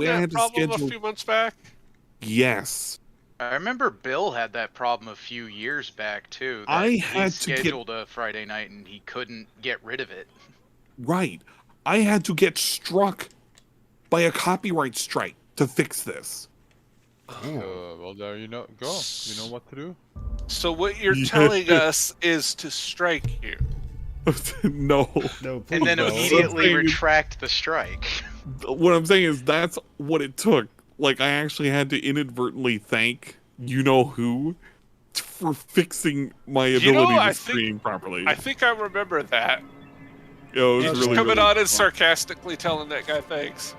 having I that had to problem a schedule. few months back? Yes, I remember Bill had that problem a few years back too. That I he had to get scheduled a Friday night and he couldn't get rid of it. right. I had to get struck by a copyright strike to fix this. Well, there you know. Go. You know what to do. So what you're Yes. telling us is to strike you. No. No, please And then don't. immediately saying- retract the strike. What I'm saying is that's what it took. Like I actually had to inadvertently thank you know who for fixing my You know, ability to I stream properly. I think I remember that. Yo, it was You just really, coming really on and fun. sarcastically telling that guy thanks.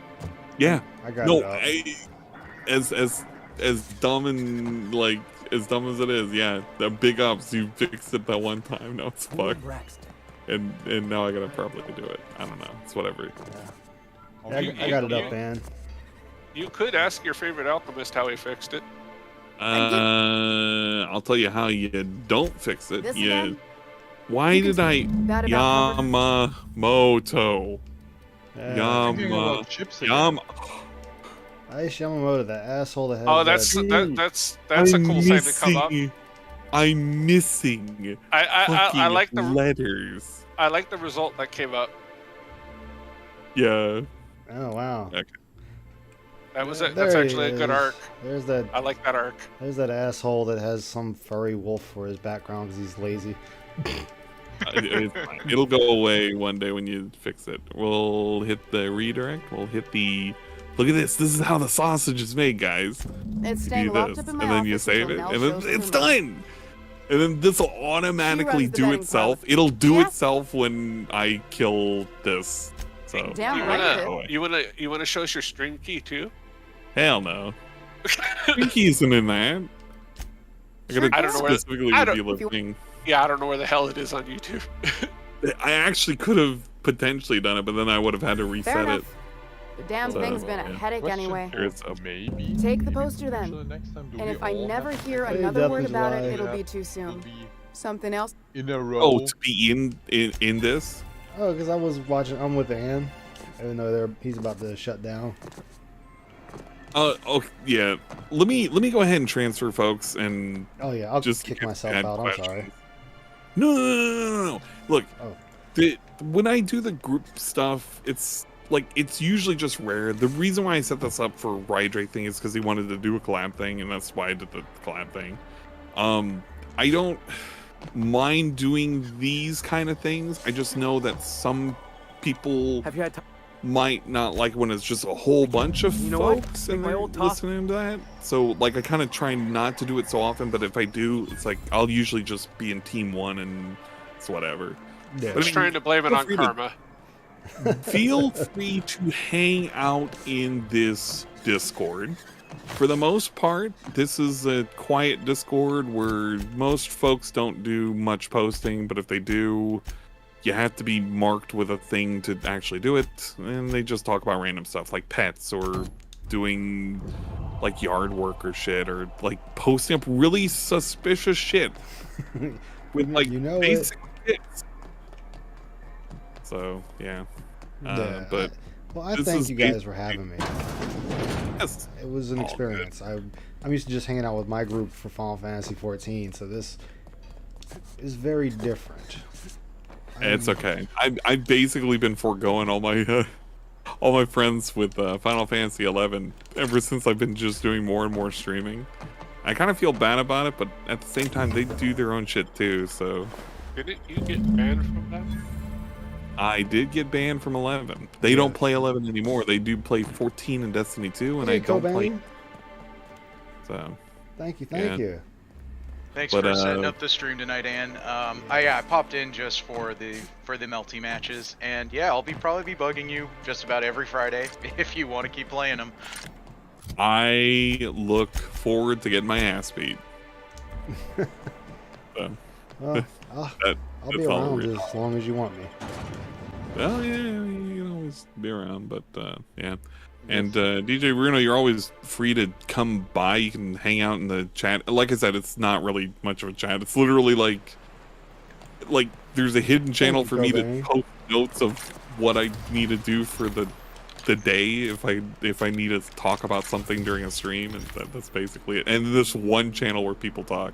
Yeah. I got No, it up. as dumb and like as dumb as it is, yeah. The big ups, you fixed it that one time. Now it's fucked, and now I gotta probably do it. I don't know. It's whatever. Yeah, I got it up, man. You could ask your favorite alchemist how he fixed it. I'll tell you how you don't fix it. This You. again? Why You did I That about covers- Yamamoto? Yeah. Thinking about chips again. Yam. Aish Yamamoto, that asshole that has Oh, that's that. that's a cool thing to come up. I'm missing. I fucking like the letters. I like the result that came up. Yeah. Oh wow. That was Yeah, it. That's there he actually a good is. arc. There's that. I like that arc. There's that asshole that has some furry wolf for his background because he's lazy. It'll go away one day when you fix it. We'll hit the redirect. We'll hit the. Look at this. This is how the sausage is made, guys. It's You staying do locked this, up in and my then you office save until it, Mel and then shows it's through my- done. And then this will automatically She runs the do betting itself. pub. It'll do Yeah. itself when I kill this. So Damn You right it wanna is. you wanna show us your stream key too? hell no. Pinky isn't in that. I gotta I don't know where- specifically I don't- reveal if you- a thing. Yeah, I don't know where the hell it is on YouTube. I actually could have potentially done it, but then I would have had to Fair reset it. enough. The damn So, thing's been a yeah. headache Question anyway. for Here's a- maybe. Take the maybe poster then. potentially next time, do And we if I all never have to hear Hey, another Death word is about live. it, it'll Yeah. be too soon. be Something else? in a row? Oh, to be in this? Oh, because I was watching. I'm with Ann, even though he's about to shut down. Oh yeah. Let me go ahead and transfer folks and Oh yeah, I'll just just kick get myself bad out. I'm questions. sorry. No. Look, Oh. when I do the group stuff, it's like it's usually just rare. The reason why I set this up for Riot Drake thing is because he wanted to do a collab thing, and that's why I did the collab thing. I don't mind doing these kind of things. I just know that some people Have you had time? might not like when it's just a whole bunch of You know what? folks Take and my they're old top- listening to that. So like I kind of try not to do it so often, but if I do, it's like I'll usually just be in team one and it's whatever. Yeah. But Just trying to blame it feel on free to- karma. Feel free to hang out in this Discord. For the most part, this is a quiet Discord where most folks don't do much posting, but if they do, you have to be marked with a thing to actually do it, and they just talk about random stuff like pets or doing like yard work or shit, or like posting up really suspicious shit with like You know basic shit. So yeah. Yeah, But well, I this thank is you guys basic- for having me. yes, It was an all experience. I'm used to just hanging out with my group for Final Fantasy 14, so this is very different. it's I'm- okay. I've basically been foregoing all my friends with Final Fantasy 11 ever since I've been just doing more and more streaming. I kind of feel bad about it, but at the same time, they do their own shit too. So Didn't you get banned from that? I did get banned from 11. They don't play 11 anymore. They do play 14 and Destiny 2, and Hey, I don't play. Cobain, So thank you, Yeah. thank you. Thanks But, for setting up the stream tonight, Ann. I popped in just for the Melty matches, and yeah, I'll probably be bugging you just about every Friday if you want to keep playing them. I look forward to getting my ass beat. So, Well, that- I'll be that's all around real. as long as you want me. well, yeah, you can always be around, but yeah. And DJ Bruno, you're always free to come by. You can hang out in the chat. Like I said, it's not really much of a chat. It's literally like there's a hidden channel you, for me to Cobain. post notes of what I need to do for the the day if I need to talk about something during a stream, and that's basically it. And this one channel where people talk.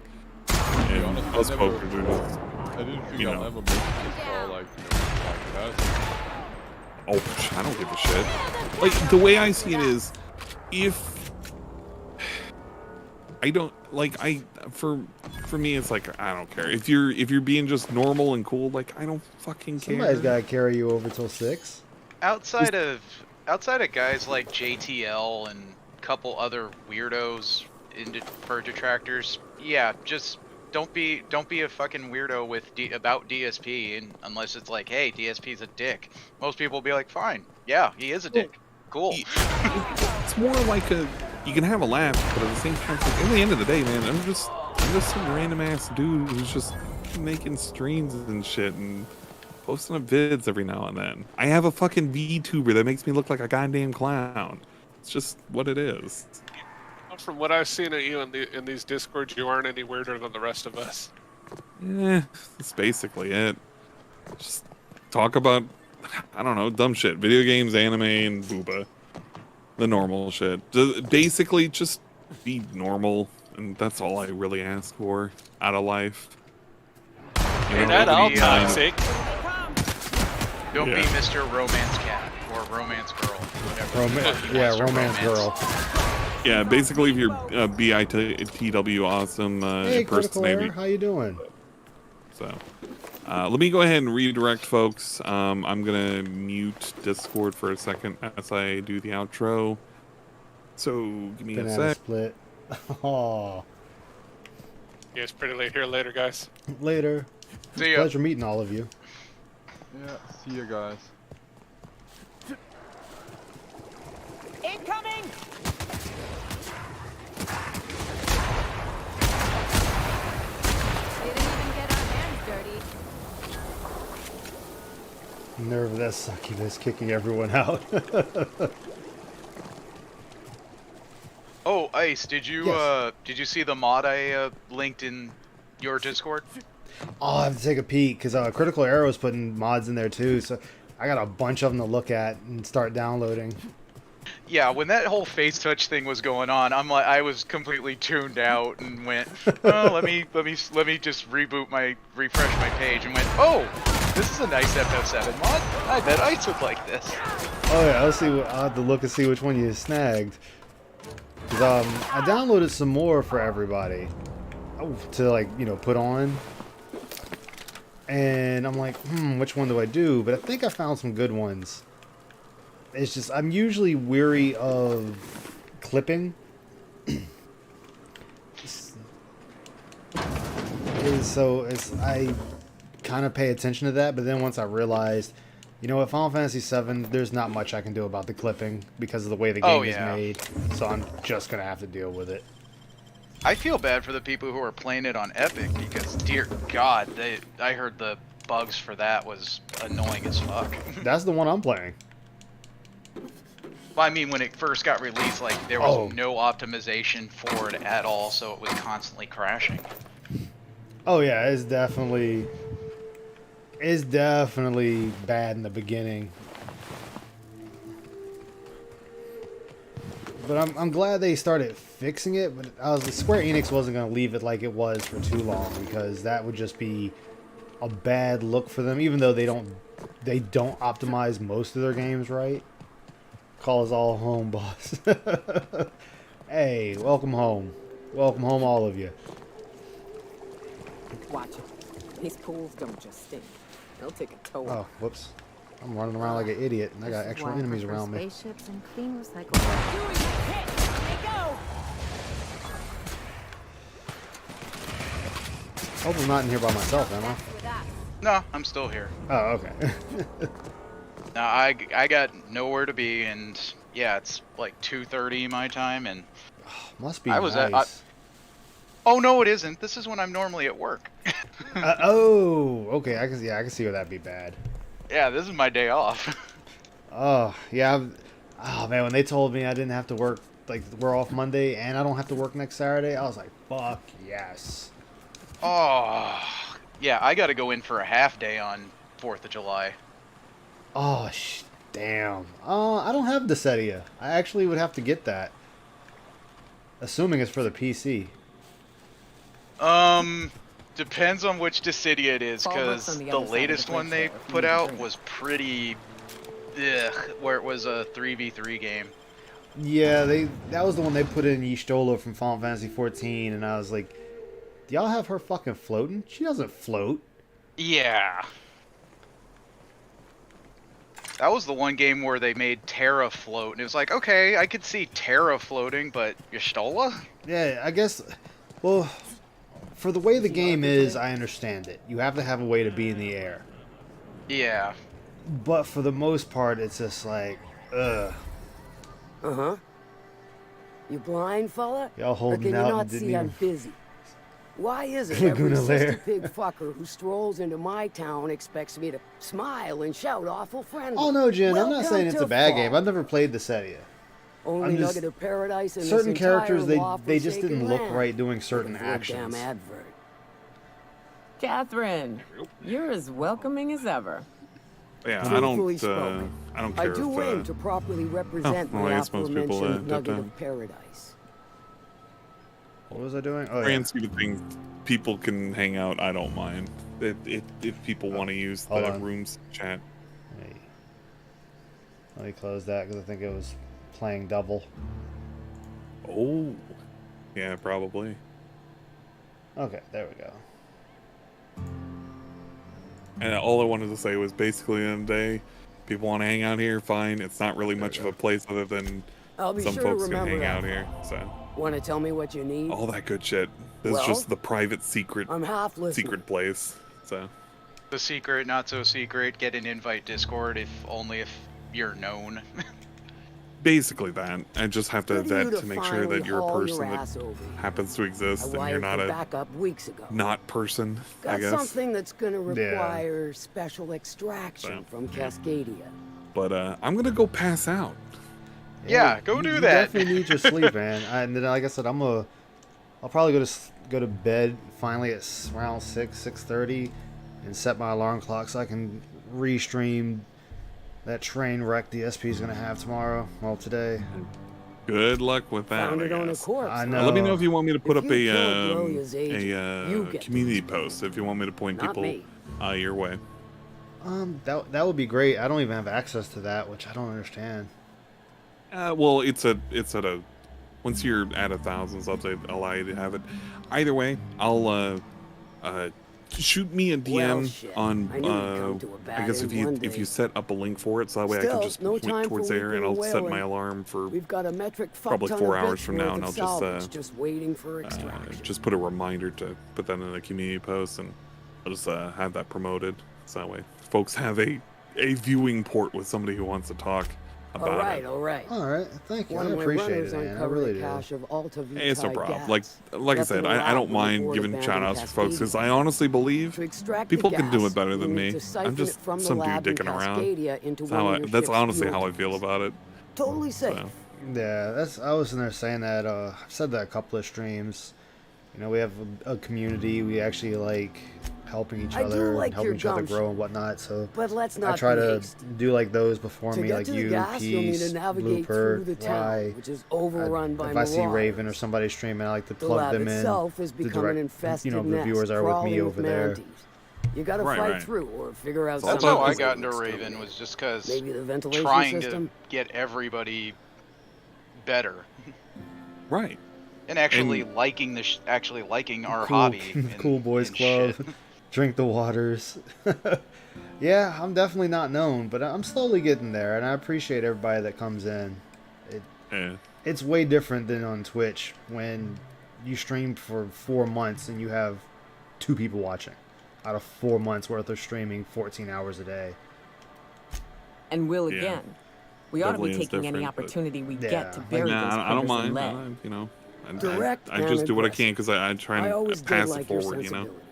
And honest, us I never- folks are just, I didn't think You I'll know. ever make this far, like, podcast. oh, I don't give a shit. Like the way I see it is, if I don't like for me it's like I don't care if you're being just normal and cool, like I don't fucking care. Somebody's got to carry you over till 6. Outside of guys like JTL and a couple other weirdos for detractors, yeah, just don't be a fucking weirdo with about DSP, and unless it's like, hey, DSP's a dick. Most people will be like, fine, yeah, he is a dick. Cool. It's more like you can have a laugh, but at the same time, like, at the end of the day, man, I'm just some random ass dude who's just making streams and shit and posting up vids every now and then. I have a fucking VTuber that makes me look like a goddamn clown. It's just what it is. From what I've seen of you in these discords, you aren't any weirder than the rest of us. Yeah, that's basically it. Just talk about, I don't know, dumb shit. Video games, anime, and booba. The normal shit. Basically, just be normal, and that's all I really ask for out of life. You Hey, know, that all be, toxic. Don't be Yeah. Mr. Romance Cat or Romance Girl, whatever. Yeah, Mr. romance girl. Yeah, basically, if you're BITW awesome Hey, Critical Error, impersonating. how you doing? So, let me go ahead and redirect folks. I'm gonna mute Discord for a second as I do the outro. So, give me a Banana sec. split. Oh, Yeah, it's pretty late here. Later, guys. later. See ya. Pleasure meeting all of you. Yeah, see you guys. Incoming! Didn't even get our hands dirty. Nerve of that succubus kicking everyone out. Oh, Ice, did you Yes. did you see the mod I linked in your Discord? Oh, I have to take a peek because Critical Arrow is putting mods in there too. So I got a bunch of them to look at and start downloading. Yeah, when that whole face touch thing was going on, I was completely tuned out and went, oh, let me just refresh my page and went, oh, this is a nice FF7 mod. I bet Ice would like this. Oh yeah, let's see. I'll have to look and see which one you snagged. 'Cause, I downloaded some more for everybody to put on, and I'm like, which one do I do? But I think I found some good ones. It's just I'm usually weary of clipping. I kind of pay attention to that, but then once I realized, you know what, Final Fantasy VII, there's not much I can do about the clipping because of the way the game is made. So I'm just gonna have to deal with it. I feel bad for the people who are playing it on Epic because, dear God, I heard the bugs for that was annoying as fuck. That's the one I'm playing. Well, I mean, when it first got released, like, there was Oh. no optimization for it at all, so it was constantly crashing. Oh yeah, it's definitely bad in the beginning. But I'm glad they started fixing it. But Square Enix wasn't gonna leave it like it was for too long because that would just be a bad look for them. Even though they don't optimize most of their games right. Call us all home, boss. Hey, welcome home. Welcome home, all of you. Watch it. These pools don't just stink. They'll take a toll. Oh, whoops. I'm running around like an idiot, and I got extra enemies around me. Spaceships and clean recyclable. Hope I'm not in here by myself, am I? No, I'm still here. Oh, okay. Now, I got nowhere to be, and yeah, it's like 2:30 my time, and Must be I was nice. at- oh no, it isn't. This is when I'm normally at work. Oh, okay. I can see where that'd be bad. Yeah, this is my day off. Oh, yeah. Oh man, when they told me I didn't have to work, like we're off Monday and I don't have to work next Saturday, I was like, fuck yes. Oh, yeah, I got to go in for a half day on 4th of July. Oh, Damn. I don't have Dissidia. I actually would have to get that. Assuming it's for the PC. Depends on which Dissidia it is, Paul works because on the the other side of latest the one bridge they there, if you put need a out drink. was pretty, where it was a 3v3 game. Yeah, that was the one they put in Y'shtola from Final Fantasy 14, and I was like, do y'all have her fucking floating? She doesn't float. Yeah. That was the one game where they made Terra float, and it was like, okay, I could see Terra floating, but Y'shtola? Yeah, I guess. Well, for the way the game is, I understand it. You have to have a way to be in the air. Yeah. But for the most part, it's just like, ugh. Uh-huh. You blind, fella? Y'all Or holding can you out not and didn't see I'm even- busy? Why is it every Laguna Lair. pig fucker who strolls into my town expects me to smile and shout awful friendly? Oh no, Jen, I'm not Welcome saying it's to a bad fall. game. I've never played Dissidia. Only I'm just- nugget of paradise in Certain this entire characters, they just law-forsaken didn't look land. right doing certain Look at the actions. Damn advert. Catherine, you're as welcoming as ever. Yeah, Truthfully I spoken, don't I care do aim if, to properly represent well, my I guess most people, aforementioned don't nugget know. of paradise. What was I doing? Oh, yeah. grand scheme of things, people can hang out. I don't mind. If people want to use Hold the on. rooms chat. Hey. Let me close that because I think it was playing double. Oh, yeah, probably. Okay, there we go. And all I wanted to say was basically, at the end of the day, people want to hang out here, fine. It's not really much of a place other than I'll be some sure to folks can remember hang that. out here. So Want to tell me what you need? all that good shit. This is Well, just the private secret I'm half listening. secret place. So The secret, not so secret, get an invite Discord if only if you're known. basically that. I just have to Good of you vet to make sure finally that you're a haul your person that ass over here. happens to I exist and you're wired not for a backup weeks ago. not person, I Got guess. something that's gonna Yeah. require special extraction So. from Cascadia. But I'm gonna go pass out. Yeah, go do you that. definitely need your sleep, man. And then, like I said, I'll probably go to bed finally at around 6:30, and set my alarm clock so I can restream that train wreck the SP is gonna have tomorrow. Well, today. Good luck with that. Found I it on a guess. corpse. I huh? know. Let me know if you want me to put If up you killed Gloria's agent, you get community this. post. If you want me to point Not people me. your way. That would be great. I don't even have access to that, which I don't understand. Well, it's at a once you're at 1,000 subs, they allow you to have it. Either way, I'll shoot me a DM Well, shit. on I knew you'd come to a I guess bad if end one you day. set up a link for it, so that way I can Still, just no point time for towards there, and weeping I'll or set my wailing. alarm for We've got a metric fuck probably ton 4 of hours bits from now, worth and of I'll salvage just waiting for extraction. just put a reminder to put that in the community post, and I'll just have that promoted, so that way folks have a viewing port with somebody who wants to talk about all right, it. all right. All right, thank you. One I of my appreciate runners it, man. I uncovered really a do. cache of Alta Vitae Hey, it's no problem. gas. Like I Left said, in a I lab don't when the mind board giving abandoned shout outs for folks because Cascadia. I honestly believe To extract people the can do gas, it better than you me. need to siphon I'm just it from the some dude lab in dicking around. Cascadia into That's, one how of I, your that's ship's honestly fuel how I feel tanks. about it. Totally safe. So. Yeah, I was in there saying that. I've said that a couple of streams. You know, we have a community. We actually like helping each I do other, like helping your each other gumption. grow and whatnot. So But let's I not try be to hasty. do like those before To me, get like to the you, gas, you'll need Peace, to navigate Blooper, through the town, Rye. which is overrun by If I see marauders. Raven or somebody streaming, I like to The plug lab them in. itself is the becoming direct- infested the nest, viewers are with me crawling over there. mantes. You gotta Right, fight right. through or figure out That's something. how I easy got to into Raven, exterminate. was just because Maybe the ventilation trying system. to get everybody better. Right. And actually liking our Cool- hobby. and- Cool Boys and Club. shit. Drink the waters. Yeah, I'm definitely not known, but I'm slowly getting there, and I appreciate everybody that comes in. Yeah. It's way different than on Twitch when you stream for 4 months and you have 2 people watching out of 4 months worth of streaming 14 hours a day. And will Yeah. again. We ought to Definitely be is taking any different, but- opportunity we Yeah. get to Like, bury Nah, those I don't critters in mind. lead. You know, Direct I just do what I and can because I try I always and did pass it like your forward. You know. sensibilities.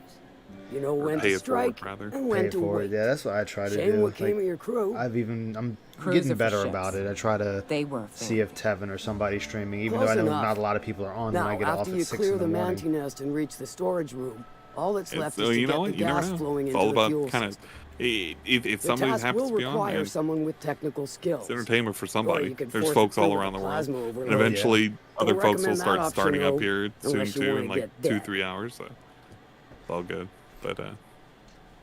You know Or when pay to it forward, strike rather. and Pay when it to forward. wait. Yeah, that's what I try to Shame do. what came of Like, your crew. I'm Crews getting are for better ships. about it. I try to They were see if family. Tevin or somebody's streaming, even Close though I know enough. not a lot of people are on when Now, I get off after at you 6 clear in the the morning. manti nest and reach the storage room, all that's left is So to you get know the what? You never gas know. flowing It's into all the about fuel kind of system. If The somebody task happens will to be on, require man, someone with technical skills. it's entertainment for Or somebody. you could There's force folks it all through around the with world, plasma and overload. eventually other Don't folks will recommend start that starting option, up though, here soon unless you too, wanna in like get 2-3 dead. hours. So it's all good. But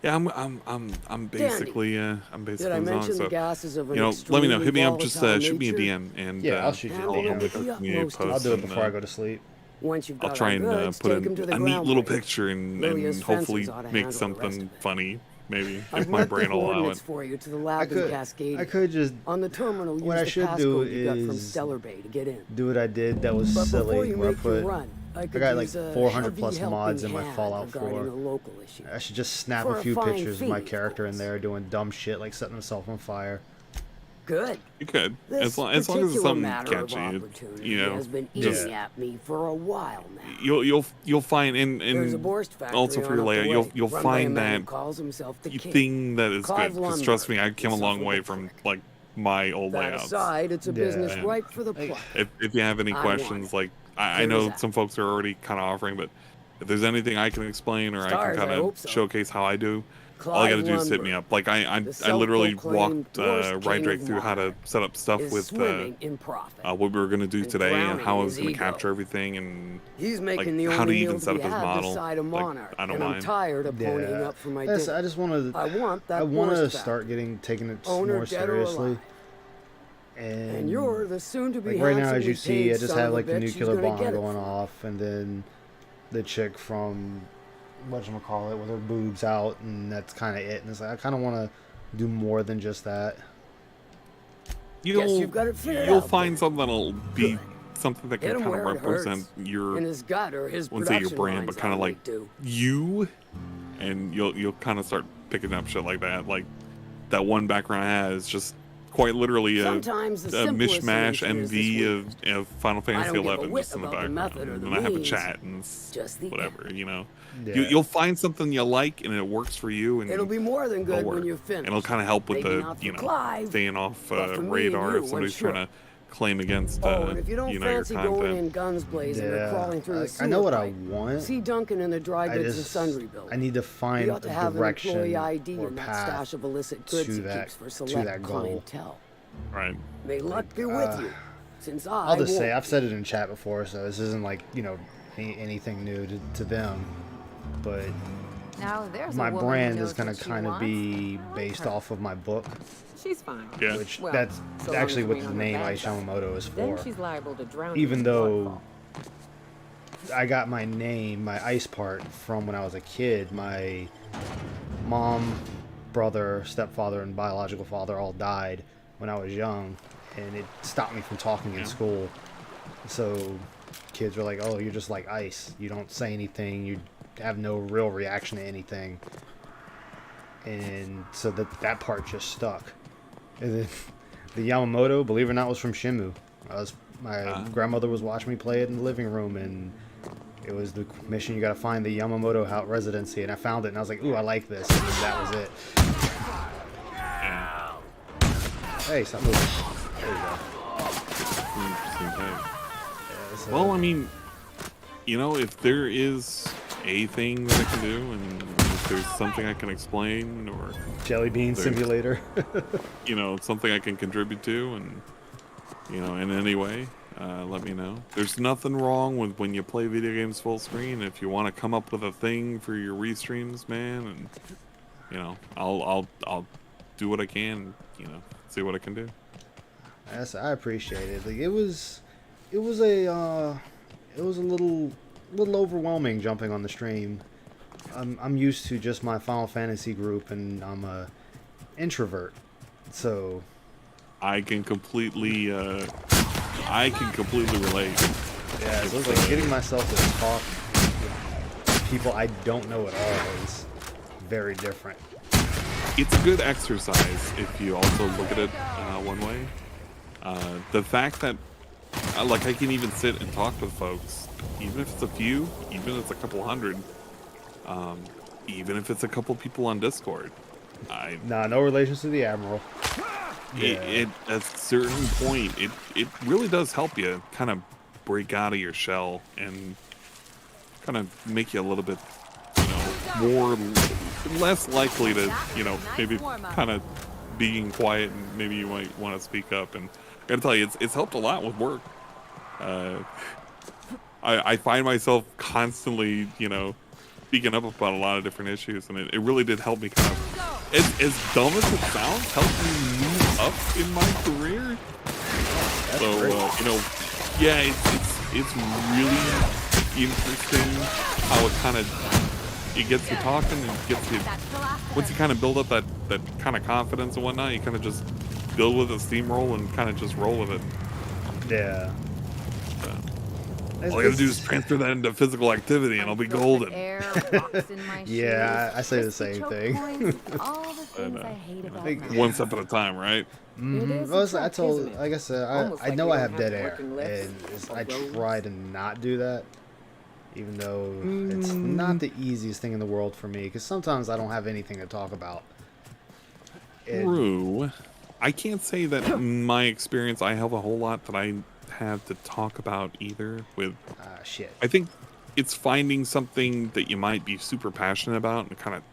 yeah, I'm basically Did I zoned. mention So the gases of an you know, let me know. extremely Hit me up. Just volatile shoot me a nature? DM, and Yeah, I'll shoot you a Handle DM. it with the community utmost post I'll do it and, before I go to sleep. Once you've I'll got try our and goods, put take 'em to the a neat ground little base. picture and Lilia's hopefully fences ought to make handle the rest something of it. funny. Maybe I've if my marked the brain will allow coordinates it. for you to the I lab in could, Cascadia. I could just On the terminal, use what I the should do passcode you got from is Stellar Bay to get in. do what I did that was But before silly, you where I make your put run, I could got like use a 400 heavy plus mods helping in my hand Fallout regarding 4. a local issue. I should just snap For a a few fine pictures of my fee, of character in course. there doing dumb shit like setting himself on fire. Good. You could, This as long as it's particular something matter of catchy. opportunity You know, has been just eating at me for a while now. you'll find There's a and Borst factory also for on your up the layout, way, you'll run by a find man who that calls himself the King. thing that is Clive good. Because trust me, I Lundberg, came a long way insufferable from prick. like my old That layouts. aside, it's a Yeah. business Yeah. ripe for the pluck. If you have any I want questions, it. like I Clear know as some folks are already kind of offering, but if there's anything I can explain or I Stars, can I kind hope of so. showcase how I do, all I Clive gotta do is hit me Lundberg, up. Like I the literally self-proclaimed walked worst king Rydrake of through how to modern, set up stuff is with swimming in profit. what we were gonna do and today and drowning how I in was his gonna ego. capture everything and He's making like the how only to even meals set we up his have model. this side of Like, Monarch, I don't and I'm mind. tired of ponying Yeah. up for my Yes, dinner. I just want I want that I want to Borst start factory. taking it Owner more dead or seriously. alive. And you're the soon-to-be like right now, as handsomely you see, paid I just son have of a like the bitch who's nuclear gonna bomb get it going for me. off, and then the chick from whatchamacallit with her boobs out, and that's kind of it. And it's like I kind of want to do more than just that. You've got it figured You'll out, find then. something that'll be something that Hit can him kind of where it represent hurts. your In his gut or his I wouldn't say your production brand, but lines, kind of I like do. you, and you'll kind of start picking up shit like that. Like that one background I had is just quite literally a Sometimes the a simplest mishmash solution is MV this of Final Fantasy don't give a 11 whit just in the about the background, method or the and I have a means, chat and it's just the whatever, you know. Yeah. You'll find something you like and it works for you, and It'll be more than good it'll when work. you're finished. And it'll kind of help with Maybe the not for you know Clive, staying off but for me and radar you, if I'm somebody's sure. trying to claim against Oh, and if you don't your fancy going content. in guns blazing or Yeah, crawling through the I sewer know what I pipe, want. see Duncan in the dry I goods and just sundry building. I need to He find ought to a have an direction employee ID or in that path stash of illicit goods to he that keeps for to select that goal. clientele. Right. May luck be with you, since I'll just say won't. I've said it in chat before, so this isn't like anything new to them, but Now there's my a woman brand who is knows going what to she kind of wants. be I like based her. off of my book, She's fine. Yeah. which Well, that's so long actually as what we the on her name bad Ice side. Yamamoto is Then for. she's liable to drown. Even in though waterfall. I got my name, my ice part, from when I was a kid. My mom, brother, stepfather, and biological father all died when I was young, and it stopped me from talking in school. So kids were like, "Oh, you're just like ice. You don't say anything. You have no real reaction to anything." And so that part just stuck. And then the Yamamoto, believe it or not, was from Shenmue. My grandmother was watching me play it in the living room, and it was the mission, you gotta find the Yamamoto house residency, and I found it, and I was like, ooh, I like this, and then that was it. Hey, stop moving. There you go. Interesting thing. Yeah, so- Well, I mean, you know, if there is a thing that I can do, and if there's something I can explain, or Jelly Bean there's- Simulator. you know, something I can contribute to, and you know, in any way, let me know. There's nothing wrong with when you play video games full screen. If you want to come up with a thing for your restreams, man, and you know, I'll do what I can. You know, see what I can do. Yes, I appreciate it. Like it was a little overwhelming jumping on the stream. I'm used to just my Final Fantasy group, and I'm a introvert, so I can completely relate. yeah. So it's like getting myself to talk with people I don't know at all is very different. It's a good exercise if you also look at it one way. The fact that like I can even sit and talk with folks, even if it's a few, even if it's a couple hundred, even if it's a couple people on Discord. Nah, no relations to the Admiral. It at a certain point, it really does help you kind of break out of your shell and kind of make you a little bit, you know, more less likely to, you know, Nice maybe warm-up. kind of being quiet, and maybe you might want to speak up. And I gotta tell you, it's helped a lot with work. I find myself constantly, you know, speaking up about a lot of different issues, and it really did help me kind of, as dumb as it sounds, help me move up in my career. So, you know, yeah, it's really interesting how it kind of, it gets you talking and gets you, That's the last of once you it. kind of build up that kind of confidence and whatnot, you kind of just build with a steamroll and kind of just roll with it. Yeah. All I gotta do is transfer that into physical activity and I'll be golden. Air, rocks in my Yeah, shoes, I say the crispy same choke thing. points, all the things know. I hate about think life. One step at a time, right? Mm-hmm. is a Well, I truck, told, isn't it? like I said, Almost I like know we I don't have dead have air, working lifts and or I roads. try to not do that, even though it's not the easiest thing in the world for me, because sometimes I don't have anything to talk about. And- True. I can't say that in my experience I have a whole lot that I have to talk about either with, shit. I think it's finding something that you might be super passionate about and kind of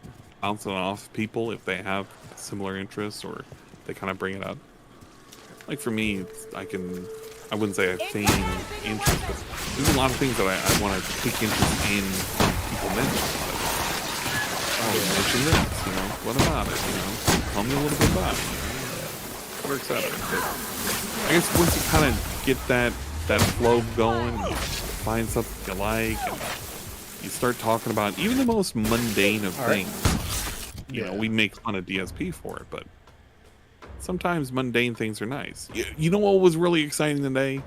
bouncing off people if they have similar interests or they kind of bring it up. Like for me, I wouldn't say I feign interest, but there's a lot of things that I want to take interest in when people mention about it. Oh, mention this, you know, what about it, you know, tell me a little bit about it, we're excited. I guess once you kind of get that flow going, you find something you like, and you start talking about even the most mundane of right. things. You know, Yeah. we make fun of DSP for it, but sometimes mundane things are nice. You know what was really exciting today?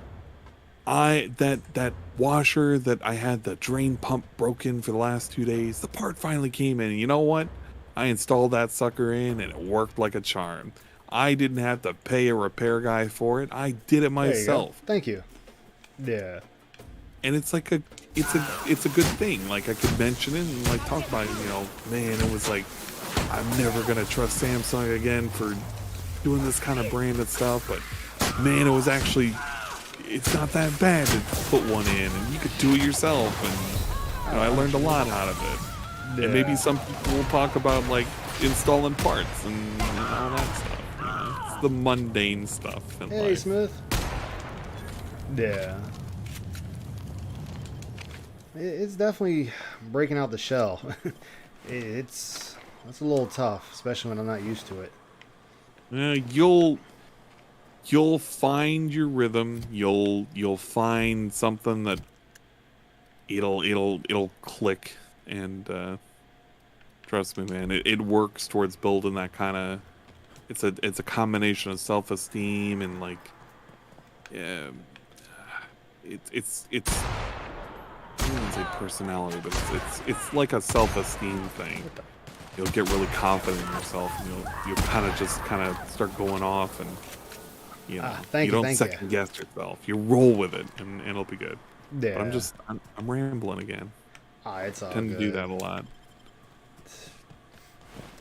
That washer that I had the drain pump broken for the last 2 days, the part finally came in, and you know what? I installed that sucker in and it worked like a charm. I didn't have to pay a repair guy for it. I did it There you go. myself. Thank you. Yeah. And it's like it's a good thing. Like I could mention it and like talk about it, you know, man, it was like I'm never gonna trust Samsung again for doing this kind of branded stuff, but man, it was actually, it's not that bad to put one in and you could do it yourself, and you know, I learned a lot out of it. And maybe Yeah. some people will talk about like installing parts and all that stuff. You know? It's the mundane stuff in Hey, life. Smith. Yeah. It's definitely breaking out the shell. It's a little tough, especially when I'm not used to it. You'll find your rhythm. You'll find something that it'll click, and trust me, man, it works towards building that kind of. It's a combination of self-esteem and like, yeah, it's I wouldn't say personality, but it's like a self-esteem thing. You'll get really confident in yourself, and you'll kind of start going off, and you know, thank you you, don't thank you. second guess yourself. You roll with it, and it'll be good. Yeah. But I'm rambling again. It's all I tend good. to do that a lot.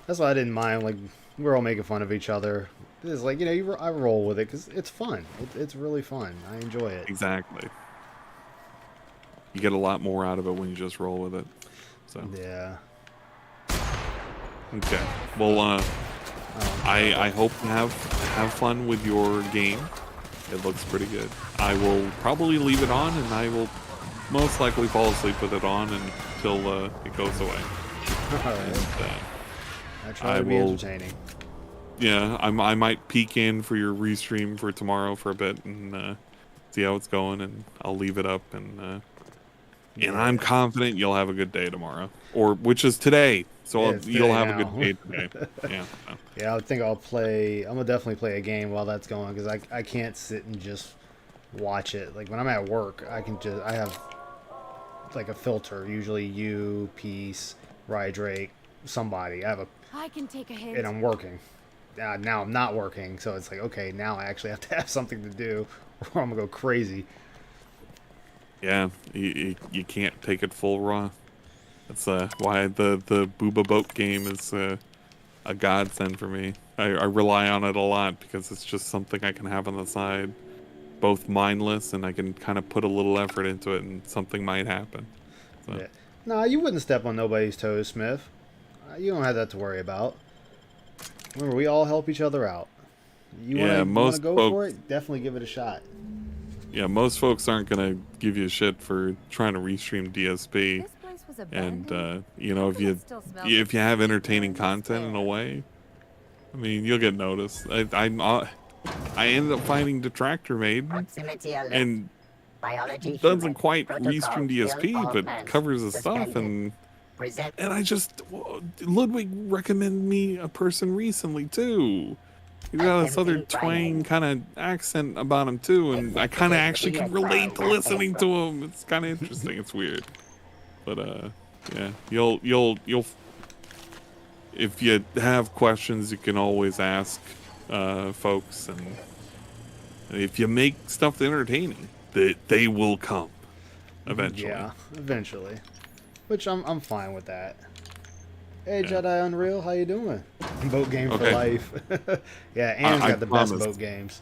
That's why I didn't mind. Like, we're all making fun of each other. It's like, you know, I roll with it because it's fun. It's really fun. I enjoy it. Exactly. You get a lot more out of it when you just roll with it. So Yeah. okay. Well, I hope you have fun with your game. It looks pretty good. I will probably leave it on, and I will most likely fall asleep with it on until it goes away. All right. And, I try I to be will- entertaining. yeah, I might peek in for your restream for tomorrow for a bit and see how it's going, and I'll leave it up, and I'm confident you'll have a good day tomorrow, or which is today. So Yeah, it's you'll today have now. a good day today. Yeah. So. Yeah, I think I'll play. I'm gonna definitely play a game while that's going because I can't sit and just watch it. Like when I'm at work, I have like a filter. Usually you, Peace, Rydrake, somebody. I have I can take a hint. and I'm working. Now I'm not working, so it's like okay, now I actually have to have something to do, or I'm gonna go crazy. Yeah, you can't take it full raw. That's why the Booba Boat game is a godsend for me. I rely on it a lot because it's just something I can have on the side, both mindless, and I can kind of put a little effort into it, and something might happen. So. Yeah. Nah, you wouldn't step on nobody's toes, Smith. You don't have that to worry about. Remember, we all help each other out. You Yeah, wanna most go folks- for it? Definitely give it a shot. Yeah, most folks aren't gonna give you shit for trying to restream DSP. This place was And abandoned. you know, if you have entertaining content in a way, I mean, you'll get noticed. I ended up finding Detractor Maid, and doesn't quite restream DSP, but covers the stuff, and I just Ludwig recommended me a person recently too. He's got this other twang kind of accent about him too, and I kind of actually can relate to listening to him. It's kind of interesting. It's weird, but yeah, you'll if you have questions, you can always ask folks, and if you make stuff entertaining, they will come eventually. Yeah, eventually. Which I'm fine with that. Hey, Yeah. Jedi Unreal, how you doing? Boat game for Okay. life. Yeah, Ann's I got the best promise. boat games.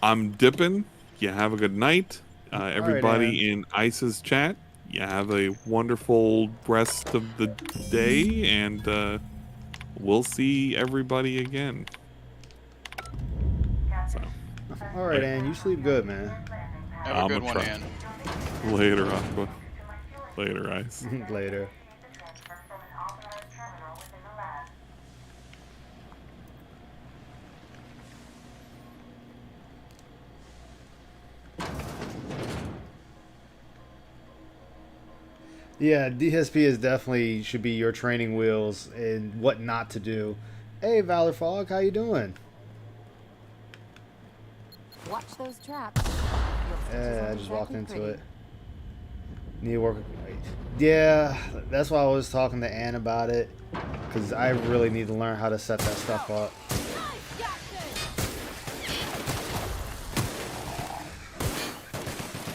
I'm dipping. You have a good night. Everybody Ann. in ICE's chat, you have a wonderful rest of the day, and we'll see everybody again. So, All right, Ann, you sleep good, man. Have a I'm good gonna one, try. Ann. later, Aqua. Later, Ice. Later. Yeah, DSP is definitely should be your training wheels and what not to do. Hey, Valor Fog, how you doing? Watch those traps. Your stitches I aren't just walked exactly into pretty. it. Need to work. Yeah, that's why I was talking to Ann about it, because I really need to learn how to set that stuff up.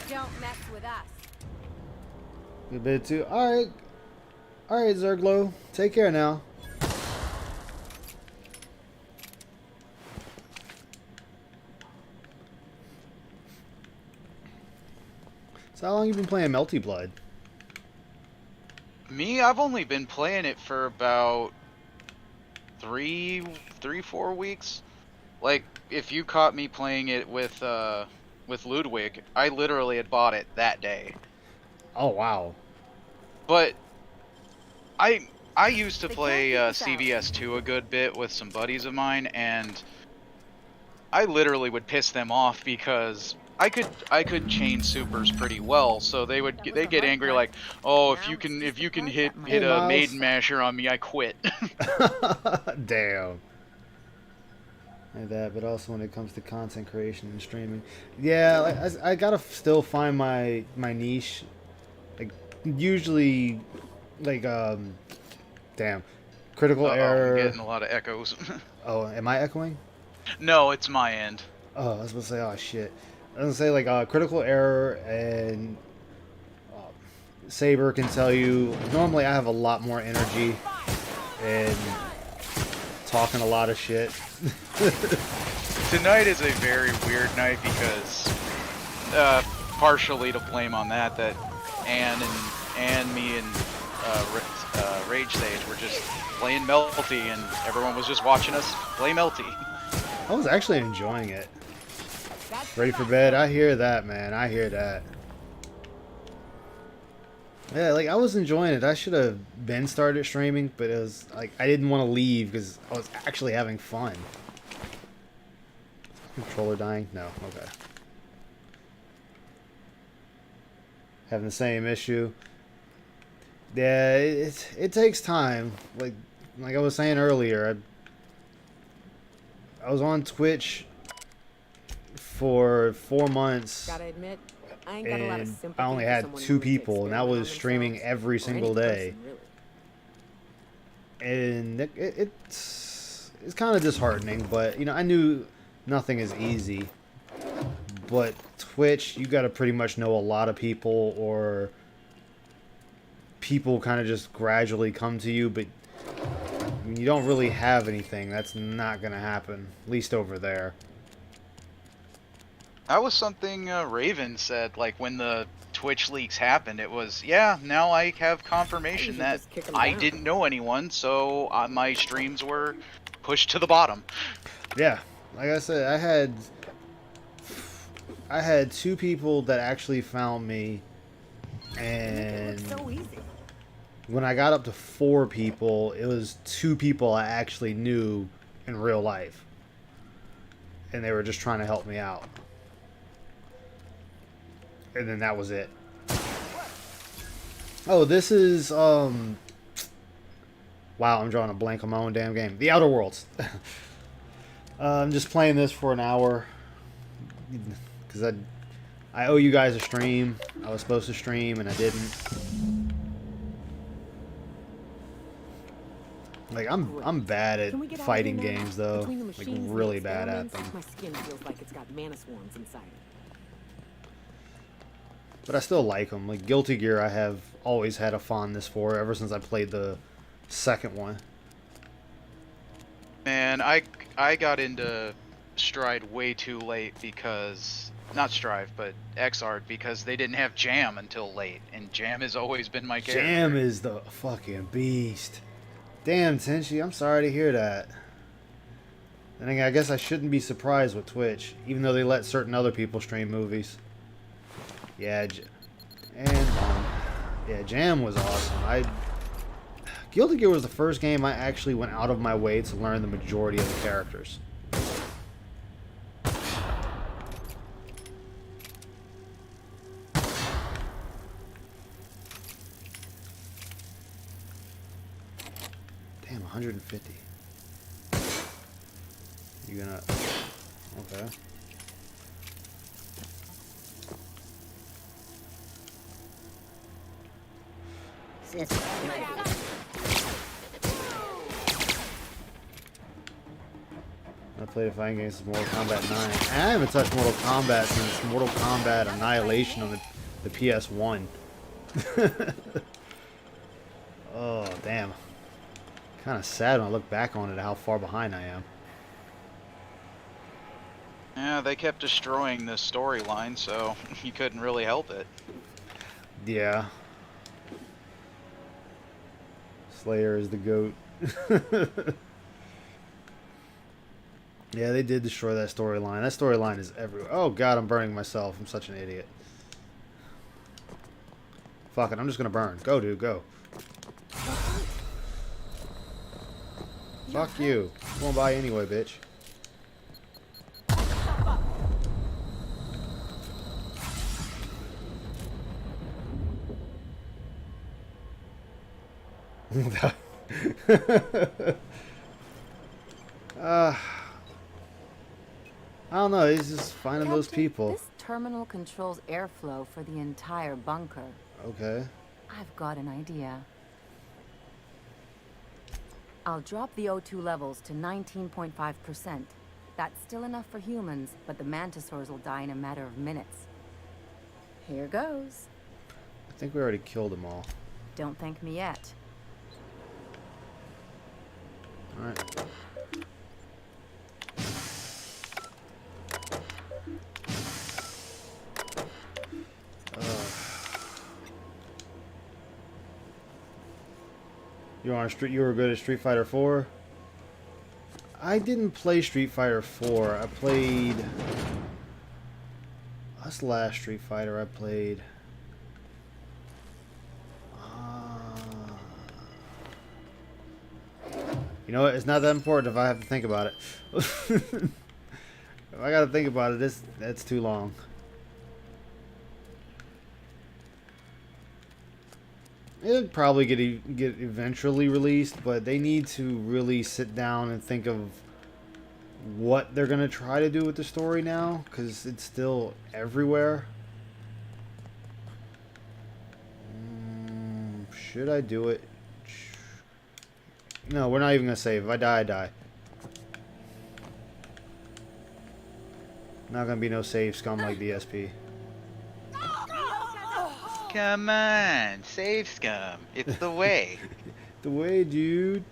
Don't mess with us. A bit too. All right, Zerglo, take care now. So how long you been playing Melty Blood? Me, I've only been playing it for about 4 weeks. Like, if you caught me playing it with Ludwig, I literally had bought it that day. Oh wow. But I used to They play can't keep us out. CVS2 a good bit with some buddies of mine, and I literally would piss them off because I could chain supers pretty well, so they get angry like, oh, if you can hit Hey, a Miles. maiden masher on me, I quit. Damn. Like that, but also when it comes to content creation and streaming, yeah, like, I gotta still find my niche. Like usually, like damn, critical Uh-oh, I'm error. getting a lot of echoes. Oh, am I echoing? No, it's my end. Oh, I was gonna say, oh shit. I was gonna say like critical error and Saber can tell you. Normally, I have a lot more energy and talking a lot of shit. Tonight is a very weird night because, partially to blame on that Ann and me and Rage Sage were just playing Melty, and everyone was just watching us play Melty. I was actually enjoying it. Ready for bed? I hear that, man. I hear that. Yeah, like I was enjoying it. I should have been started streaming, but it was like I didn't want to leave because I was actually having fun. Controller dying? No. Okay. Having the same issue. Yeah, it takes time. Like I was saying earlier, I was on Twitch for 4 months. Gotta admit, I ain't got a lot of And sympathy I only for had someone 2 who takes people, and I care of was streaming themselves, every or single any day. person, really. And it's kind of disheartening, but you know I knew nothing is easy. But Twitch, you got to pretty much know a lot of people, or people kind of just gradually come to you. But when you don't really have anything, that's not gonna happen. At least over there. That was something Raven said, like when the Twitch leaks happened, it was, yeah, now I have confirmation should that just kick 'em I down. didn't know anyone, so my streams were pushed to the bottom. Yeah, like I said, I had 2 people that actually found me, and So easy. when I got up to 4 people, it was 2 people I actually knew in real life, and they were just trying to help me out. And then that was it. Oh, this is wow, I'm drawing a blank on my own damn game. The Outer Worlds. I'm just playing this for an hour because I owe you guys a stream. I was supposed to stream and I didn't. Like I'm bad at Can we get out of fighting here now? games though. Between the Like machines and really the bad at experiments, them. My skin feels like it's got mana swarms inside it. But I still like them. Like Guilty Gear, I have always had a fondness for ever since I played the second one. Man, I got into Stride way too late because, not Strive, but Xrd, because they didn't have Jam until late, and Jam has always been my character. Jam is the fucking beast. Damn, Tenchi, I'm sorry to hear that. And I guess I shouldn't be surprised with Twitch, even though they let certain other people stream movies. Yeah, yeah, Jam was awesome. Guilty Gear was the first game I actually went out of my way to learn the majority of the characters. Damn, 150. You gonna... Okay. I played a fighting game since Mortal Kombat 9. And I haven't touched Mortal Kombat since Mortal Kombat Annihilation on the PS1. Oh, damn. Kind of sad when I look back on it how far behind I am. Yeah, they kept destroying the storyline, so you couldn't really help it. Yeah. Slayer is the GOAT. Yeah, they did destroy that storyline. That storyline is everywhere. Oh god, I'm burning myself. I'm such an idiot. Fuck it, I'm just gonna burn. Go, dude, go. Fuck you. Won't buy anyway, bitch. I don't know, he's just finding those Captain, people. This terminal controls airflow for the entire bunker. Okay. I've got an idea. I'll drop the O2 levels to 19.5%. That's still enough for humans, but the mantisaurs will die in a matter of minutes. Here goes. I think we already killed them all. Don't thank me yet. Alright. You were good at Street Fighter 4? I didn't play Street Fighter 4. I played... That's the last Street Fighter I played. You know what? It's not that important if I have to think about it. If I gotta think about it, that's too long. It'll probably get eventually released, but they need to really sit down and think of what they're gonna try to do with the story now, because it's still everywhere. Should I do it? No, we're not even gonna save. If I die, I die. Not gonna be no save scum like DSP. Come on, save scum. It's the way. The way, dude.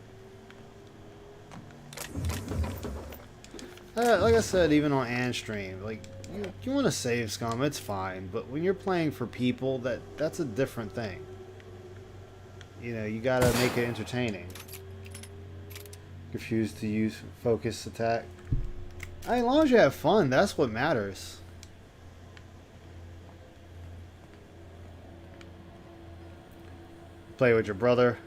Like I said, even on Ann stream, like you want to save scum, it's fine. But when you're playing for people, that's a different thing. You know, you gotta make it entertaining. Refuse to use focus attack. As long as you have fun, that's what matters. Play with your brother.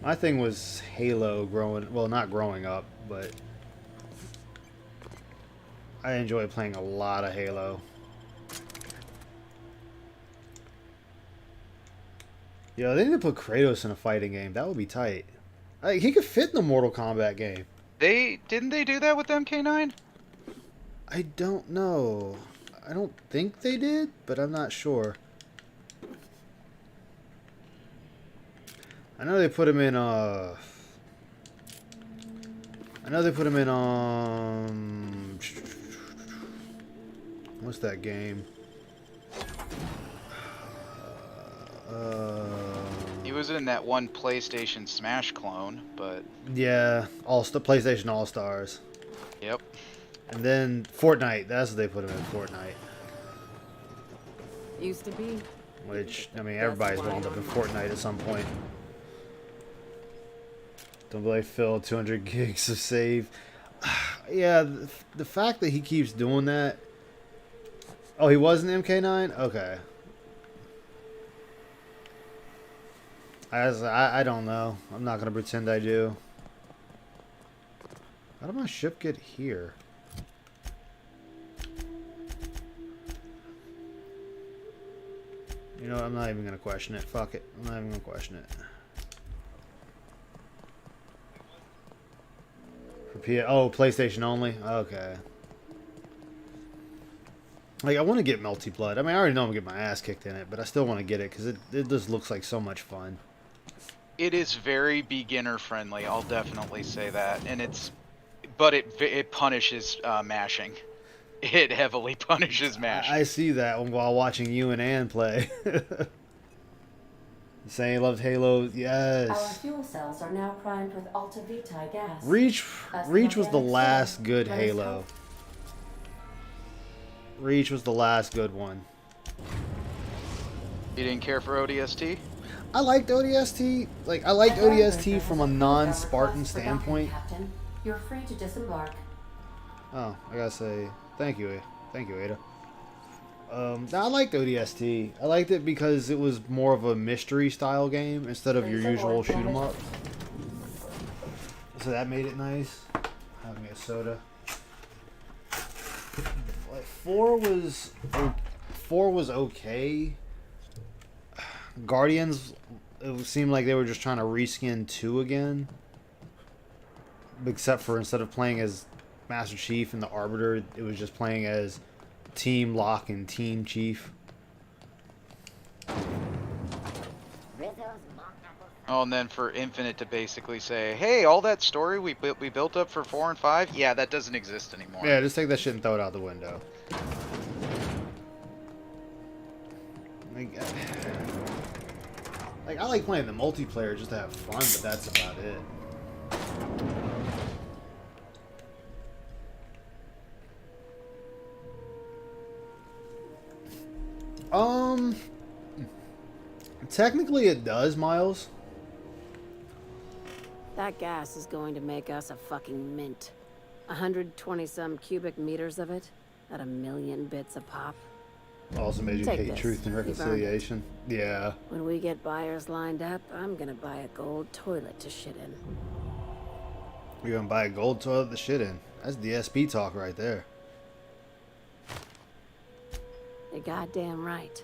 My thing was Halo growing, well, not growing up, but I enjoy playing a lot of Halo. Yo, they need to put Kratos in a fighting game. That would be tight. Like, he could fit in the Mortal Kombat game. Didn't they do that with MK9? I don't know. I don't think they did, but I'm not sure. I know they put him in I know they put him in what's that game? He was in that one PlayStation Smash clone, but Yeah, PlayStation All Stars. yep. And then Fortnite. That's what they put him in, Fortnite. Used to be. Which, I mean, everybody's wound up in Fortnite at some point. Don't be like Phil, 200 gigs of save. Yeah, the fact that he keeps doing that. Oh, he was in MK9? Okay. I don't know. I'm not going to pretend I do. How did my ship get here? You know what? I'm not even going to question it. Fuck it. I'm not even going to question it. Oh, PlayStation only? Okay. Like, I want to get Melty Blood. I mean, I already know I'm going to get my ass kicked in it, but I still want to get it because it just looks like so much fun. It is very beginner friendly. I'll definitely say that, and but it punishes mashing. It heavily punishes mashing. I see that while watching you and Ann play. Saying he loves Halo, yes. Our fuel cells are now primed with Alta Vitae gas. Reach was the last good Halo. Reach was the last good one. You didn't care for ODST? I liked ODST. Like, I liked ODST from a non-Spartan standpoint. Captain, you're free to disembark. Oh, I gotta say thank you, Ada. I liked ODST. I liked it because it was more of a mystery style game instead of your usual shoot 'em up. So that made it nice. Have me a soda. Like 4 was okay. Guardians, it seemed like they were just trying to reskin 2 again. Except for instead of playing as Master Chief and the Arbiter, it was just playing as Team Locke and Team Chief. Oh, and then for Infinite to basically say, hey, all that story we built up for 4 and 5, yeah, that doesn't exist anymore. Yeah, just take that shit and throw it out the window. Like, I like playing the multiplayer just to have fun, but that's about it. Technically it does, Miles. That gas is going to make us a fucking mint. 120-some cubic meters of it at 1,000,000 bits a pop. Also made you Take hate this. Truth and You've earned Reconciliation. Yeah. When we get buyers lined up, I'm gonna buy a gold toilet to shit in. You're gonna buy a gold toilet to shit in. That's DSP talk right there. You're goddamn right.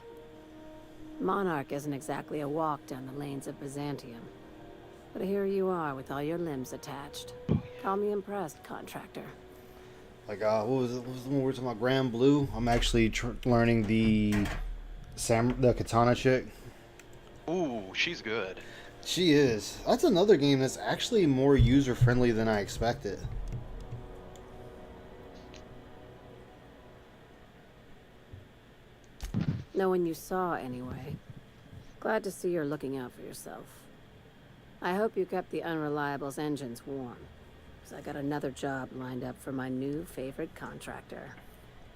Monarch isn't exactly a walk down the lanes of Byzantium. But here you are with all your limbs attached. Call me impressed, contractor. Like, what was the one we were talking about? Grand Blue? I'm actually learning the katana chick. Ooh, she's good. She is. That's another game that's actually more user-friendly than I expected. No one you saw, anyway. Glad to see you're looking out for yourself. I hope you kept the Unreliable's engines warm. 'cause I got another job lined up for my new favorite contractor.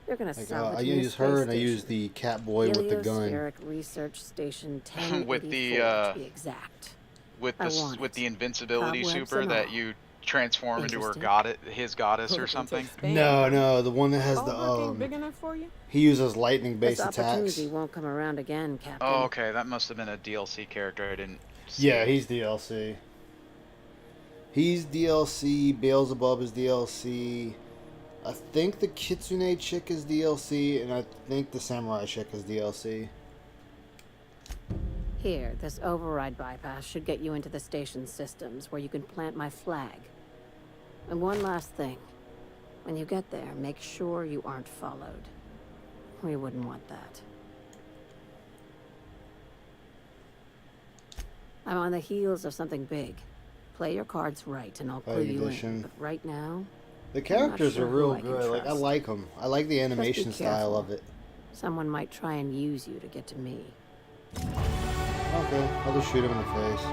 You're gonna Like, salvage I me a use her, space and I use station. the Catboy with the gun. Heliospheric Research Station 1084 With the, to be exact. with I the want with it. the invincibility Cobwebs super and that all. you transform into her Interested? his goddess or Hoping to something. expand. No, the one that has the Albuquerque big enough for you? he uses This lightning-based attacks. opportunity won't come around again, Captain. Oh, okay, that must have been a DLC character I didn't see. Yeah, he's DLC. He's DLC. Beelzebub is DLC. I think the Kitsune chick is DLC, and I think the Samurai chick is DLC. Here, this override bypass should get you into the station's systems where you can plant my flag. And one last thing. When you get there, make sure you aren't followed. We wouldn't want that. I'm on the heels of something big. Play your cards right and I'll clue Fighting you edition. in. But right now, The I'm not characters sure are who real I can good. Like I trust. like them. I like the animation style careful. of it. someone might try and use you to get to me. Okay, I'll just shoot him in the face.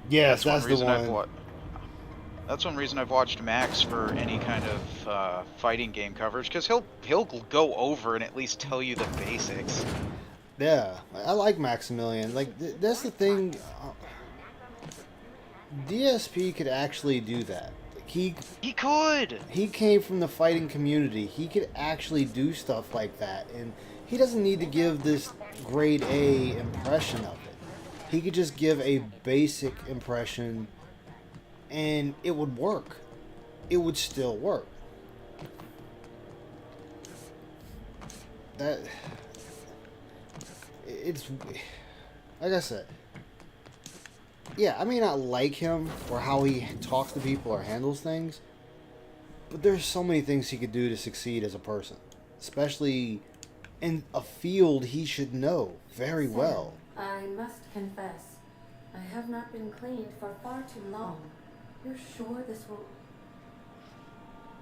Yes, that's the one. That's one reason I've watched Max for any kind of fighting game coverage, because he'll go over and at least tell you the basics. Yeah, I like Maximilian. Like that's the thing. DSP could actually do that. Like, He could. he came from the fighting community. He could actually do stuff like that, and he doesn't need to give this grade A impression of it. He could just give a basic impression, and it would work. It would still work. It's like I said. Yeah, I may not like him or how he talks to people or handles things, but there's so many things he could do to succeed as a person, especially in a field he should know very well. I must confess, I have not been cleaned for far too long. You're sure this will...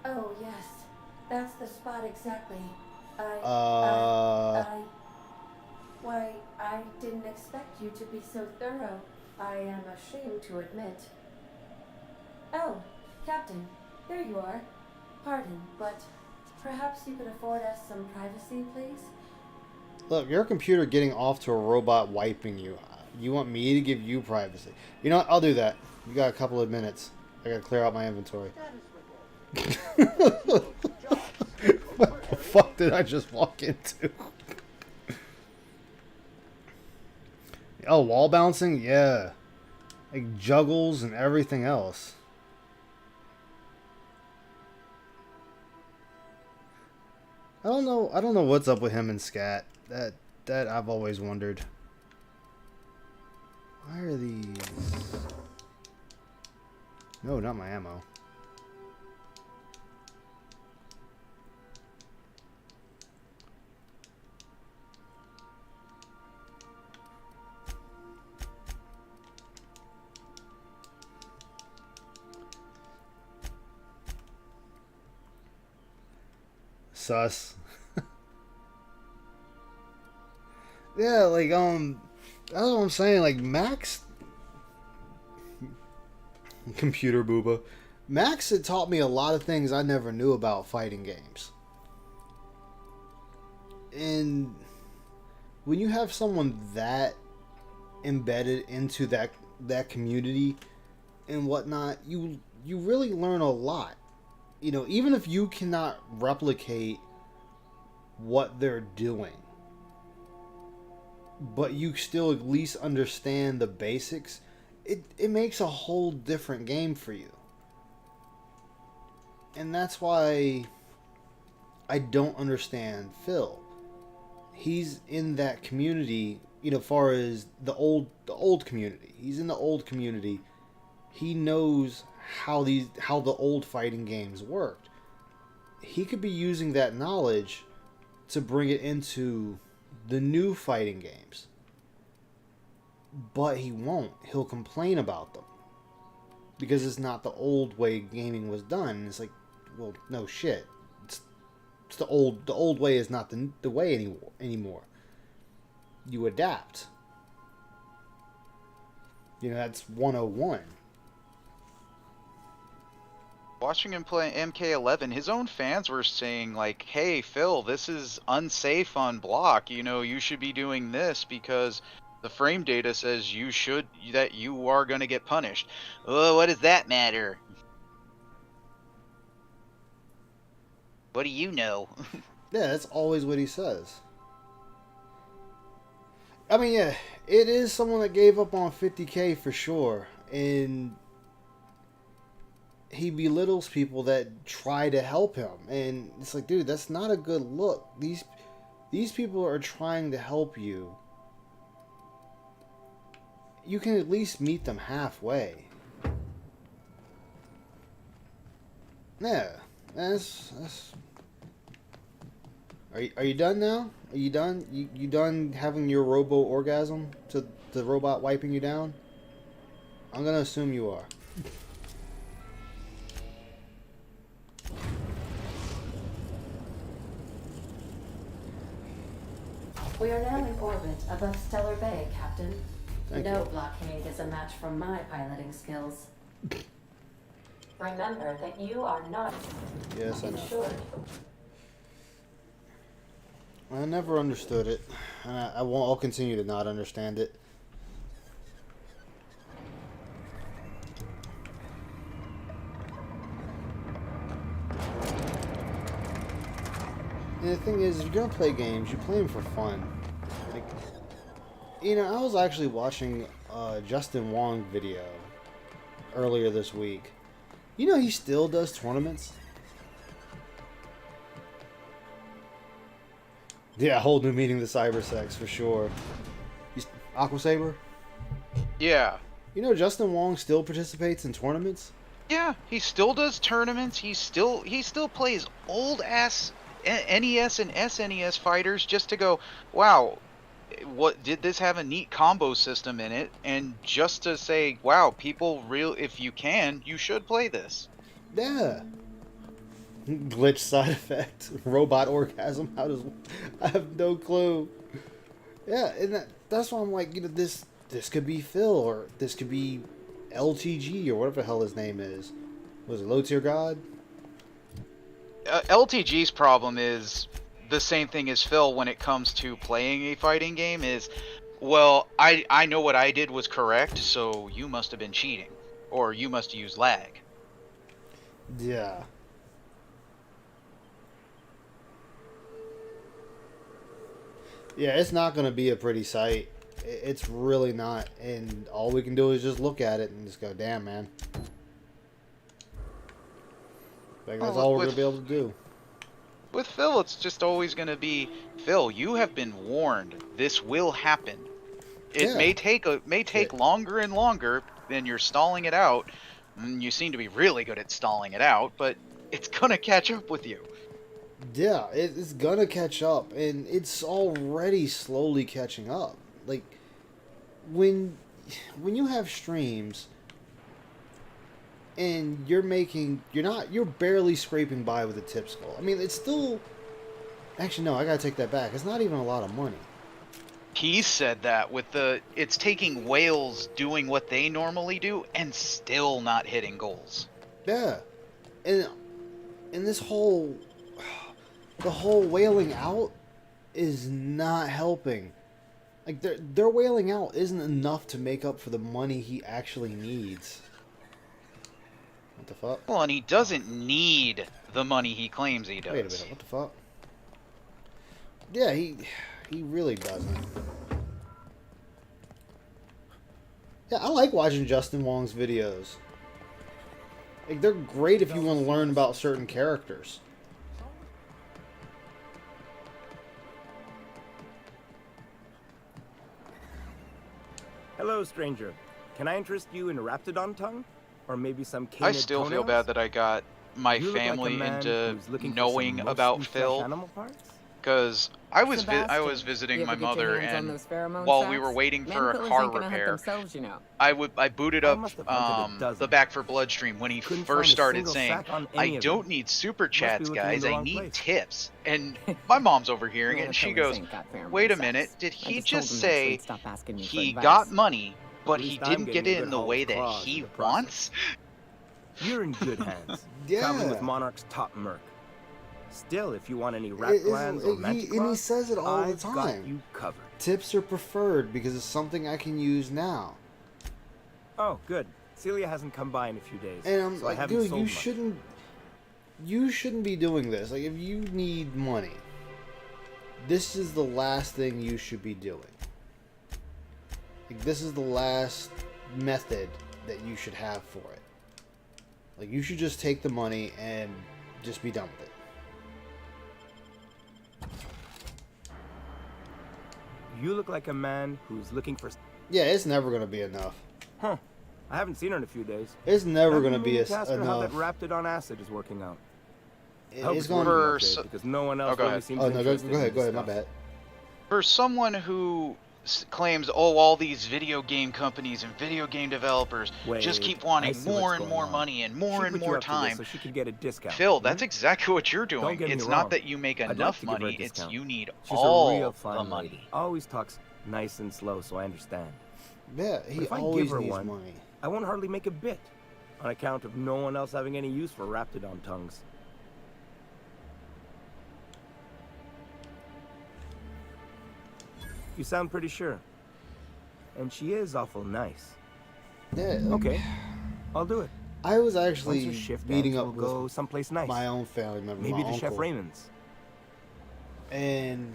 Oh, yes. That's the spot exactly. Why, I didn't expect you to be so thorough. I am ashamed to admit. Oh, Captain, here you are. Pardon, but perhaps you could afford us some privacy, please? Look, your computer getting off to a robot wiping you. You want me to give you privacy? You know what? I'll do that. You got a couple of minutes. I gotta clear out my inventory. What the fuck did I just walk into? Oh, wall bouncing? Yeah. Like juggles and everything else. I don't know what's up with him and Scat. That I've always wondered. Why are these? No, not my ammo. Sus. Yeah, like that's what I'm saying. Like Max, computer booba. Max had taught me a lot of things I never knew about fighting games. And when you have someone that embedded into that community and whatnot, you really learn a lot. You know, even if you cannot replicate what they're doing, but you still at least understand the basics, it makes a whole different game for you. And that's why I don't understand Phil. He's in that community, you know, far as the old community. He's in the old community. He knows how the old fighting games worked. He could be using that knowledge to bring it into the new fighting games. But he won't. He'll complain about them. Because it's not the old way gaming was done. And it's like, well, no shit. It's the old way is not the way anymore. You adapt. You know, that's 101. Watching him play MK11, his own fans were saying like, "Hey Phil, this is unsafe on block. You know, you should be doing this because the frame data says that you are going to get punished." Oh, what does that matter? What do you know? Yeah, that's always what he says. I mean, yeah, it is someone that gave up on 50K for sure, and he belittles people that try to help him, and it's like, dude, that's not a good look. These people are trying to help you. You can at least meet them halfway. Yeah, that's. Are you done now? Are you done? You done having your robo orgasm to the robot wiping you down? I'm gonna assume you are. We are now in orbit above Stellar Bay, Captain. Thank No you. blockade is a match for my piloting skills. Remember that you are not Yes, I know. insured. I never understood it, and I won't. I'll continue to not understand it. And the thing is, if you're gonna play games, you play them for fun. Like, you know, I was actually watching a Justin Wong video earlier this week. You know, he still does tournaments. Yeah, whole new meaning to cybersex for sure. Aqua Saber? Yeah. You know, Justin Wong still participates in tournaments. Yeah, he still does tournaments. He still plays old ass NES and SNES fighters just to go, wow, what did this have a neat combo system in it? And just to say, wow, people if you can, you should play this. Yeah. Glitch side effect, robot orgasm. How does? I have no clue. Yeah, and that's why I'm like, you know, this could be Phil, or this could be LTG, or whatever the hell his name is. Was it Low Tier God? LTG's problem is the same thing as Phil when it comes to playing a fighting game is, well, I know what I did was correct, so you must have been cheating, or you must use lag. Yeah. Yeah, it's not going to be a pretty sight. It's really not. And all we can do is just look at it and just go, damn, man. Like, that's all we're going to be able to do. With Phil, it's just always going to be, Phil, you have been warned. This will happen. It may take longer and longer than you're stalling it out. You seem to be really good at stalling it out, but it's going to catch up with you. Yeah, it's gonna catch up, and it's already slowly catching up. Like, when you have streams and you're barely scraping by with a tip skull. I mean, it's still, actually no, I gotta take that back. It's not even a lot of money. He said that with it's taking whales doing what they normally do and still not hitting goals. Yeah, and this whole. The whole wailing out is not helping. Like, their wailing out isn't enough to make up for the money he actually needs. What the fuck? Well, and he doesn't need the money he claims he does. Wait a minute, what the fuck? Yeah, he really doesn't. Yeah, I like watching Justin Wong's videos. Like, they're great if you want to learn about certain characters. Hello, stranger. Can I interest you in Raptidon tongue? Or maybe some canid I still feel toenails? bad that I got my You look like a family man into who's looking for knowing some about mostly fresh Phil. animal parts? Because I was Sebastian, visiting you my ever get your mother, hands on and those pheromone while we tracks? were waiting Men for a killers car ain't gonna hunt repair, themselves, you know. I booted I up must have hunted a dozen. the Back for Blood stream when he Couldn't first find a started single saying, sack on "I any of don't them. need super Must be chats, looking in guys. the I wrong need place." tips." And my mom's overhearing it, and she Caterpillars goes, ain't got pheromone "Wait a sacs. minute. Did I he just told just him that so say he'd stop asking me for he advice. got money But At he least I'm didn't get getting a it in good the haul way of that claws he in the process. wants. You're in good hands. Yeah. Traveling with Monarch's top merc. Still, if you want any rat It- it's- glands or and he manticlaws, says it all the I've got time. you covered. Tips are preferred because it's something I can use now. Oh, good. Celia hasn't come by in a few days, And I'm so I like, haven't dude, sold you much. shouldn't be doing this. Like, if you need money, this is the last thing you should be doing. Like, this is the last method that you should have for it. Like, you should just take the money and just be done with it. You look like a man who's looking for... Yeah, it's never gonna be enough. Huh. I haven't seen her in a few days. It's never I've gonna been be meaning to ask her how that enough. Raptidon acid is working out. I hope It's it's going. working For okay, so- because no one else Oh, go really ahead. seems Oh no, go interested in ahead, this my stuff. bad. For someone who claims, oh, all these video game companies and video game developers just Wait, keep I wanting see more what's and going more on. money and She more and put you more up to this time. so she could get a discount. Phil, hmm? that's exactly what you're doing. get me It's wrong. not that you make I'd like enough to give her a money, it's discount. you need She's all a real fine the money. lady. Always talks nice and slow, so I understand. Yeah, But he if I always give her needs one, money. I won't hardly make a bit, on account of no one else having any use for Raptidon tongues. You sound pretty sure. And she is awful nice. Yeah. Okay, I'll do it. I was Once actually your shift meeting ends, up we'll with go someplace nice. my own family member, Maybe my to Chef uncle, Raymond's. and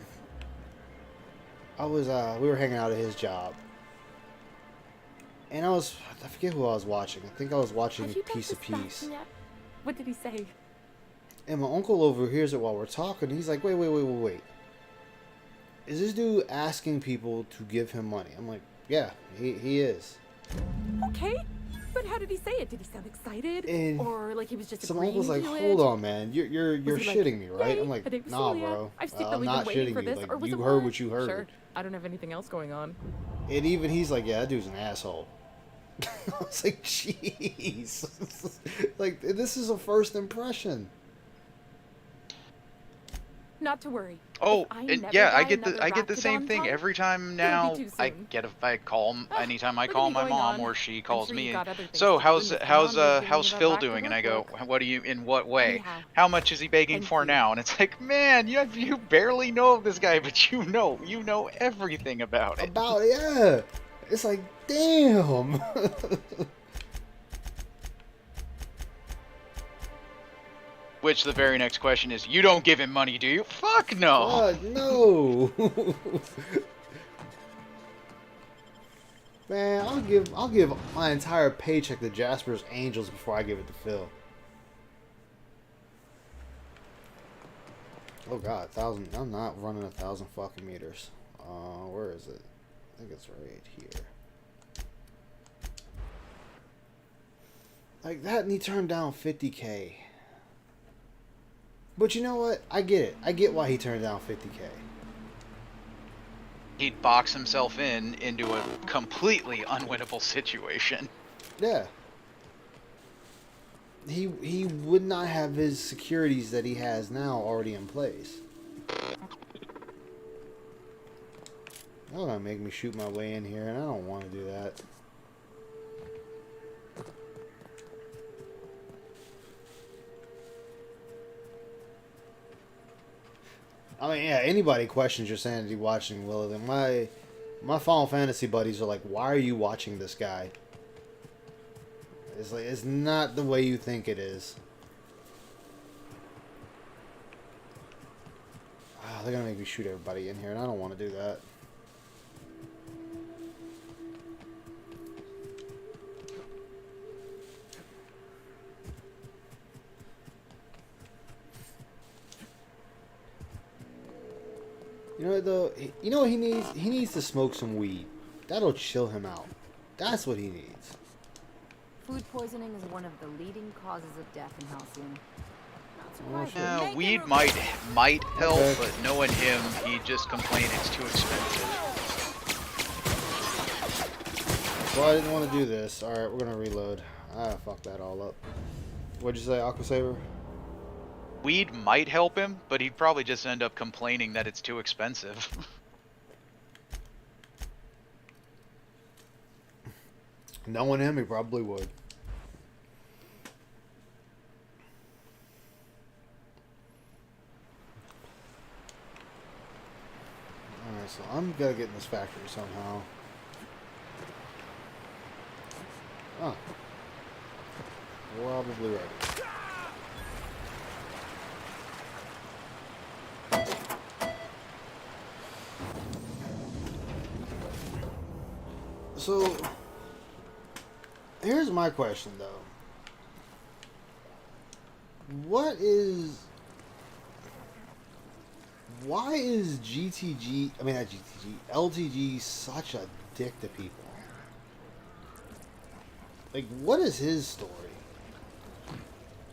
we were hanging out at his job, and I forget who I was watching. I think I was watching Have you got Piece of this back Peace. yet? What did he say? And my uncle overhears it while we're talking. He's like, wait. Is this dude asking people to give him money? I'm like, yeah, he is. Okay, but how did he say it? Did he sound excited, And or like he was just So my agreeing uncle's like, to hold it? on, man. You're Was he like, shitting me, right? "Yay, I'm like, my name is nah, Celia. bro. I've I'm secretly not been waiting shitting for you. this, Like, or was you it heard work? what you heard. Sure, I don't have anything else going on. And even he's like, yeah, that dude's an asshole. I was like, jeez. Like, this is a first impression. Not to worry. Oh, If I and never yeah, buy I get another the same Raptidon thing tongue, every time it'll now. be too I soon. get I call anytime I Look at call me my going mom on. or she I'm calls sure me. you got other things So to do, and if Mom was giving how's you Phil that doing? And I Raptidon go, look. what do you in what way? Anyhow, How much is he begging thank for you. now? And it's like, man, you barely know this guy, but you know everything about it. About, yeah. It's like, damn. Which the very next question is, you don't give him money, do you? Fuck no. No. Man, I'll give my entire paycheck to Jasper's Angels before I give it to Phil. Oh god, 1,000. I'm not running 1,000 fucking meters. Where is it? I think it's right here. Like that, and he turned down 50K. But you know what? I get it. I get why he turned down 50K. He'd box himself into a completely unwinnable situation. Yeah. He would not have his securities that he has now already in place. That's gonna make me shoot my way in here, and I don't want to do that. I mean, yeah, anybody questions your sanity watching Will, then my Final Fantasy buddies are like, why are you watching this guy? It's like, it's not the way you think it is. Oh, they're gonna make me shoot everybody in here, and I don't want to do that. You know what, though? You know what he needs? He needs to smoke some weed. That'll chill him out. That's what he needs. Food poisoning is one of the leading causes of death in Halcyon. Oh, Not shit. Weed might help, Okay. but knowing him, he'd just complain it's too expensive. Well, I didn't want to do this. Alright, we're gonna reload. Ah, fuck that all up. What'd you say, Aqua Saber? Weed might help him, but he'd probably just end up complaining that it's too expensive. Knowing him, he probably would. Alright, so I'm gonna get in this factory somehow. Oh. Probably right. So, here's my question though. Why is GTG, I mean not GTG, LTG such a dick to people? Like, what is his story?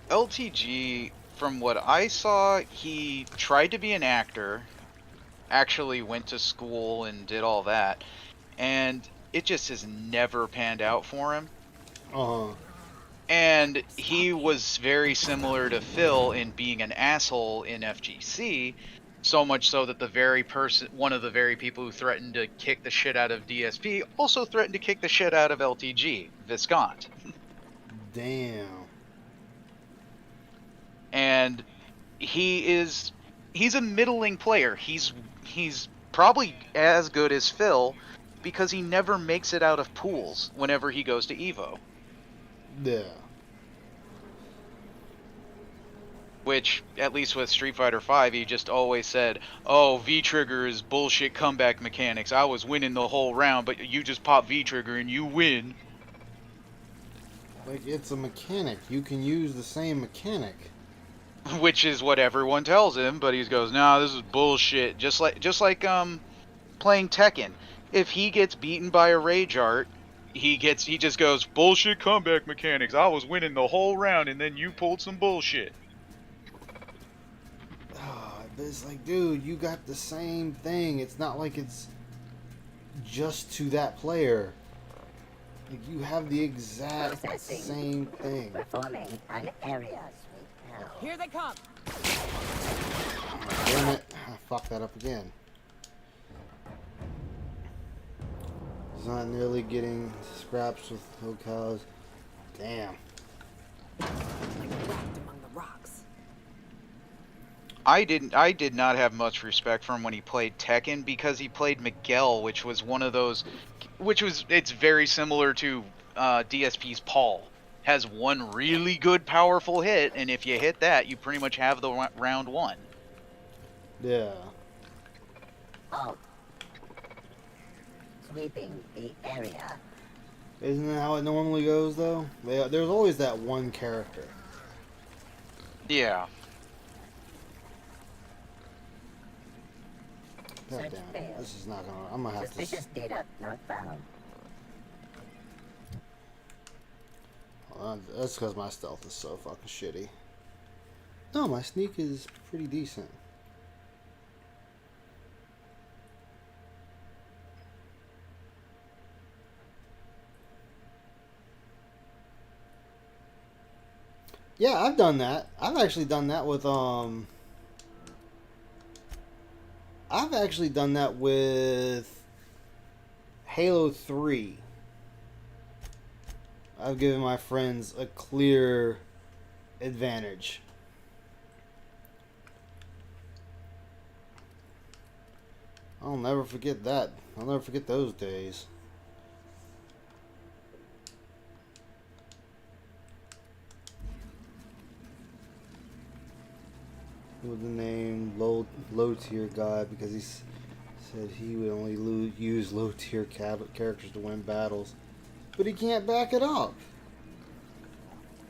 LTG, from what I saw, he tried to be an actor, actually went to school and did all that, and it just has never panned out for him. Uh-huh. And he was very similar to Phil in being an asshole in FGC, so much so that one of the very people who threatened to kick the shit out of DSP also threatened to kick the shit out of LTG, Viscount. Damn. And he's a middling player. He's probably as good as Phil because he never makes it out of pools whenever he goes to Evo. Yeah. Which, at least with Street Fighter V, he just always said, "Oh, V-Trigger is bullshit comeback mechanics. I was winning the whole round, but you just pop V-Trigger and you win." Like, it's a mechanic. You can use the same mechanic. Which is what everyone tells him, but he goes, "Nah, this is bullshit." Just like playing Tekken. If he gets beaten by a Rage Art, he just goes, "Bullshit comeback mechanics. I was winning the whole round and then you pulled some bullshit." But it's like, dude, you got the same thing. It's not like it's just to that player. Like, you have the exact same thing. Performing an area sweep. Here they come. Damn it. I fucked that up again. He's not nearly getting scraps with locales. Damn. Among the rocks. I did not have much respect for him when he played Tekken because he played Miguel, which was one of those, it's very similar to DSP's Paul. Has one really good powerful hit, and if you hit that, you pretty much have the round won. Yeah. Oh. Sweeping the area. Isn't that how it normally goes, though? There's always that one character. Yeah. God damn it. This is not gonna... I'm gonna have to... Suspicious data not found. That's because my stealth is so fucking shitty. No, my sneak is pretty decent. Yeah, I've done that. I've actually done that with Halo 3. I've given my friends a clear advantage. I'll never forget that. I'll never forget those days. With the name low tier guy because he said he would only use low tier characters to win battles, but he can't back it up.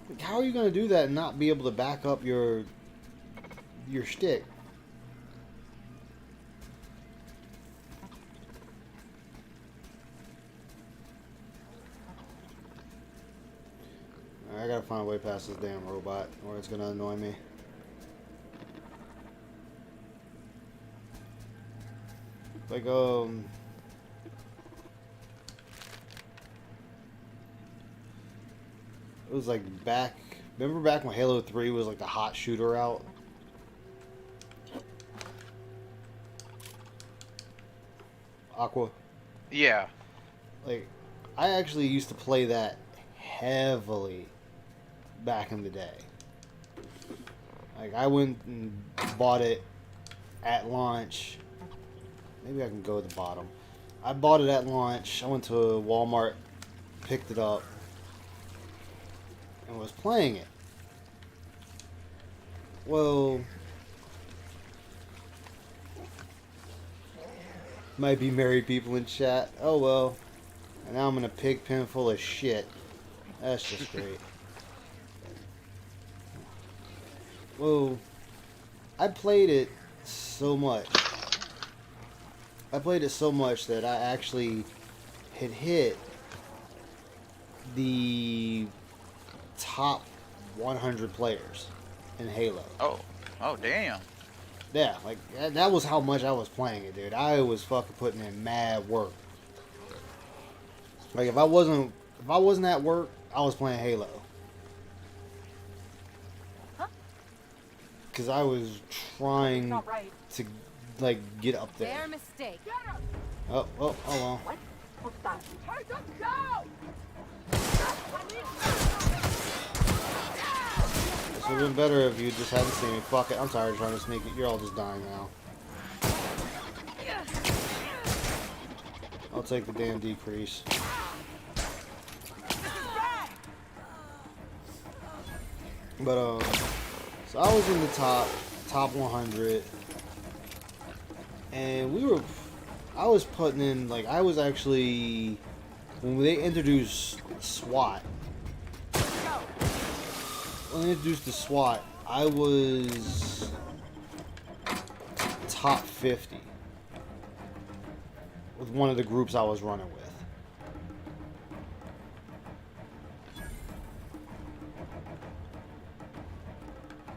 Like, how are you going to do that and not be able to back up your shtick? I gotta find a way past this damn robot or it's gonna annoy me. Like, it was like remember back when Halo 3 was like the hot shooter out? Aqua? Yeah. Like, I actually used to play that heavily back in the day. Like, I went and bought it at launch. Maybe I can go to the bottom. I bought it at launch. I went to Walmart, picked it up, and was playing it. Well, might be married people in chat. Oh well. And now I'm in a pig pen full of shit. That's just great. Well, I played it so much. I played it so much that I actually had hit the top 100 players in Halo. Oh, damn. Yeah, like that was how much I was playing it, dude. I was fucking putting in mad work. Like if I wasn't at work, I was playing Halo. Cause I was trying to like get up there. Their mistake. Oh well. It would have been better if you just hadn't seen me. Fuck it. I'm tired of trying to sneak it. You're all just dying now. I'll take the damn decrease. But so I was in the top 100, and I was putting in, like, I was actually, when they introduced SWAT, I was top 50 with one of the groups I was running with.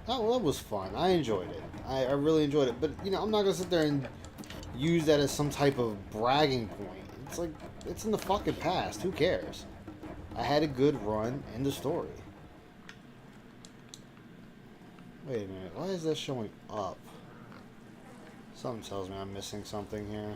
Oh, that was fun. I enjoyed it. I really enjoyed it. But, you know, I'm not going to sit there and use that as some type of bragging point. It's like, it's in the fucking past. Who cares? I had a good run. End of story. Wait a minute. Why is that showing up? Something tells me I'm missing something here.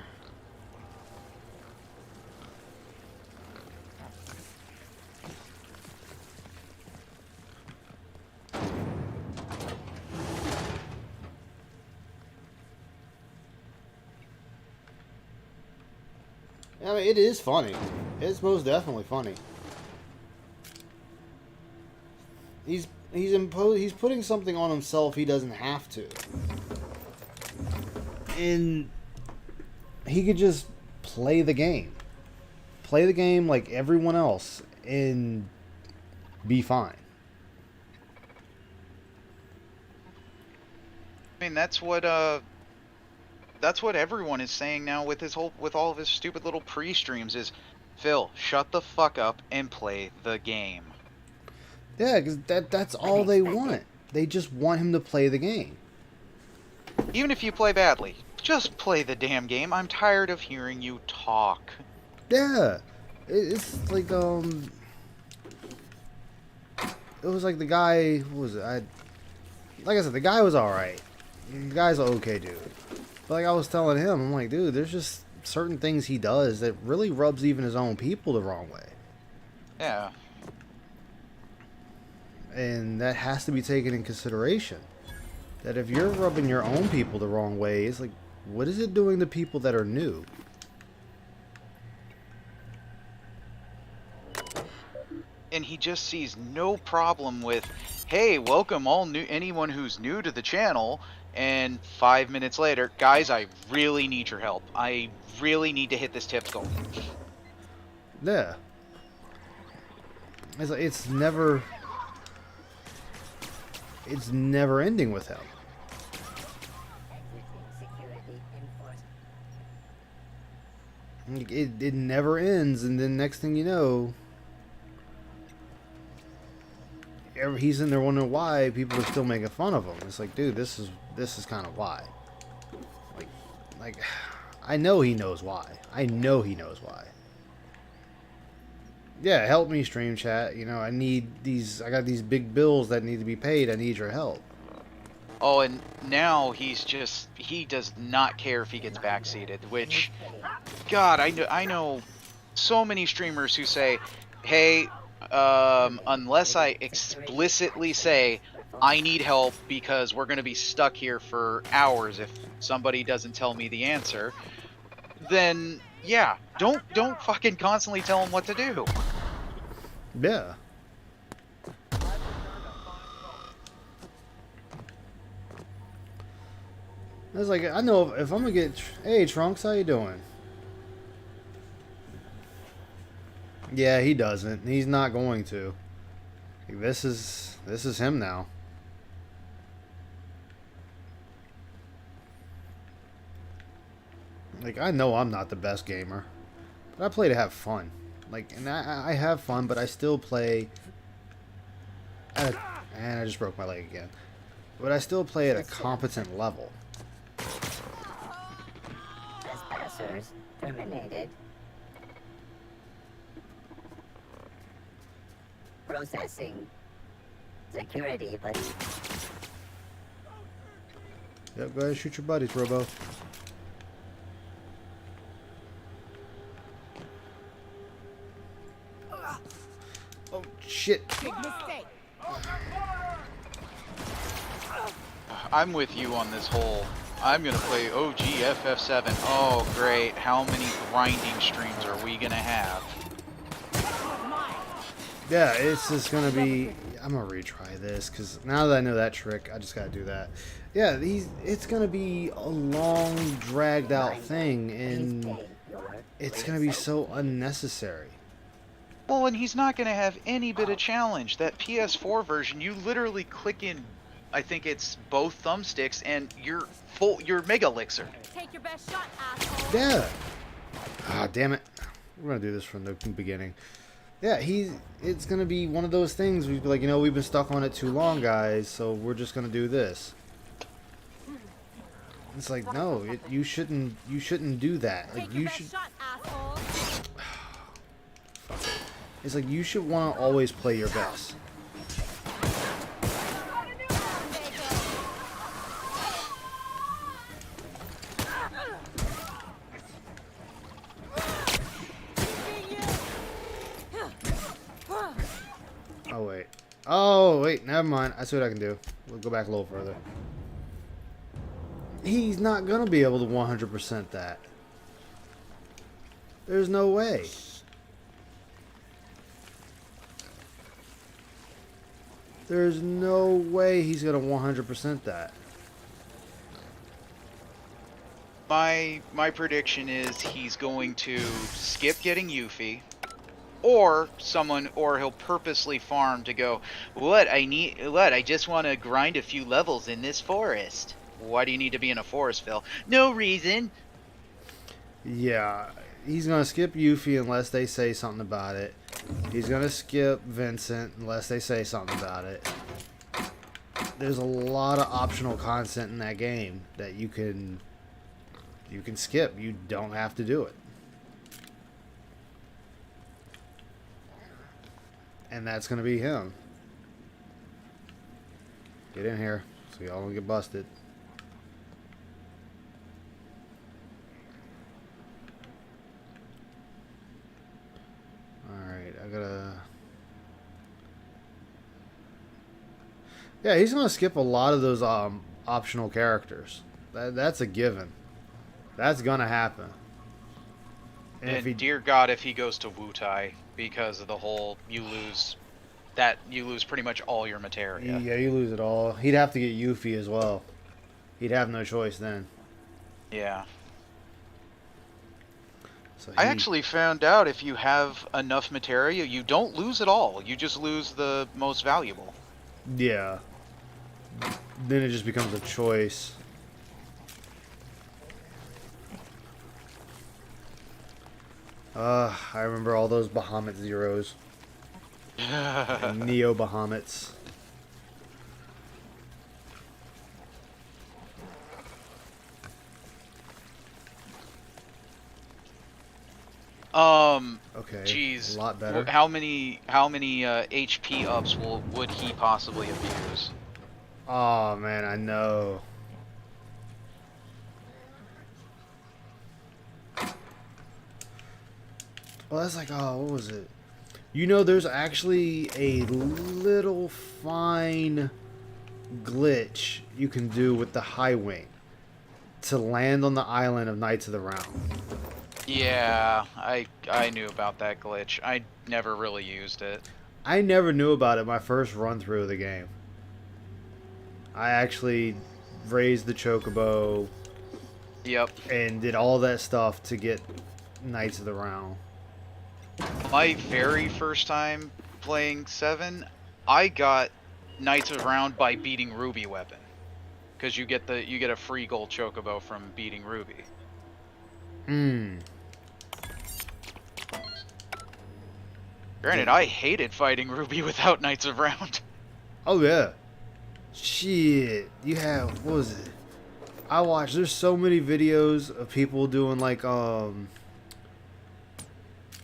I mean, it is funny. It's most definitely funny. He's putting something on himself he doesn't have to. And he could just play the game. Play the game like everyone else and be fine. I mean, that's what everyone is saying now with all of his stupid little pre-streams is, Phil, shut the fuck up and play the game. Yeah, because that's all they want. They just want him to play the game. Even if you play badly, just play the damn game. I'm tired of hearing you talk. Yeah. It's like, it was like the guy, what was it? Like I said, the guy was alright. The guy's an okay dude. But like I was telling him, I'm like, dude, there's just certain things he does that really rubs even his own people the wrong way. Yeah. And that has to be taken in consideration. That if you're rubbing your own people the wrong way, it's like, what is it doing to people that are new? And he just sees no problem with, hey, welcome anyone who's new to the channel. And 5 minutes later, guys, I really need your help. I really need to hit this tips goal. Yeah. It's like, it's never ending with him. It never ends, and then next thing you know, he's in there wondering why people are still making fun of him. It's like, dude, this is kind of why. Like, I know he knows why. I know he knows why. Yeah, help me, stream chat. You know, I got these big bills that need to be paid. I need your help. Oh, and now he does not care if he gets backseated, which, God, I know so many streamers who say, hey, unless I explicitly say I need help because we're going to be stuck here for hours if somebody doesn't tell me the answer, then yeah, don't fucking constantly tell them what to do. Yeah. It's like, I know if I'm gonna get, hey Trunks, how you doing? Yeah, he doesn't. He's not going to. Like, this is him now. Like, I know I'm not the best gamer, but I play to have fun. Like, and I have fun, but I still play at a, and I just broke my leg again. But I still play at a competent level. Trespassers terminated. Processing. Security, but Yep, go ahead and shoot your buddies, Robo. Oh, shit. Big mistake. I'm with you on this whole, I'm going to play OG FF7. Oh, great. How many grinding streams are we going to have? Yeah, it's just gonna be. I'm gonna retry this because now that I know that trick, I just gotta do that. Yeah, it's gonna be a long, dragged out thing, and it's gonna be so unnecessary. Well, and he's not going to have any bit of challenge. That PS4 version, you literally click in, I think it's both thumbsticks, and you're Mega Elixir. Take your best shot, asshole. Yeah. Ah, damn it. We're gonna do this from the beginning. Yeah, it's gonna be one of those things we'd be like, you know, we've been stuck on it too long, guys, so we're just gonna do this. It's like, no, you shouldn't do that. Like, you should. It's like, you should want to always play your best. Oh, wait, never mind. I see what I can do. We'll go back a little further. He's not going to be able to 100% that. There's no way. There's no way he's going to 100% that. My prediction is he's going to skip getting Yuffie. Or he'll purposely farm to go, I just want to grind a few levels in this forest. Why do you need to be in a forest, Phil? No reason. Yeah, he's going to skip Yuffie unless they say something about it. He's going to skip Vincent unless they say something about it. There's a lot of optional content in that game that you can skip. You don't have to do it. And that's going to be him. Get in here so y'all don't get busted. Alright, I gotta... Yeah, he's going to skip a lot of those optional characters. That's a given. That's going to happen. And dear God, if he goes to Wutai, because of the whole, you lose pretty much all your materia. Yeah, you lose it all. He'd have to get Yuffie as well. He'd have no choice then. Yeah. So I actually found out if you have enough materia, you don't lose it all. You just lose the most valuable. Yeah. Then it just becomes a choice. I remember all those Bahamut zeros. And Neo Bahamuts. Okay. Jeez. A lot better. How many HP ups would he possibly abuse? Oh man, I know. Well, that's like, oh, what was it? You know, there's actually a little fine glitch you can do with the high wing to land on the island of Knights of the Round. Yeah, I knew about that glitch. I never really used it. I never knew about it my first run through of the game. I actually raised the chocobo. Yep. And did all that stuff to get Knights of the Round. My very first time playing 7, I got Knights of the Round by beating Ruby Weapon. Because you get a free gold chocobo from beating Ruby. Granted, I hated fighting Ruby without Knights of Round. Oh yeah. Shit. You have, what was it? I watched, there's so many videos of people doing like,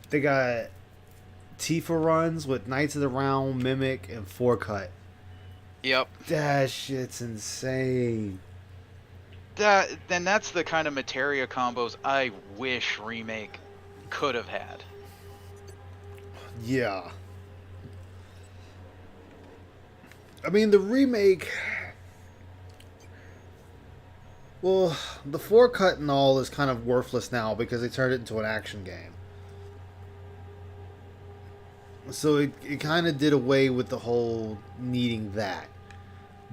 they got Tifa runs with Knights of the Round, Mimic, and Forecut. Yep. That shit's insane. Then that's the kind of materia combos I wish Remake could have had. Yeah. I mean, the remake... Well, the forecut and all is kind of worthless now because they turned it into an action game. So it kind of did away with the whole needing that.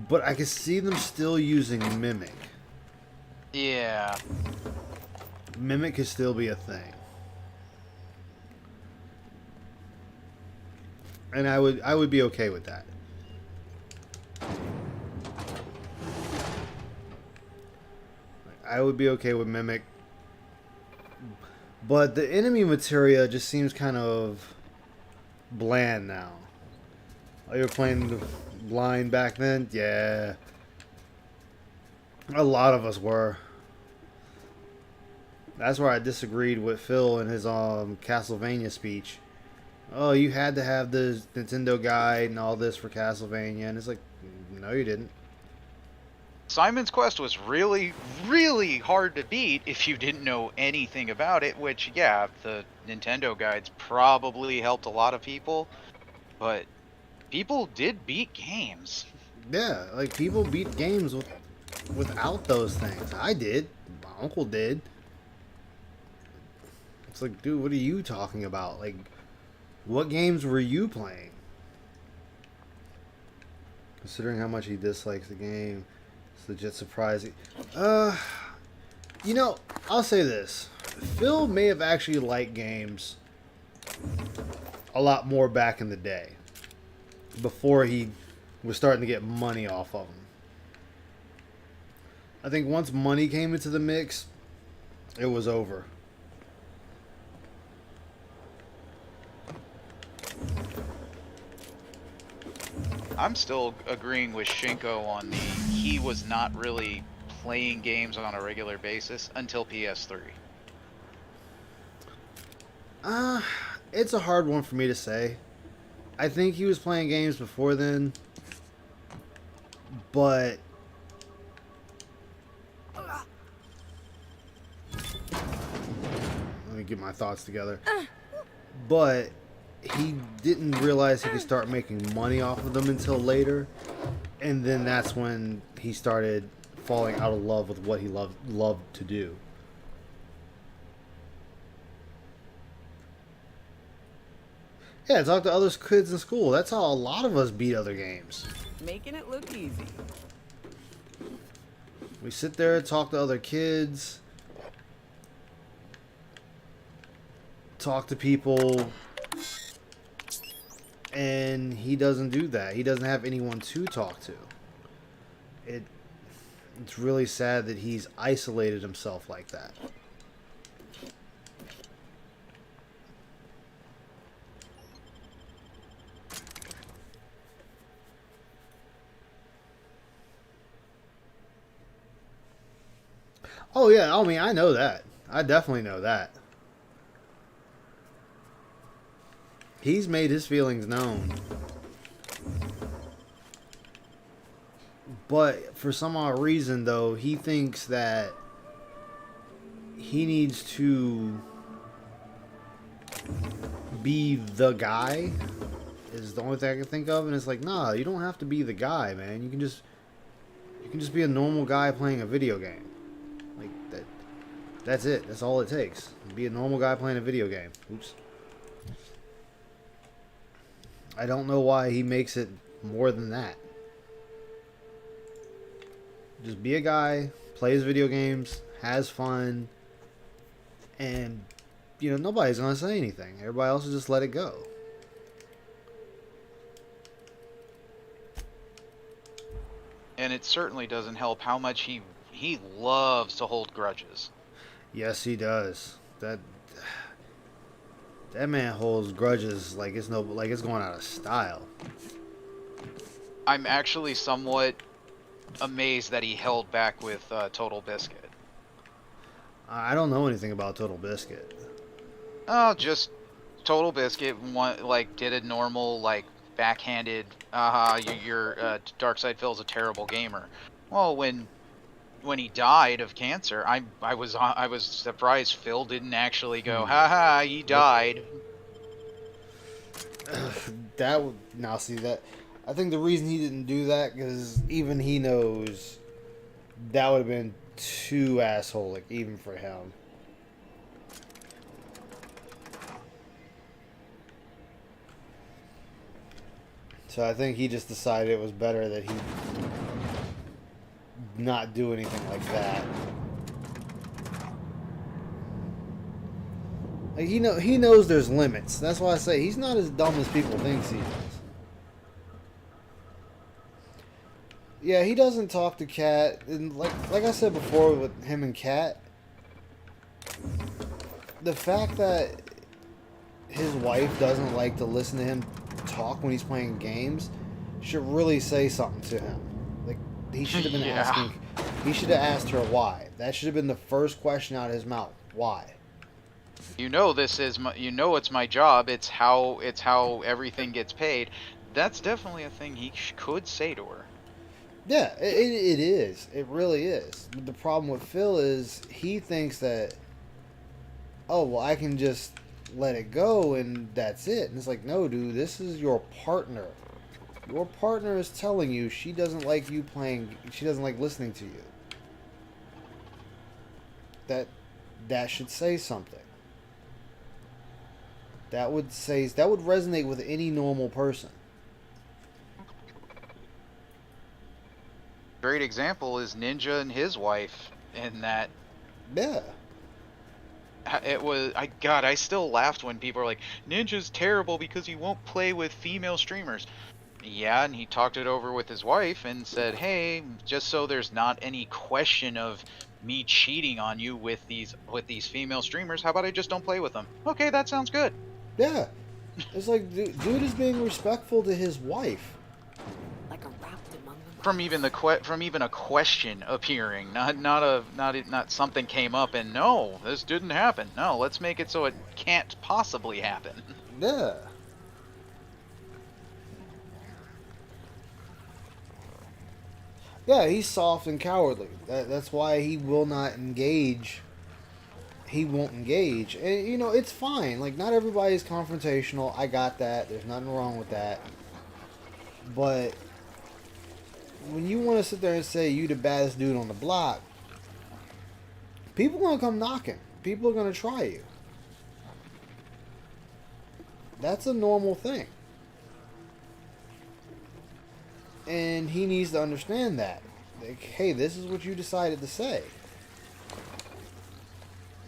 But I can see them still using Mimic. Yeah. Mimic could still be a thing. And I would be okay with that. I would be okay with Mimic. But the enemy materia just seems kind of bland now. Oh, you were playing blind back then? Yeah. A lot of us were. That's where I disagreed with Phil in his Castlevania speech. Oh, you had to have the Nintendo guide and all this for Castlevania. And it's like, no, you didn't. Simon's Quest was really, really hard to beat if you didn't know anything about it, which, yeah, the Nintendo guides probably helped a lot of people, but people did beat games. Yeah, like, people beat games without those things. I did. My uncle did. It's like, dude, what are you talking about? Like, what games were you playing? Considering how much he dislikes the game, it's legit surprising. You know, I'll say this. Phil may have actually liked games a lot more back in the day. Before he was starting to get money off of them. I think once money came into the mix, it was over. I'm still agreeing with Shinko on he was not really playing games on a regular basis until PS3. It's a hard one for me to say. I think he was playing games before then, but let me get my thoughts together. But he didn't realize he could start making money off of them until later, and then that's when he started falling out of love with what he loved to do. Yeah, talk to other kids in school. That's how a lot of us beat other games. Making it look easy. We sit there, talk to other kids, talk to people, and he doesn't do that. He doesn't have anyone to talk to. It's really sad that he's isolated himself like that. Oh yeah, I mean, I know that. I definitely know that. He's made his feelings known. But for some odd reason, though, he thinks that he needs to be the guy is the only thing I can think of, and it's like, nah, you don't have to be the guy, man. You can just be a normal guy playing a video game. Like that. That's it. That's all it takes. Be a normal guy playing a video game. Oops. I don't know why he makes it more than that. Just be a guy, plays video games, has fun, and you know, nobody's gonna say anything. Everybody else will just let it go. And it certainly doesn't help how much he loves to hold grudges. Yes, he does. That man holds grudges like it's going out of style. I'm actually somewhat amazed that he held back with Total Biscuit. I don't know anything about Total Biscuit. Oh, just Total Biscuit did a normal backhanded, your Darkseid Phil's a terrible gamer. Well, when he died of cancer, I was surprised Phil didn't actually go, haha, he died. I think the reason he didn't do that, because even he knows that would have been too assholic, even for him. So I think he just decided it was better that he not do anything like that. Like he knows there's limits. That's why I say he's not as dumb as people think he is. Yeah, he doesn't talk to Kat, and like I said before with him and Kat, the fact that his wife doesn't like to listen to him talk when he's playing games should really say something to him. Like he should have been asking. He should have asked her why. That should have been the first question out of his mouth. Why? You know it's my job. It's how everything gets paid. That's definitely a thing he could say to her. Yeah, it is. It really is. But the problem with Phil is he thinks that, oh, well, I can just let it go and that's it. And it's like, no, dude, this is your partner. Your partner is telling you she doesn't like you playing, she doesn't like listening to you. That should say something. That would resonate with any normal person. Great example is Ninja and his wife in that. Yeah. I still laughed when people are like, Ninja's terrible because he won't play with female streamers. Yeah, and he talked it over with his wife and said, hey, just so there's not any question of me cheating on you with these female streamers, how about I just don't play with them? Okay, that sounds good. Yeah. It's like, dude is being respectful to his wife. Like a raptor among them. From even a question appearing, not something came up and no, this didn't happen. No, let's make it so it can't possibly happen. Yeah. Yeah, he's soft and cowardly. That's why he will not engage. He won't engage. And, you know, it's fine. Like, not everybody's confrontational. I got that. There's nothing wrong with that. But when you want to sit there and say you the baddest dude on the block, people are going to come knocking. People are going to try you. That's a normal thing. And he needs to understand that. Like, hey, this is what you decided to say.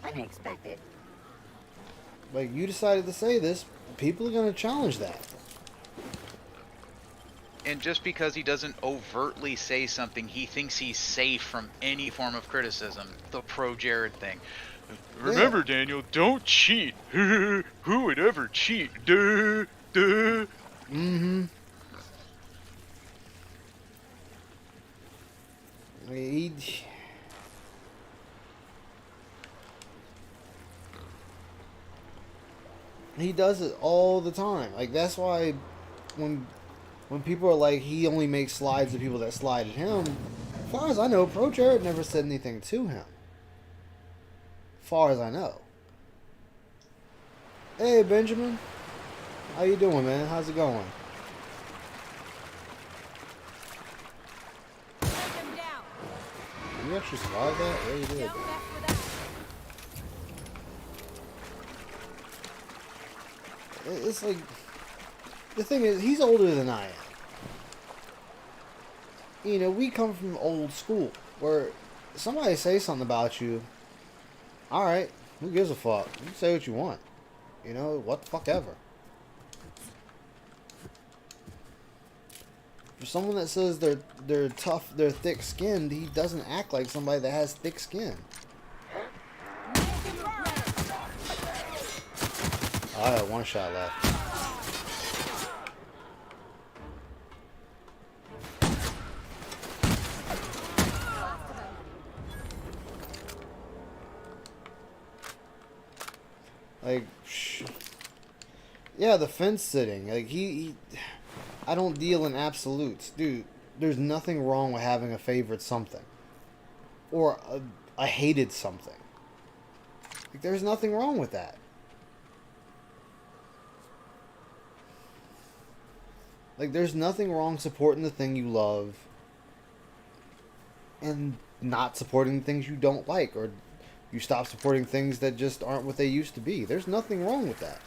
Unexpected. Like, you decided to say this, people are going to challenge that. And just because he doesn't overtly say something, he thinks he's safe from any form of criticism. The pro Jared thing. Remember, Daniel, don't cheat. Who would ever cheat? Duh, duh. Mm-hmm. He does it all the time. Like, that's why when people are like, he only makes slides to people that slide at him, as far as I know, Pro Jared never said anything to him. As far as I know. Hey, Benjamin. How you doing, man? How's it going? You actually survived that? Yeah, you did. It's like, the thing is, he's older than I am. You know, we come from old school, where somebody say something about you, alright, who gives a fuck? You can say what you want. You know, what the fuck ever. For someone that says they're tough, they're thick-skinned, he doesn't act like somebody that has thick skin. I got one shot left. Like, yeah, the fence sitting. Like, he I don't deal in absolutes. Dude, there's nothing wrong with having a favorite something. Or a hated something. Like, there's nothing wrong with that. Like, there's nothing wrong supporting the thing you love and not supporting the things you don't like, or you stop supporting things that just aren't what they used to be. There's nothing wrong with that.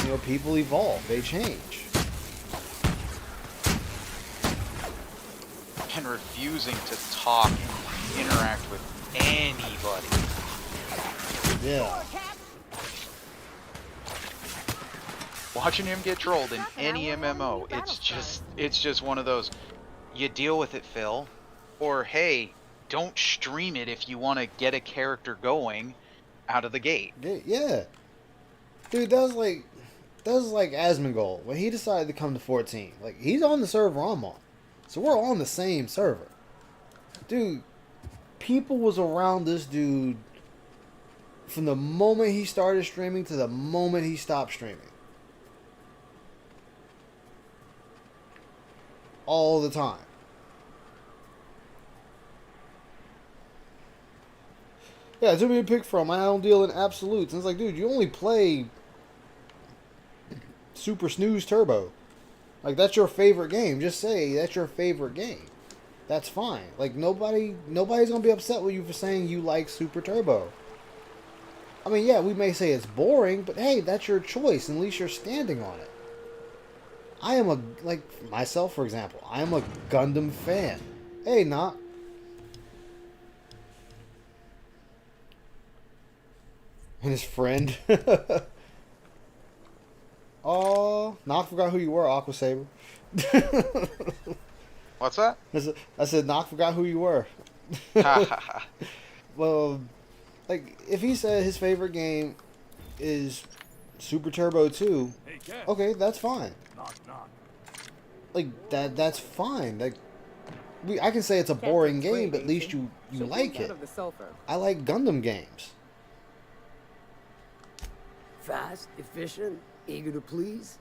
You know, people evolve. They change. And refusing to talk and interact with anybody. Yeah. Watching him get trolled in any MMO, it's just one of those, you deal with it, Phil. Or, hey, don't stream it if you want to get a character going out of the gate. Yeah. Dude, that was like Asmongold when he decided to come to 14. Like, he's on the server I'm on. So we're on the same server. Dude, people was around this dude from the moment he started streaming to the moment he stopped streaming. All the time. Yeah, too many to pick from. I don't deal in absolutes. And it's like, dude, you only play Super Snooze Turbo. Like, that's your favorite game. Just say that's your favorite game. That's fine. Like, nobody's gonna be upset with you for saying you like Super Turbo. I mean, yeah, we may say it's boring, but hey, that's your choice. At least you're standing on it. I am like, myself, for example, I am a Gundam fan. Hey, Knock. And his friend. Oh, Knock forgot who you were, Aqua Saber. What's that? I said, Knock forgot who you were. Well, like, if he said his favorite game is Super Turbo 2, okay, that's fine. Like, that's fine. Like, I can say it's a boring game, but at least you like it. I like Gundam games. Fast, efficient, eager to please?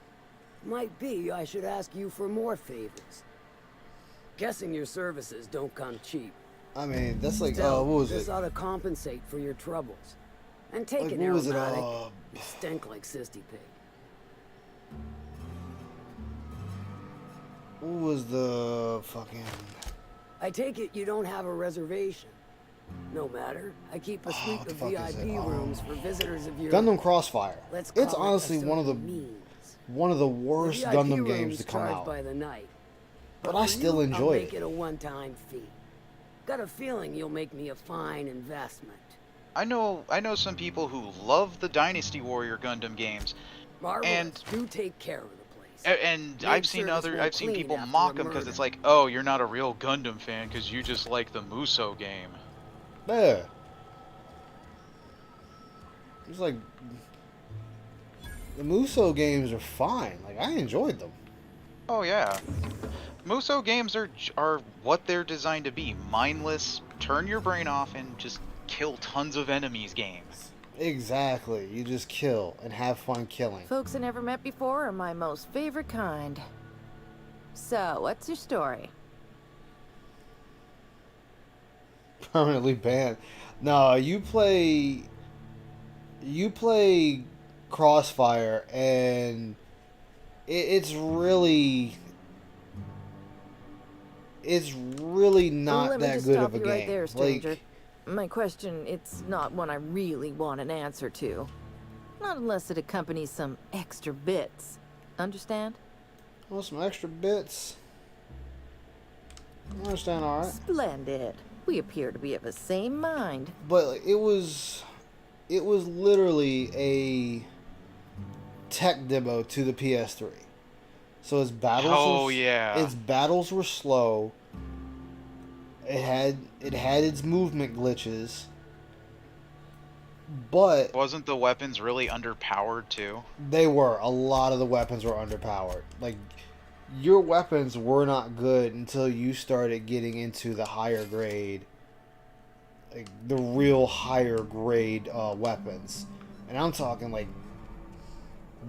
Might be I should ask you for more favors. Guessing your services don't come cheap. I mean, that's like, Still, what was this it? ought to compensate for your troubles. And take Like, an what was it, aromatic, you stink like Sisty Pig. What was the fucking... I take it you don't have a reservation. No matter. I keep a suite what the of fuck is VIP it? rooms for visitors of your... Gundam Crossfire. Let's It's call it honestly a one of the means. worst VIP Gundam rooms games to come charged out. by the night. But I for still you, enjoy I'll it. make it a one-time fee. Got a feeling you'll make me a fine investment. I know some people who love the Dynasty Warrior Gundam games. Marvelous. And do take care of the place. And Maid I've seen service won't seen clean people after mock a them because murder. it's like, oh, you're not a real Gundam fan because you just like the Muso game. Yeah. It's like... The Muso games are fine. Like, I enjoyed them. Oh yeah, Muso games are what they're designed to be: mindless, turn your brain off and just kill tons of enemies games. Exactly. You just kill and have fun killing. Folks I never met before are my most favorite kind. So, what's your story? Permanently banned. No, you play Crossfire, and it's really not Let me that just good stop of a you game. right there, stranger. Like, My question, it's not one I really want an answer to. Not unless it accompanies some extra bits. Understand? well, some extra bits. I understand, all right. Splendid. We appear to be of the same mind. But like, it was literally a tech demo to the PS3. So its battles its battles were slow. It had its movement glitches. But Wasn't the weapons really underpowered too? they were. A lot of the weapons were underpowered. Like, your weapons were not good until you started getting into the higher grade, like the real higher grade weapons. And I'm talking like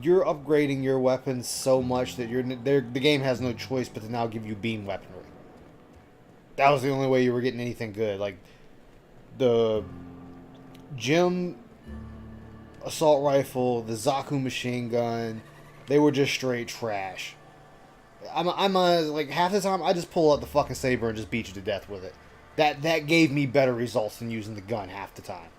you're upgrading your weapons so much that the game has no choice but to now give you beam weaponry. That was the only way you were getting anything good. Like the Jim assault rifle, the Zaku machine gun, they were just straight trash. I'm like half the time I just pull out the fucking saber and just beat you to death with it. That gave me better results than using the gun half the time.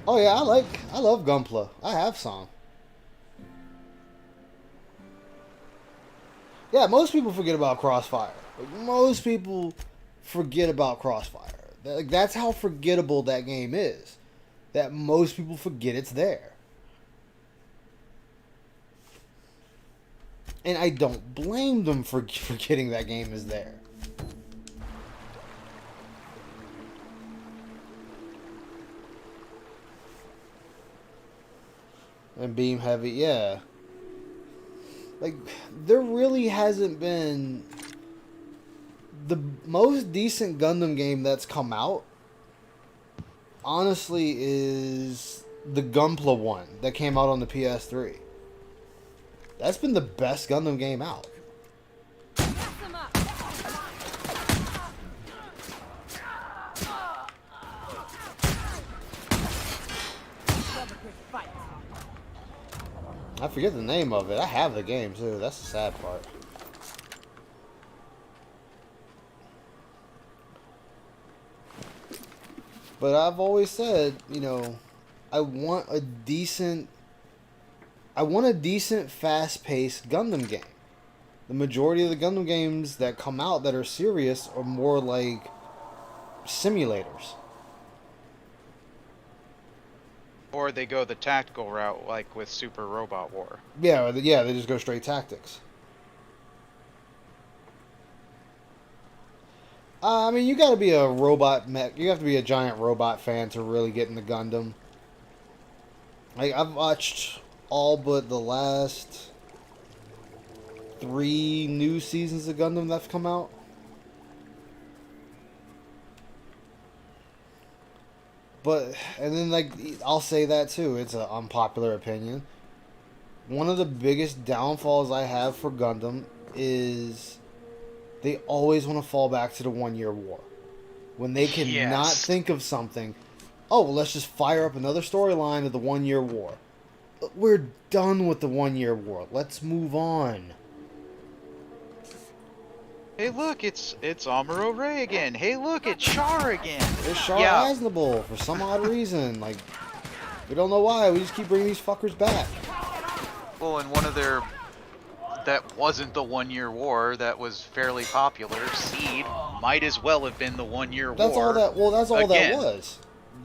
Oh yeah, I love Gunpla. I have some. Yeah, most people forget about Crossfire. Like, most people forget about Crossfire. Like, that's how forgettable that game is. That most people forget it's there. And I don't blame them for forgetting that game is there. And Beam Heavy, yeah. Like, there really hasn't been... The most decent Gundam game that's come out, honestly, is the Gunpla one that came out on the PS3. That's been the best Gundam game out. I forget the name of it. I have the game too. That's the sad part. But I've always said, you know, I want a decent fast-paced Gundam game. The majority of the Gundam games that come out that are serious are more like simulators. Or they go the tactical route, like with Super Robot War. Yeah, they just go straight tactics. I mean, you gotta be a robot mech. You have to be a giant robot fan to really get into Gundam. Like, I've watched all but the last 3 new seasons of Gundam that's come out. But, and then, like, I'll say that too. It's an unpopular opinion. One of the biggest downfalls I have for Gundam is they always want to fall back to the 1 year war. When they cannot think of something, oh, well, let's just fire up another storyline of the 1 year war. We're done with the 1 year war. Let's move on. Hey, look, it's Amuro Ray again. Hey, look, it's Char again. It's Char Aznable for some odd reason. Like, we don't know why. We just keep bringing these fuckers back. Well, and one of their... That wasn't the 1 year war. That was fairly popular. Seed might as well have been the 1 year war. That's all that. Well, that's all again. that was.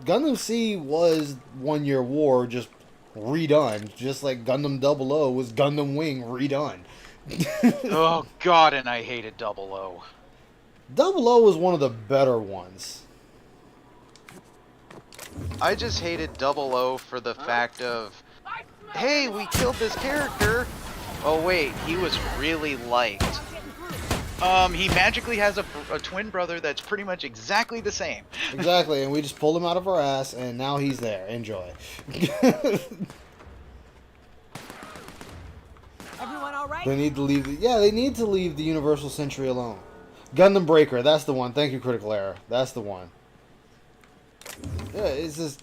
Gundam Seed was 1 year war, just redone. Just like Gundam 00 was Gundam Wing redone. Oh god, and I hated 00. 00 was one of the better ones. I just hated 00 for the fact of, hey, we killed this character. Oh wait, he was really liked. He magically has a twin brother that's pretty much exactly the same. Exactly, and we just pulled him out of our ass, and now he's there. Enjoy. Everyone all right? They need to leave. They need to leave the Universal Century alone. Gundam Breaker, that's the one. Thank you, Critical Error. That's the one. Yeah, it's just.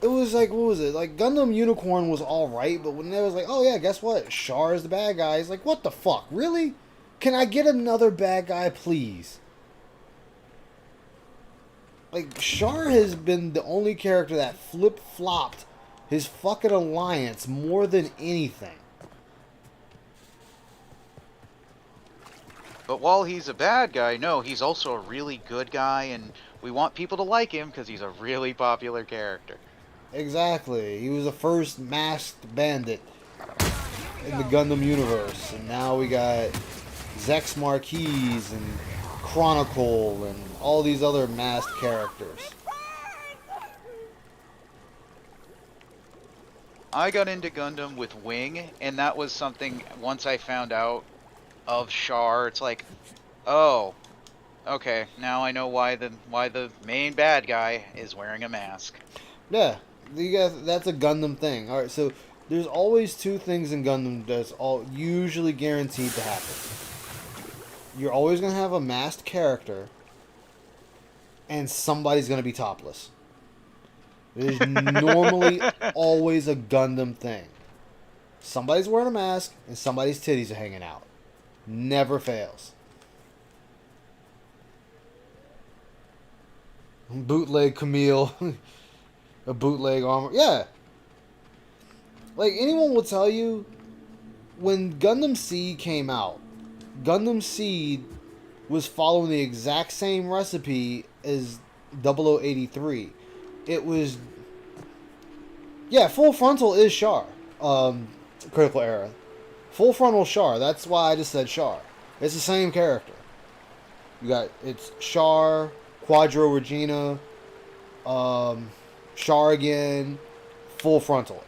It was like, what was it? Like, Gundam Unicorn was alright, but when they was like, oh yeah, guess what? Char is the bad guy. It's like, what the fuck? Really? Can I get another bad guy, please? Like, Char has been the only character that flip-flopped his fucking alliance more than anything. But while he's a bad guy, no, he's also a really good guy, and we want people to like him because he's a really popular character. Exactly. He was the first masked bandit in the Gundam universe. And now we got Zex Marquise and Chronicle and all these other masked characters. I got into Gundam with Wing, and that was something, once I found out of Char, it's like, oh, okay, now I know why the main bad guy is wearing a mask. Yeah, you guys, that's a Gundam thing. Alright, so there's always two things in Gundam that's all usually guaranteed to happen. You're always going to have a masked character, and somebody's going to be topless. There's normally always a Gundam thing. Somebody's wearing a mask, and somebody's titties are hanging out. Never fails. Bootleg Camille. A bootleg armor. Yeah. Like, anyone will tell you, when Gundam Seed came out, Gundam Seed was following the exact same recipe as 0083. It was... Yeah, Full Frontal is Char. Critical Era. Full Frontal Char. That's why I just said Char. It's the same character. You got... It's Char, Quadro Regina, Char again, Full Frontal.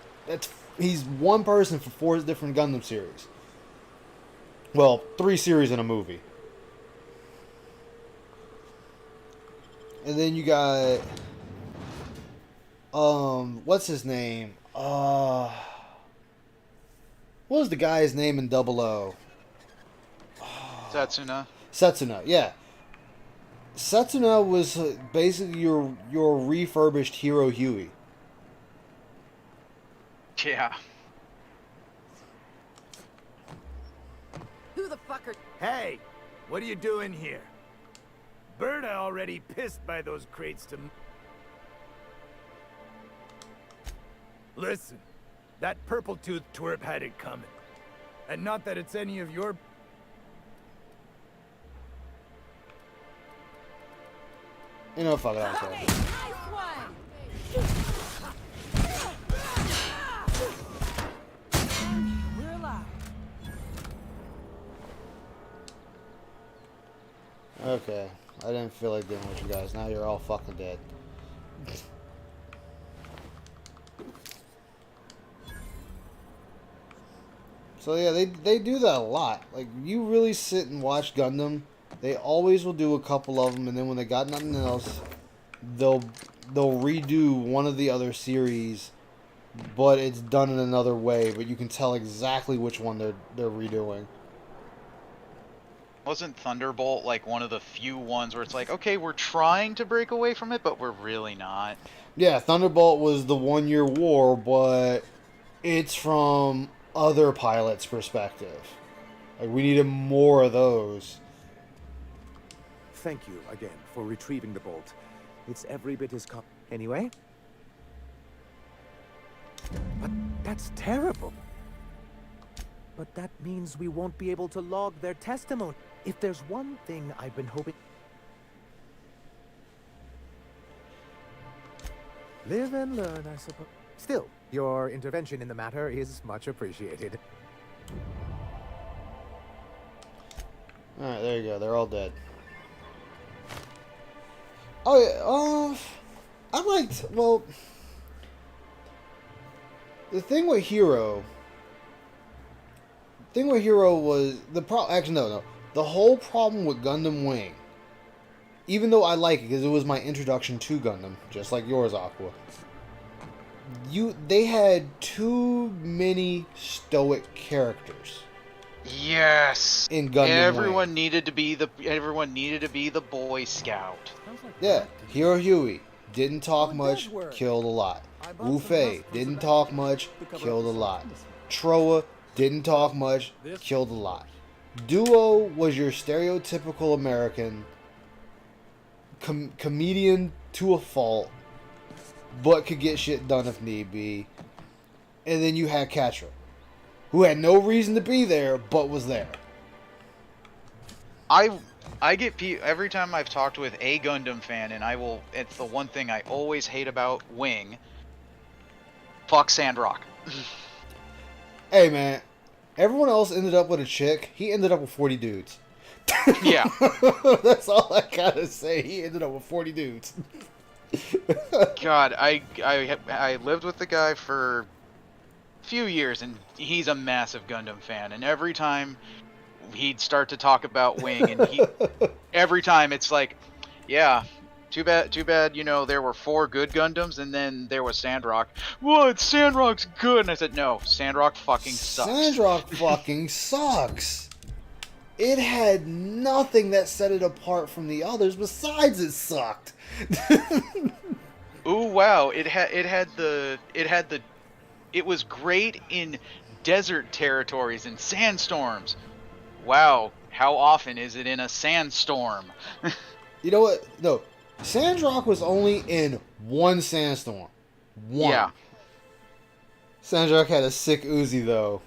He's one person for 4 different Gundam series. Well, 3 series in a movie. And then you got... what's his name? What was the guy's name in 00? Setsuna. Setsuna, yeah. Setsuna was basically your refurbished Hero Huey. Yeah. Who the fuck are... Hey, what are you doing here? Berta already pissed by those crates to... Listen, that purple-toothed twerp had it coming. And not that it's any of your... You know, fuck it, I'm sorry. Okay, I didn't feel like dealing with you guys. Now you're all fucking dead. So yeah, they do that a lot. Like, you really sit and watch Gundam, they always will do a couple of them, and then when they got nothing else, they'll redo one of the other series, but it's done in another way. But you can tell exactly which one they're redoing. Wasn't Thunderbolt like one of the few ones where it's like, okay, we're trying to break away from it, but we're really not? Yeah, Thunderbolt was the 1-year war, but it's from other pilots' perspective. Like, we needed more of those. Thank you again for retrieving the bolt. It's every bit as Anyway? But that's terrible. But that means we won't be able to log their testimony. If there's one thing I've been hoping... Live and learn, I suppose. Still, your intervention in the matter is much appreciated. Alright, there you go. They're all dead. Oh, yeah, I liked... Well... The thing with Hero was... Actually, no. The whole problem with Gundam Wing, even though I like it because it was my introduction to Gundam, just like yours, Aqua, they had too many stoic characters. Yes. In Gundam everyone Wing. needed to be the Boy Scout. Yeah, Hero Huey, didn't talk much, killed a lot. Wu Fei didn't talk much, killed a lot. Troa didn't talk much, killed a lot. Duo was your stereotypical American comedian to a fault, but could get shit done if need be. And then you had Catra, who had no reason to be there, but was there. I get every time I've talked with a Gundam fan, and it's the one thing I always hate about Wing. Fuck Sandrock. Hey man, everyone else ended up with a chick. He ended up with 40 dudes. Yeah. That's all I gotta say. He ended up with 40 dudes. God, I lived with the guy for a few years, and he's a massive Gundam fan, and every time he'd start to talk about Wing, and every time it's like, yeah, too bad, you know, there were 4 good Gundams, and then there was Sandrock. What? Sandrock's good! And I said, no, Sandrock fucking sucks. Sandrock fucking sucks. It had nothing that set it apart from the others besides it sucked. Ooh, wow, it was great in desert territories and sandstorms. Wow, how often is it in a sandstorm? You know what? No, Sandrock was only in one sandstorm. One. Yeah. Sandrock had a sick Uzi, though.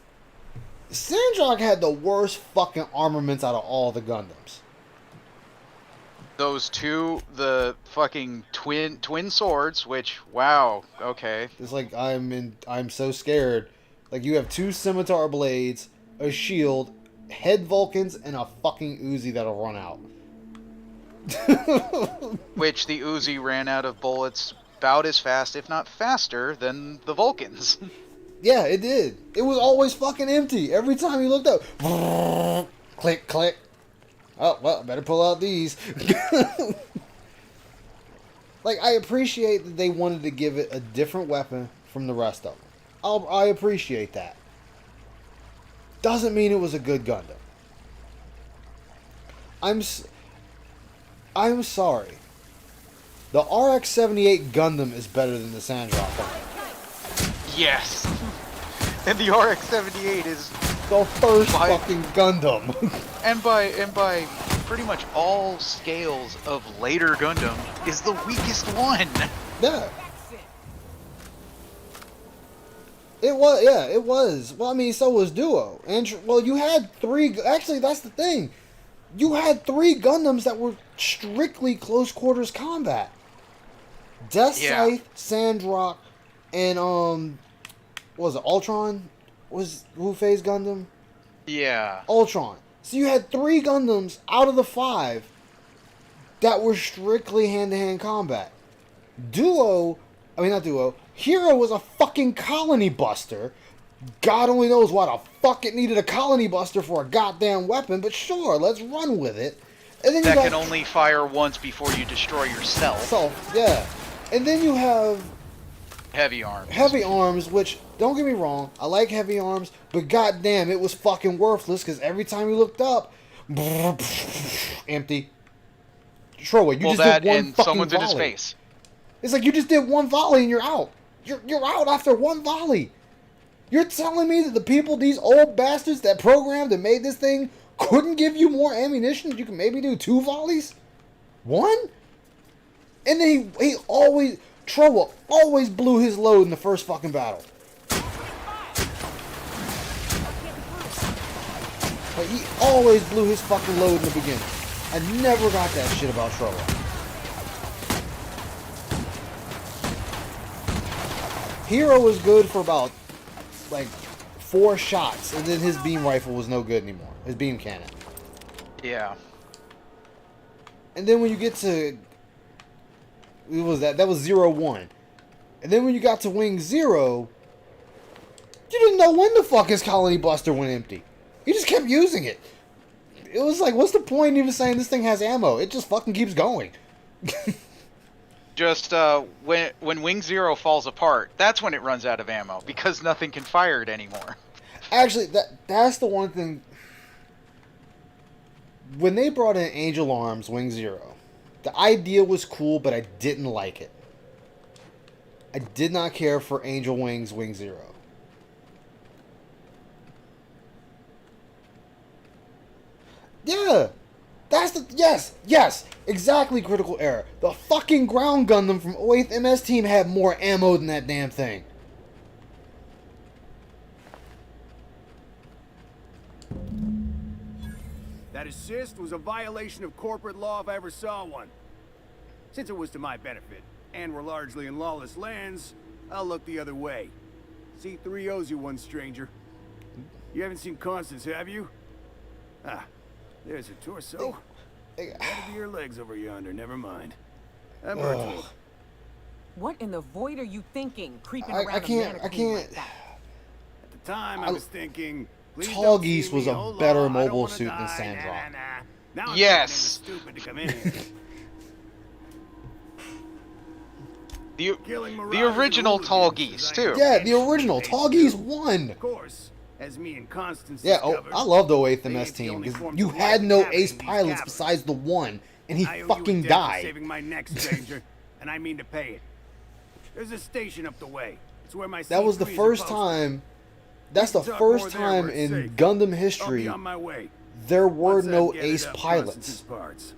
Sandrock had the worst fucking armaments out of all the Gundams. Those two, the fucking twin swords, which, wow, okay. It's like, I'm so scared. Like, you have 2 scimitar blades, a shield, head Vulcans, and a fucking Uzi that'll run out. Which the Uzi ran out of bullets about as fast, if not faster, than the Vulcans. Yeah, it did. It was always fucking empty. Every time you looked up, click, click. Oh, well, I better pull out these. Like, I appreciate that they wanted to give it a different weapon from the rest of them. I appreciate that. Doesn't mean it was a good Gundam. I'm sorry. The RX-78 Gundam is better than the Sandrock Gundam. Yes. And the RX-78 is the first fucking Gundam. and by pretty much all scales of later Gundam is the weakest one. Yeah. It was, yeah, it was. Well, I mean, so was Duo. And, well, you had 3, actually, that's the thing. You had 3 Gundams that were strictly close quarters combat. Death Scythe, Sandrock, and, what was it, Ultron? Was Wu Fei's Gundam? Yeah. Ultron. So you had 3 Gundams out of the 5 that were strictly hand-to-hand combat. Hero was a fucking colony buster. God only knows why the fuck it needed a colony buster for a goddamn weapon, but sure, let's run with it. And then that can only fire once before you destroy yourself. Yeah. And then you have Heavy arms. Heavy arms, which, don't get me wrong, I like heavy arms, but goddamn, it was fucking worthless, because every time you looked up, empty. Troy, you just did one fucking someone's volley. In his face. It's like you just did one volley and you're out. You're out after one volley. You're telling me that the people, these old bastards that programmed and made this thing, couldn't give you more ammunition? You can maybe do 2 volleys? 1? And then he always... Troa always blew his load in the first fucking battle. Like, he always blew his fucking load in the beginning. I never got that shit about Troa. Hero was good for about, like, 4 shots, and then his beam rifle was no good anymore. His beam cannon. Yeah. And then when you get to... What was that? That was 0-1. And then when you got to Wing 0, you didn't know when the fuck his colony buster went empty. He just kept using it. It was like, what's the point in even saying this thing has ammo? It just fucking keeps going. Just, when Wing 0 falls apart, that's when it runs out of ammo, because nothing can fire it anymore. Actually, that's the one thing... When they brought in Angel Arms Wing 0, the idea was cool, but I didn't like it. I did not care for Angel Wings Wing Zero. Yeah! Yes! Exactly, Critical Error. The fucking ground Gundam from 08th MS Team had more ammo than that damn thing. That assist was a violation of corporate law if I ever saw one. Since it was to my benefit, and we're largely in lawless lands, I'll look the other way. C3 owes you one, stranger. You haven't seen Constance, have you? Ah, there's her torso. That'd be your legs over yonder, never mind. I'm Bertold. What in the void are you thinking, creeping I around can't. a mannequin like that? At the time, I was thinking... Tall Geese was a better mobile suit than Sandrock. Yes. The original Tall Geese too. Yeah, the original Tall Geese won. Of course, as me and Constance Yeah, discovered, I love the 08th MS Team because you had no ace pilots besides the one, and he fucking died. Saving my neck, stranger, and I mean to pay it. There's a station up the way. It's where my That was the C3s are first posted. time. That's the Talk first more there time where it's in safe. Gundam I'll history be on my way. there were Once I've no gathered ace up pilots. Constance's parts.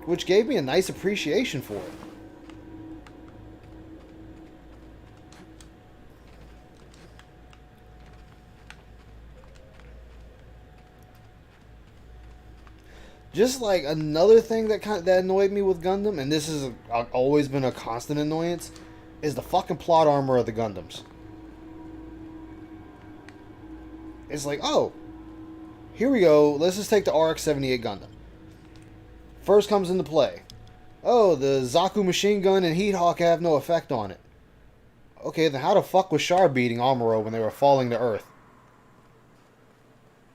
Which gave me a nice appreciation for it. Just like another thing that that annoyed me with Gundam, and this has always been a constant annoyance, is the fucking plot armor of the Gundams. It's like, oh, here we go. Let's just take the RX-78 Gundam. First comes into play. Oh, the Zaku machine gun and Heat Hawk have no effect on it. Okay, then how the fuck was Char beating Amuro when they were falling to Earth?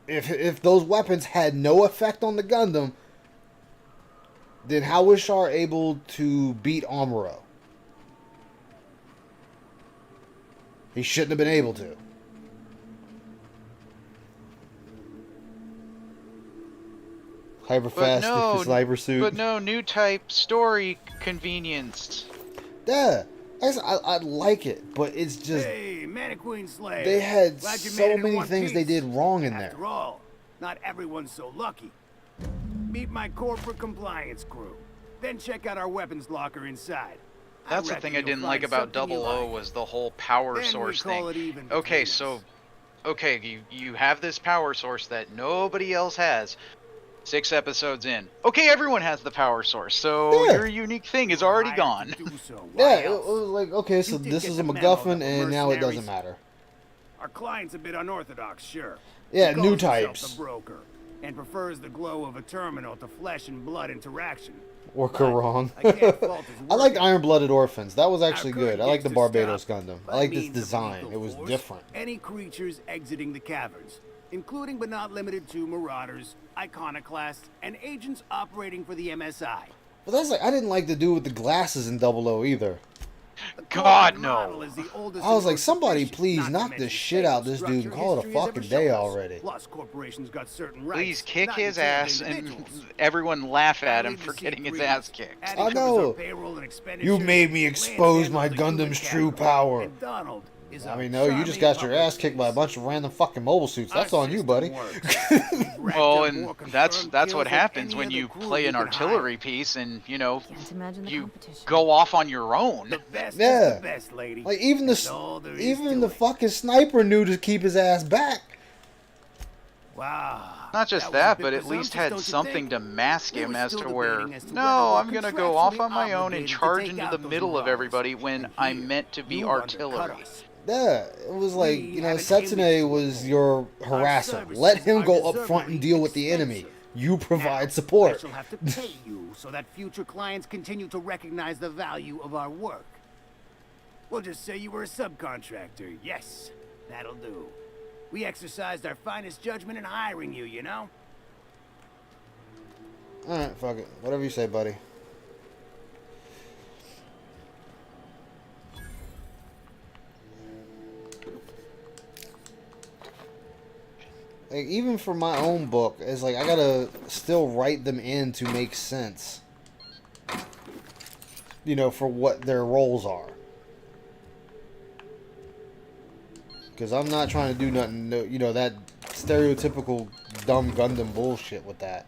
If those weapons had no effect on the Gundam, then how was Char able to beat Amuro? He shouldn't have been able to. Hyperfast sniper suit. But no new type story convenience. Yeah, I like it, but it's just Hey, Mannequin Slayer. they had Glad you made so it in many one things piece. they did wrong in there. After all, not everyone's so lucky. Meet my corporate compliance crew. Then check out our weapons locker inside. That's the thing I didn't like about Double O was the whole power source thing. Okay, so you have this power source that nobody else has. 6 episodes in. Okay, everyone has the power source, so your unique thing is already gone. Yeah, it was like, okay, so this is a MacGuffin, and now it doesn't matter. Our client's a bit unorthodox, sure. Yeah, He calls new himself types. The broker, and prefers the glow of a terminal to flesh and blood interaction. Or Karong. I can't fault his I liked work. Iron-Blooded Orphans. That was actually Our current good. I like the gigs to Barbados stop Gundam. I by like this means of design. lethal It was force different. Any creatures exiting the caverns, including but not limited to marauders, iconoclasts, and agents operating for the MSI. But that's like, I didn't like the dude with the glasses in Double O either. God, no. I was like, somebody please knock the shit out this dude and call it a fucking day already. Plus, corporations got certain rights. Please kick not his entitled ass and individuals. everyone laugh at him for getting his ass kicked. I know. You made me expose my Gundam's true power. I mean, no, you just got your ass kicked by a bunch of random fucking mobile suits. That's on you, buddy. Well, and that's what happens when you play an artillery piece and, you know, you go off on your own. Yeah. Like, even the fucking sniper knew to keep his ass back. Wow. Not just that, but at least had something to mask him as to where, no, I'm gonna go off on my own and charge into the middle of everybody when I'm meant to be artillery. Yeah, it was like, you know, Setsune was your harasser. Let him go up front and deal with the enemy. You provide support. I shall have to pay you so that future clients continue to recognize the value of our work. We'll just say you were a subcontractor. Yes, that'll do. We exercised our finest judgment in hiring you, you know? Alright, fuck it. Whatever you say, buddy. Like, even for my own book, it's like I gotta still write them in to make sense. you know, for what their roles are. Because I'm not trying to do nothing, you know, that stereotypical dumb Gundam bullshit with that.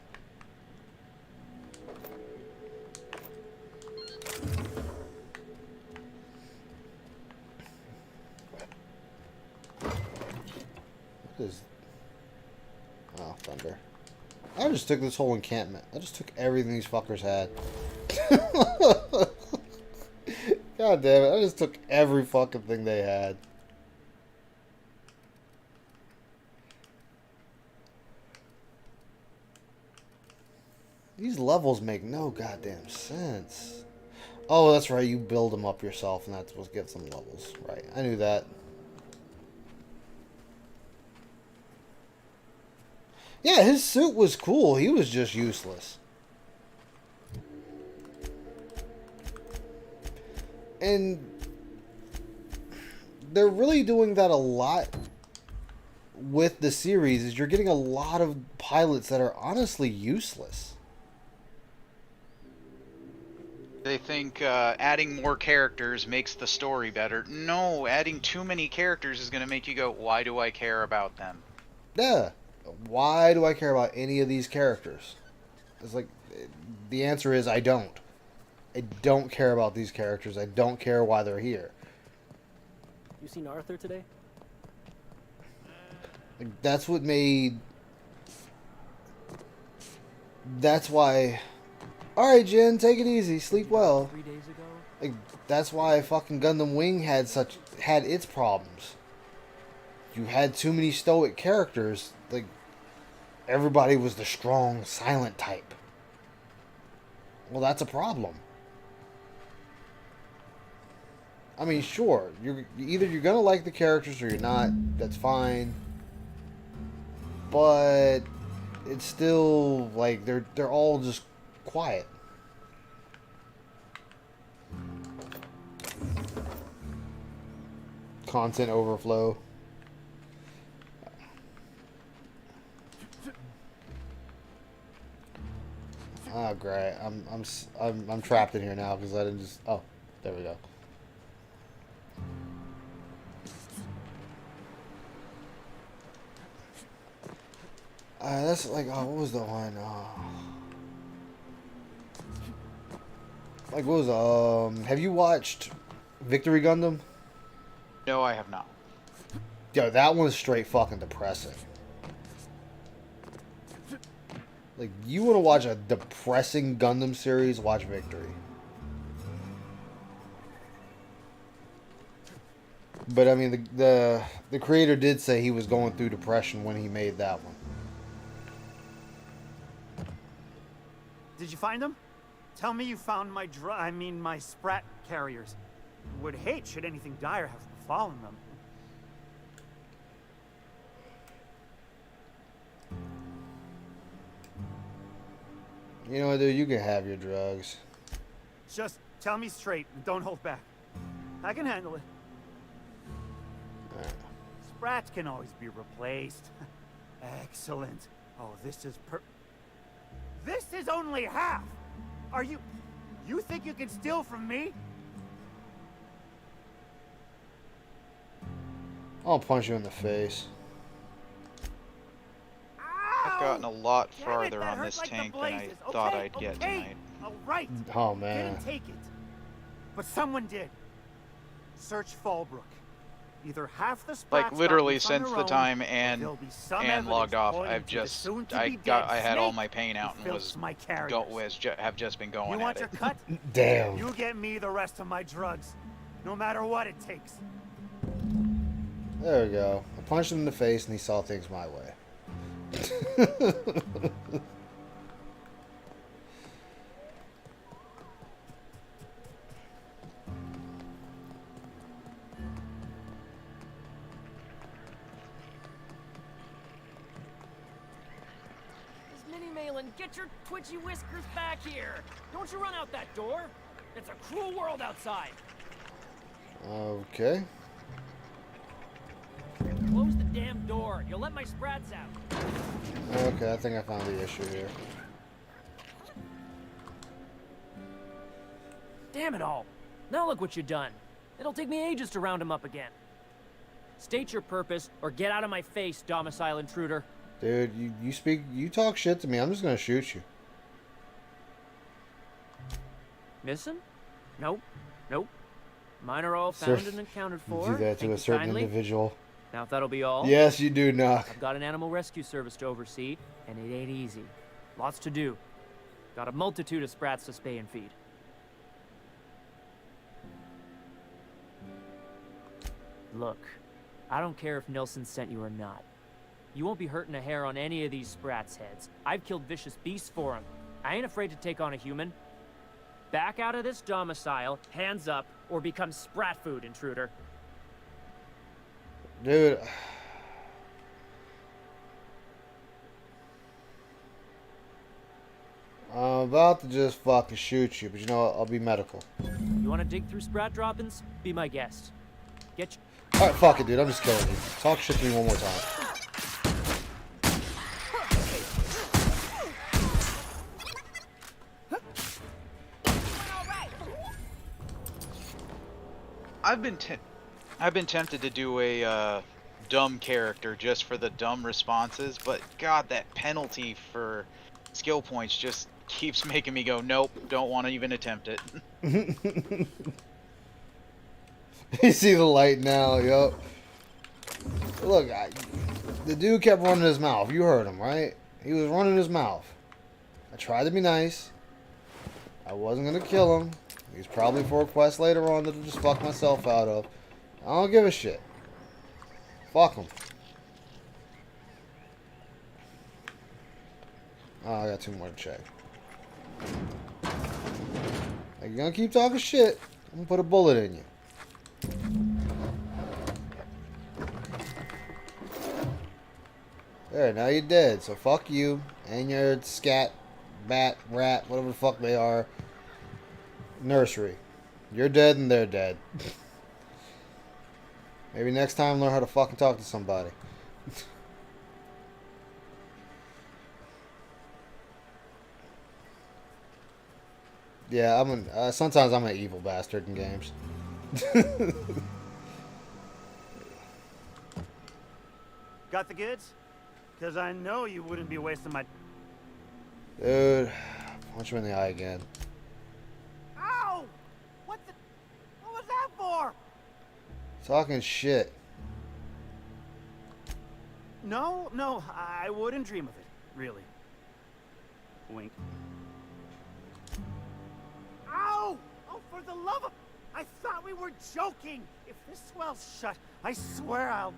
What is... Oh, thunder. I just took this whole encampment. I just took everything these fuckers had. God damn it, I just took every fucking thing they had. These levels make no goddamn sense. Oh, that's right, you build them up yourself and that's what gives them levels. Right, I knew that. Yeah, his suit was cool. He was just useless. And they're really doing that a lot with the series. Is you're getting a lot of pilots that are honestly useless. They think adding more characters makes the story better. No, adding too many characters is going to make you go, why do I care about them? Yeah. Why do I care about any of these characters? It's like, the answer is I don't. I don't care about these characters. I don't care why they're here. You seen Arthur today? Like, that's what made... That's why... Alright, Jen, take it easy. Sleep well. 3 days ago? Like, that's why fucking Gundam Wing had its problems. You had too many stoic characters. Like, everybody was the strong, silent type. Well, that's a problem. I mean, sure, either you're gonna like the characters or you're not. That's fine. But it's still like they're all just quiet. Content overflow. Oh great! I'm trapped in here now because I didn't just. Oh, there we go. That's like, oh, what was the one? Like, what was have you watched Victory Gundam? No, I have not. Yo, that one's straight fucking depressing. Like, you want to watch a depressing Gundam series? Watch Victory. But I mean, the creator did say he was going through depression when he made that one. Did you find them? Tell me you found my my Sprat carriers. Would hate should anything dire have befallen them. You know what, dude? You can have your drugs. Just tell me straight and don't hold back. I can handle it. Sprats can always be replaced. Excellent. Oh, this is This is only half! Are you think you can steal from me? I'll punch you in the face. I've gotten a lot farther on this tank than I thought I'd get tonight. All right. Oh man. Didn't take it. But someone did. Search Fallbrook. Either half the Sprats Like literally got on since their the own, time or and there'll be some logged off, evidence I've pointing to the just soon-to-be-dead I had all snake my pain out who and fills was my carriers. have just been going You at want it. your cut? Damn. You get me the rest of my drugs, no matter what it takes. There we go. I punched him in the face and he saw things my way. Malin, get your twitchy whiskers back here! Don't you run out that door! It's a cruel world outside! Okay. Close the damn door. You'll let my Sprats out. Okay, I think I found the issue here. Damn it all. Now look what you done. It'll take me ages to round him up again. State your purpose, or get out of my face, domicile intruder. Dude, you talk shit to me. I'm just gonna shoot you. Missing? Nope. Nope. Mine are all Sir, found and accounted You for. do that to Thank a you certain kindly. individual. Now if that'll be all. Yes, you do, Knock. I've got an animal rescue service to oversee, and it ain't easy. Lots to do. Got a multitude of sprats to spay and feed. Look, I don't care if Nelson sent you or not. You won't be hurting a hair on any of these sprats' heads. I've killed vicious beasts for them. I ain't afraid to take on a human. Back out of this domicile, hands up, or become sprat food, intruder. Dude. I'm about to just fucking shoot you, but you know what? I'll be medical. You want to dig through sprat droppings? Be my guest. Get Alright, fuck it, dude. I'm just killing you. Talk shit to me one more time. I've been tempted to do a dumb character just for the dumb responses, but god, that penalty for skill points just keeps making me go, nope, don't want to even attempt it. You see the light now, yup. Look, the dude kept running his mouth. You heard him, right? He was running his mouth. I tried to be nice. I wasn't gonna kill him. He's probably for a quest later on that I'll just fuck myself out of. I don't give a shit. Fuck him. Oh, I got 2 more to check. Like, you're gonna keep talking shit, I'm gonna put a bullet in you. There, now you're dead, so fuck you and your scat, bat, rat, whatever the fuck they are. Nursery. You're dead and they're dead. Maybe next time learn how to fucking talk to somebody. Yeah, sometimes I'm an evil bastard in games. Got the goods? Because I know you wouldn't be wasting my... Dude, punch him in the eye again. Ow! What was that for? Talking shit. No, I wouldn't dream of it, really. Wink. Ow! Oh, for the love of... I thought we were joking! If this swell's shut, I swear I'll...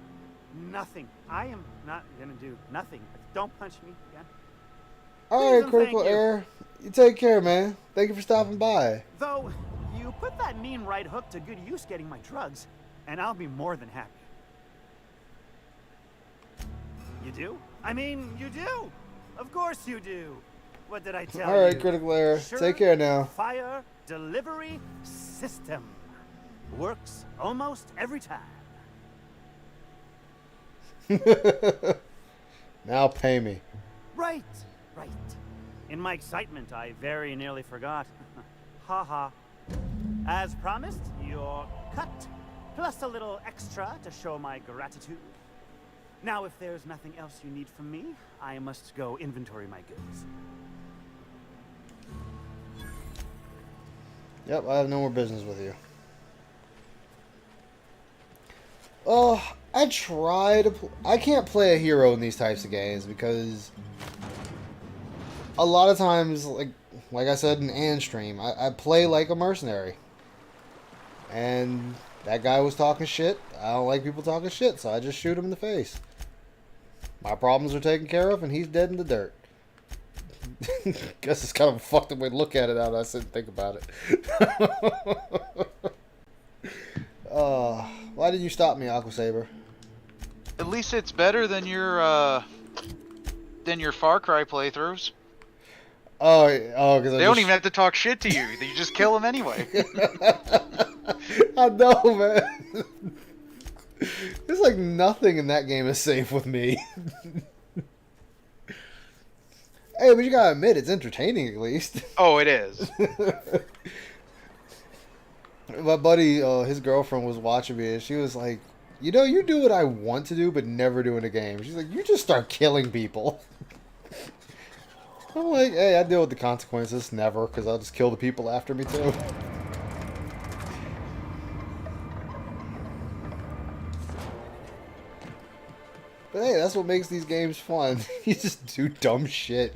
Nothing. I am not gonna do nothing. Don't punch me again. Alright, Critical Error. You take care, man. Thank you for stopping by. Though, you put that mean right hook to good use getting my drugs, and I'll be more than happy. You do? I mean, you do! Of course you do! What did I tell you? Alright, Critical Error. Take care now. Fire delivery system. Works almost every time. Now pay me. Right. In my excitement, I very nearly forgot. Haha. As promised, your cut, plus a little extra to show my gratitude. Now, if there's nothing else you need from me, I must go inventory my goods. Yep, I have no more business with you. Oh, I try to... I can't play a hero in these types of games because... A lot of times, like I said in Ann's stream, I play like a mercenary. And that guy was talking shit. I don't like people talking shit, so I just shoot him in the face. My problems are taken care of, and he's dead in the dirt. Guess it's kind of a fucked up way to look at it now that I sit and think about it. Why didn't you stop me, Aqua Saber? At least it's better than your Far Cry playthroughs. Because they don't even have to talk shit to you. You just kill them anyway. I know, man. It's like nothing in that game is safe with me. Hey, but you gotta admit, it's entertaining at least. Oh, it is. My buddy, his girlfriend was watching me, and she was like, "You know, you do what I want to do, but never do in a game." She's like, "You just start killing people." I'm like, "Hey, I deal with the consequences. Never, because I'll just kill the people after me too." But hey, that's what makes these games fun. You just do dumb shit.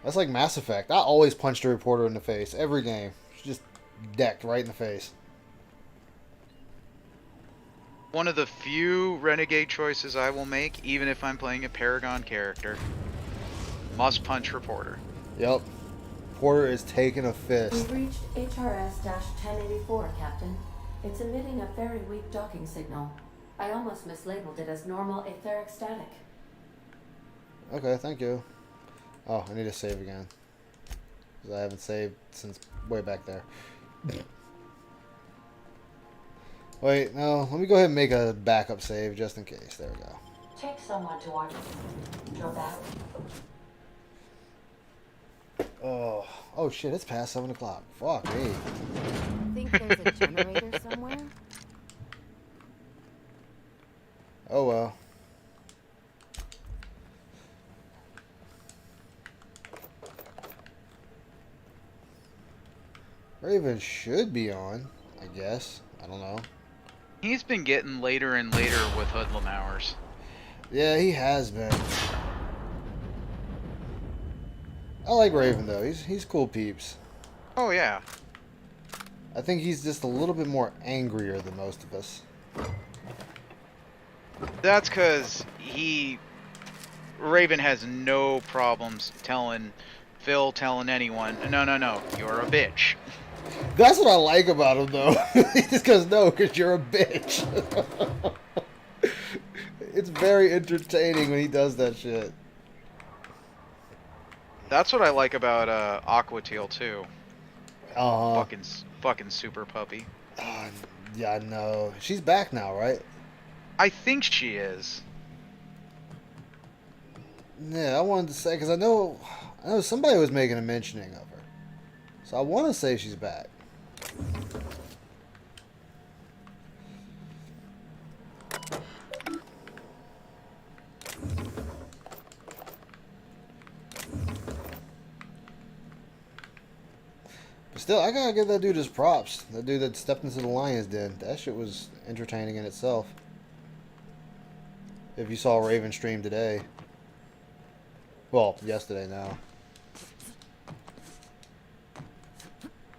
That's like Mass Effect. I always punched a reporter in the face. Every game. Just decked right in the face. One of the few renegade choices I will make, even if I'm playing a Paragon character. Must punch reporter. Yep. Reporter is taking a fist. We've reached HRS-1084, Captain. It's emitting a very weak docking signal. I almost mislabeled it as normal etheric static. Okay, thank you. Oh, I need to save again. Because I haven't saved since way back there. Wait, no. Let me go ahead and make a backup save just in case. There we go. Take someone to our your back. Oh shit, it's past 7 o'clock. Fuck me. Think there's a generator somewhere? Oh well. Raven should be on, I guess. I don't know. He's been getting later and later with hoodlum hours. Yeah, he has been. I like Raven though. He's cool peeps. Oh yeah. I think he's just a little bit more angrier than most of us. That's because Raven has no problems telling anyone, no, you're a bitch. That's what I like about him though. He just goes, no, because you're a bitch. It's very entertaining when he does that shit. That's what I like about Aqua Teal too. Fucking super puppy. Yeah, I know. She's back now, right? I think she is. Yeah, I wanted to say because I know somebody was making a mentioning of her, so I want to say she's back. But still, I gotta give that dude his props. That dude that stepped into the lion's den. That shit was entertaining in itself. If you saw Raven stream today. Well, yesterday now.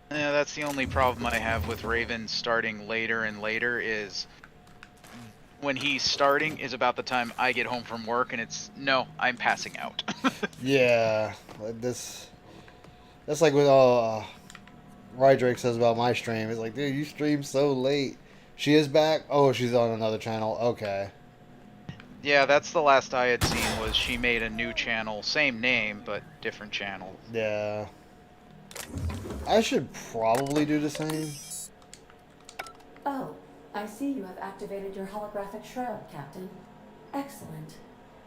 Yeah, that's the only problem I have with Raven starting later and later is when he's starting is about the time I get home from work and it's, no, I'm passing out. Yeah, that's like what Rydrake says about my stream. It's like, dude, you stream so late. She is back? Oh, she's on another channel. Okay. Yeah, that's the last I had seen was she made a new channel, same name, but different channel. Yeah. I should probably do the same. Oh, I see you have activated your holographic shroud, Captain. Excellent.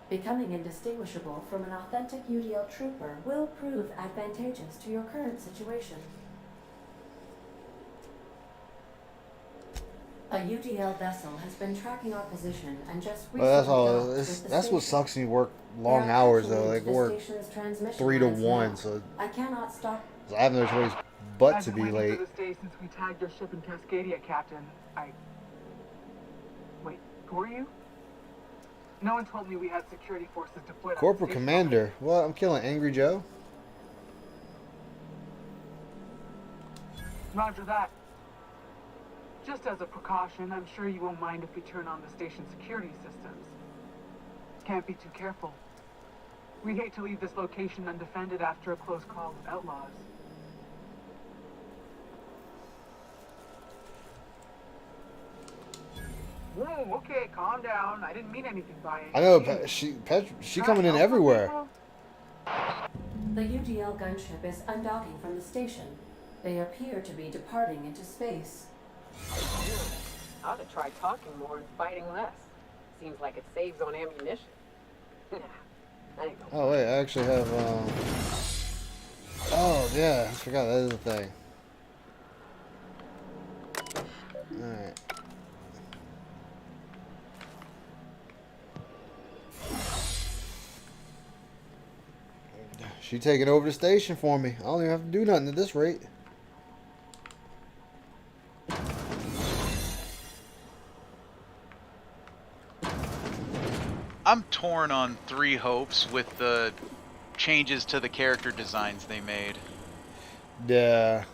Becoming indistinguishable from an authentic UDL trooper will prove advantageous to your current situation. A UDL vessel has been tracking our position and just recently That's what sucks when you work long hours though. Like work 3 to 1, so I cannot stop. I have no choice but to be late. I've been waiting for this day since we tagged your ship in Cascadia, Captain. Wait, who are you? No one told me we had security forces deployed. Corporal Commander. What? I'm killing Angry Joe? Roger that. Just as a precaution, I'm sure you won't mind if we turn on the station's security systems. Can't be too careful. We'd hate to leave this location undefended after a close call with outlaws. Whoa, okay, calm down. I didn't mean anything by it. I know, she coming in everywhere. The UDL gunship is undocking from the station. They appear to be departing into space. I ought to try talking more and fighting less. Seems like it saves on ammunition. Oh wait, I actually have Oh, yeah. I forgot that is a thing. Alright. She taking over the station for me. I don't even have to do nothing at this rate. I'm torn on Three Hopes with the changes to the character designs they made. Yeah.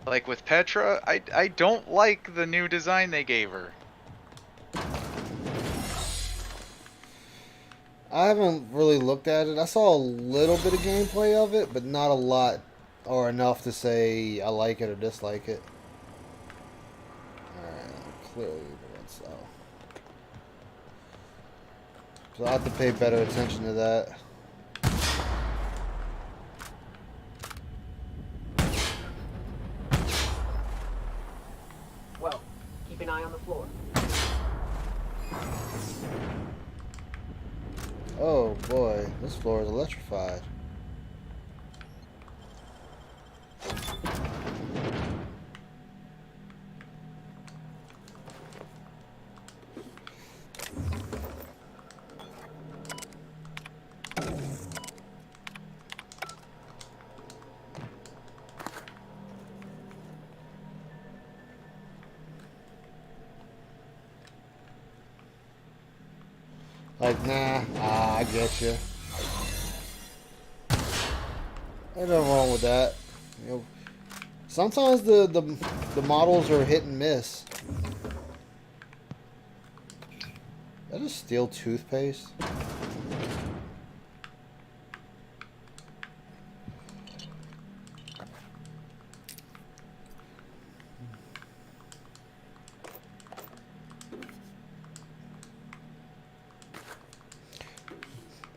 Like with Petra, I don't like the new design they gave her. I haven't really looked at it. I saw a little bit of gameplay of it, but not a lot or enough to say I like it or dislike it. Alright, clearly the red cell. So I have to pay better attention to that. Well, keep an eye on the floor. Oh boy, this floor is electrified. Like, nah, I get you. Ain't nothing wrong with that. You know, sometimes the models are hit and miss. That is steel toothpaste.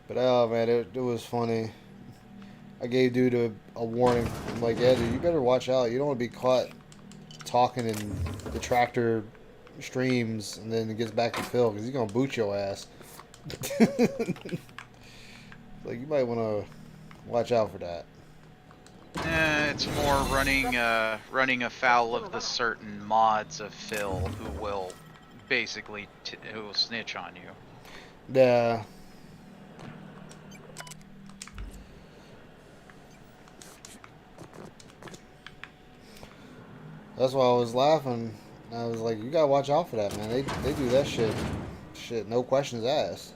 But oh man, it was funny. I gave dude a warning. I'm like, yeah, dude, you better watch out. You don't want to be caught talking in the tractor streams and then it gets back to Phil because he's gonna boot your ass. Like, you might want to watch out for that. It's more running afoul of the certain mods of Phil who will basically who will snitch on you. Yeah. That's why I was laughing. I was like, you gotta watch out for that, man. They do that shit. Shit, no questions asked.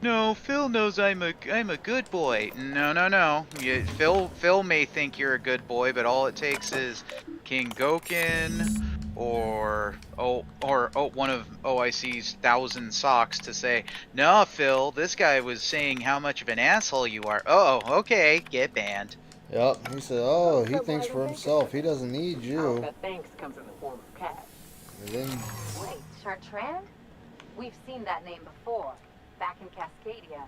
No, Phil knows I'm a good boy. No. Phil may think you're a good boy, but all it takes is King Goken or one of OIC's 1,000 socks to say, "No, Phil, this guy was saying how much of an asshole you are." Oh, okay, get banned. Yep, he said, oh, he thinks for himself. He doesn't need you. That thanks comes in the form of cash. And then, Wait, Chartrand? We've seen that name before, back in Cascadia.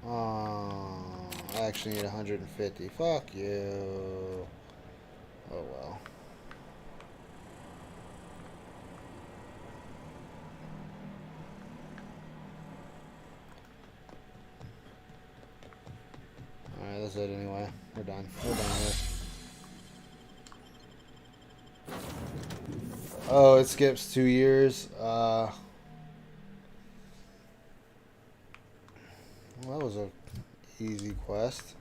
I actually need 150. Fuck you. Oh well. Alright, that's it anyway. We're done. We're done here. Oh, it skips 2 years. Well, that was a easy quest.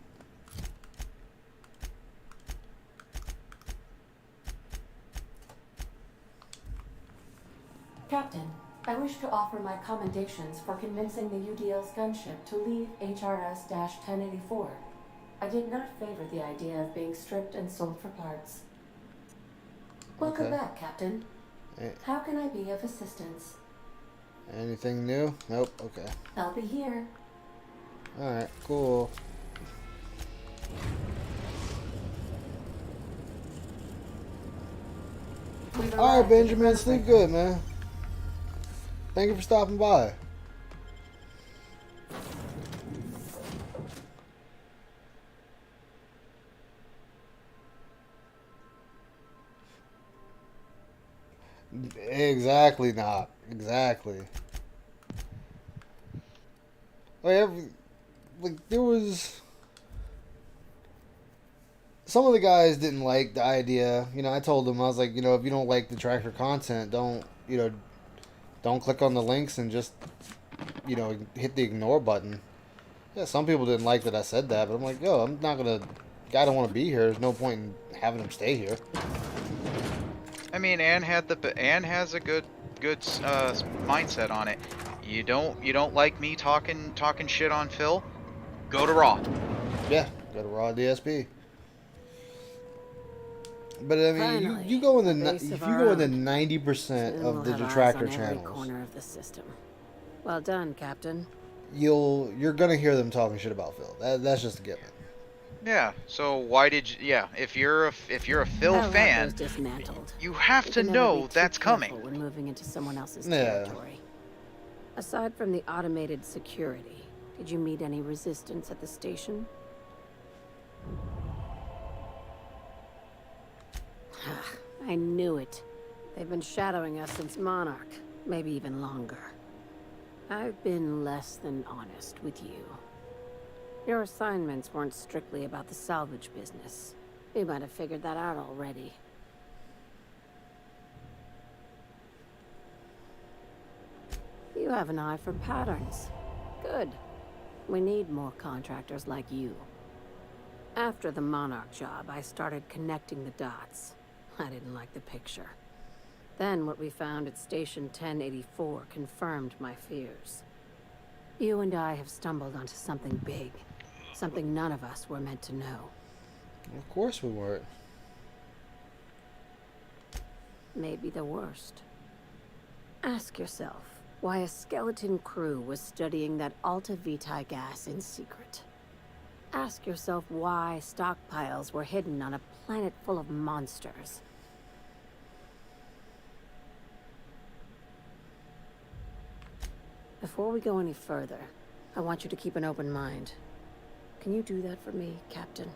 Captain, I wish to offer my commendations for convincing the UDL's gunship to leave HRS-1084. I did not favor the idea of being stripped and sold for parts. Welcome Okay. back, Captain. How can I be of assistance? Anything new? Nope. Okay. I'll be here. Alright, cool. Alright, Benjamin, sleep good, man. Thank you for stopping by. Exactly not. Exactly. Wait, like there was some of the guys didn't like the idea. You know, I told them, I was like, you know, if you don't like the tracker content, don't click on the links and just, you know, hit the ignore button. Yeah, some people didn't like that I said that, but I'm like, yo, I'm not gonna. Guy don't want to be here. There's no point in having him stay here. I mean, Anne has a good mindset on it. You don't like me talking shit on Phil? Go to Raw. Yeah, go to Raw DSP. But I mean, Finally, you go in the base if of you our go into own. 90% Soon of we'll the have eyes detractor on every channels, corner of the system. Well done, Captain. you're gonna hear them talking shit about Phil. That's just a given. Yeah. So why did you? Yeah. If you're a Phil I'll have fan, those dismantled. you have You to can never be know too that's coming. careful when moving into someone else's Yeah. territory. Aside from the automated security, did you meet any resistance at the station? I knew it. They've been shadowing us since Monarch, maybe even longer. I've been less than honest with you. Your assignments weren't strictly about the salvage business. You might have figured that out already. You have an eye for patterns. Good. We need more contractors like you. After the Monarch job, I started connecting the dots. I didn't like the picture. Then what we found at Station 1084 confirmed my fears. You and I have stumbled onto something big. Something none of us were meant to know. Of course we weren't. Maybe the worst. Ask yourself why a skeleton crew was studying that Alta Vitae gas in secret. Ask yourself why stockpiles were hidden on a planet full of monsters. Before we go any further, I want you to keep an open mind. Can you do that for me, Captain?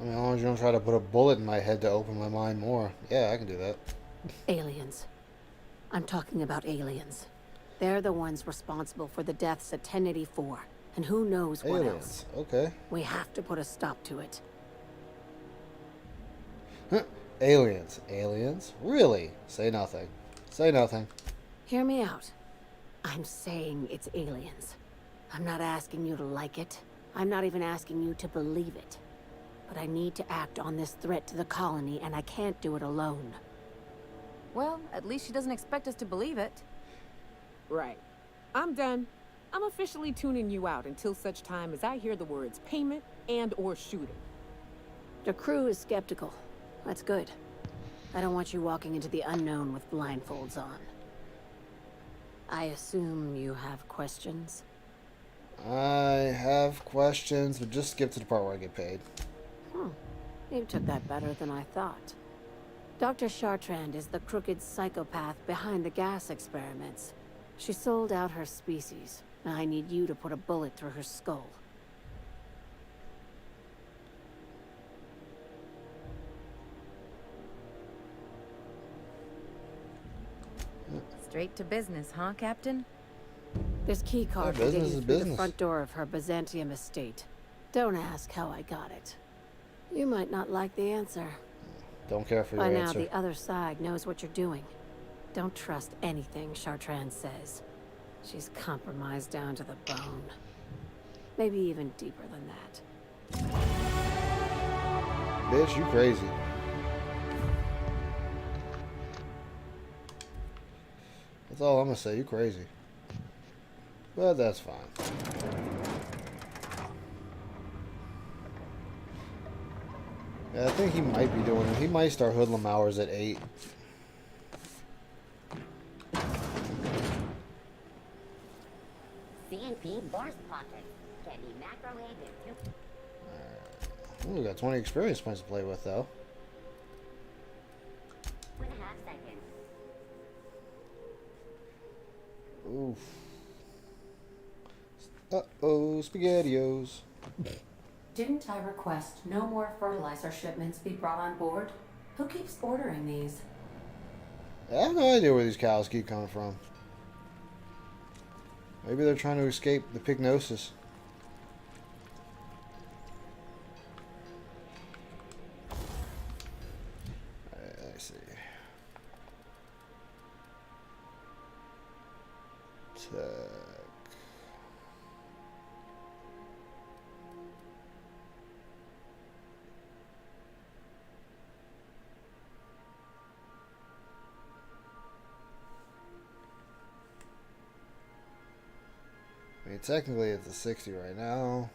I mean, as long as you don't try to put a bullet in my head to open my mind more. Yeah, I can do that. Aliens. I'm talking about aliens. They're the ones responsible for the deaths at 1084, and who knows what else. Okay. We have to put a stop to it. Aliens. Aliens? Really? Say nothing. Say nothing. Hear me out. I'm saying it's aliens. I'm not asking you to like it. I'm not even asking you to believe it. But I need to act on this threat to the colony, and I can't do it alone. Well, at least she doesn't expect us to believe it. Right. I'm done. I'm officially tuning you out until such time as I hear the words payment and or shooting. The crew is skeptical. That's good. I don't want you walking into the unknown with blindfolds on. I assume you have questions? I have questions, but just skip to the part where I get paid. You took that better than I thought. Dr. Chartrand is the crooked psychopath behind the gas experiments. She sold out her species. Now I need you to put a bullet through her skull. Straight to business, huh, Captain? This key card Yeah, will get business you is through the business. front door of her Byzantium estate. Don't ask how I got it. You might not like the answer. Don't care for your By now, answer. the other side knows what you're doing. Don't trust anything Chartrand says. She's compromised down to the bone. Maybe even deeper than that. Bitch, you crazy. That's all I'm gonna say. You crazy. But that's fine. Yeah, I think he might be doing it. He might start hoodlum hours at 8. CNP Boris Pocket can be microwaved in 2. Ooh, we got 20 experience points to play with, though. 2.5 seconds. Oof. Uh-oh, SpaghettiOs. Didn't I request no more fertilizer shipments be brought on board? Who keeps ordering these? I have no idea where these cows keep coming from. Maybe they're trying to escape the pygnosis. I mean, technically it's a 60 right now.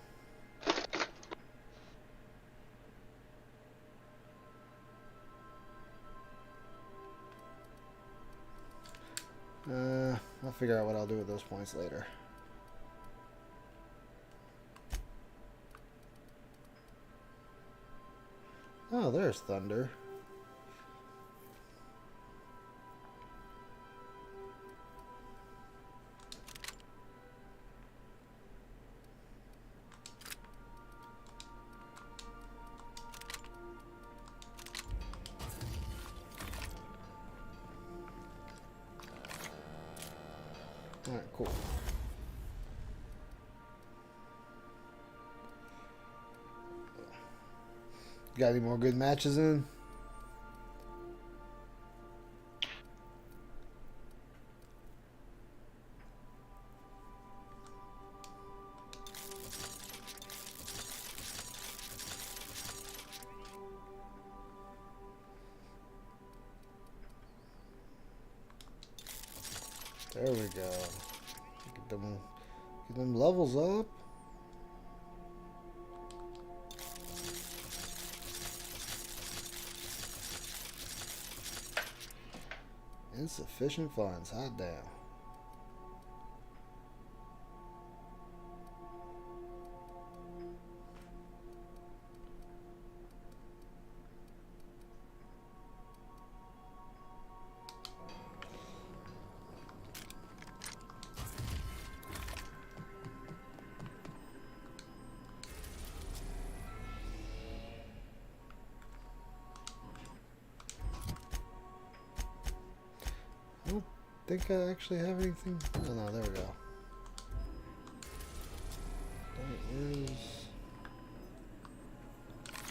I'll figure out what I'll do with those points later. Oh, there's Thunder. Alright, cool. Got any more good matches in? There we go. Get them levels up. Insufficient funds. Hot damn. I think I actually have anything. Oh no, there we go.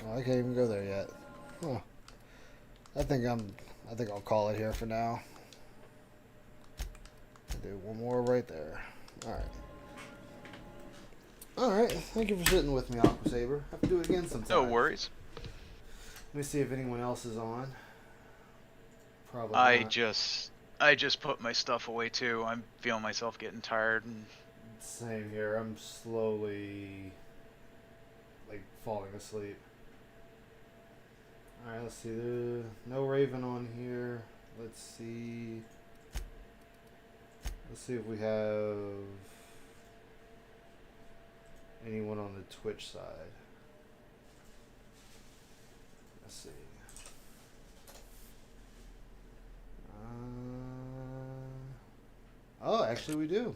Oh, I can't even go there yet. Huh. I think I'll call it here for now. I'll do one more right there. Alright. Alright, thank you for sitting with me, Aqua Saber. Have to do it again sometime. No worries. Let me see if anyone else is on. Probably not. I just put my stuff away too. I'm feeling myself getting tired and same here. I'm slowly like falling asleep. Alright, let's see. There's no Raven on here. Let's see. Let's see if we have anyone on the Twitch side. Let's see. Oh, actually we do.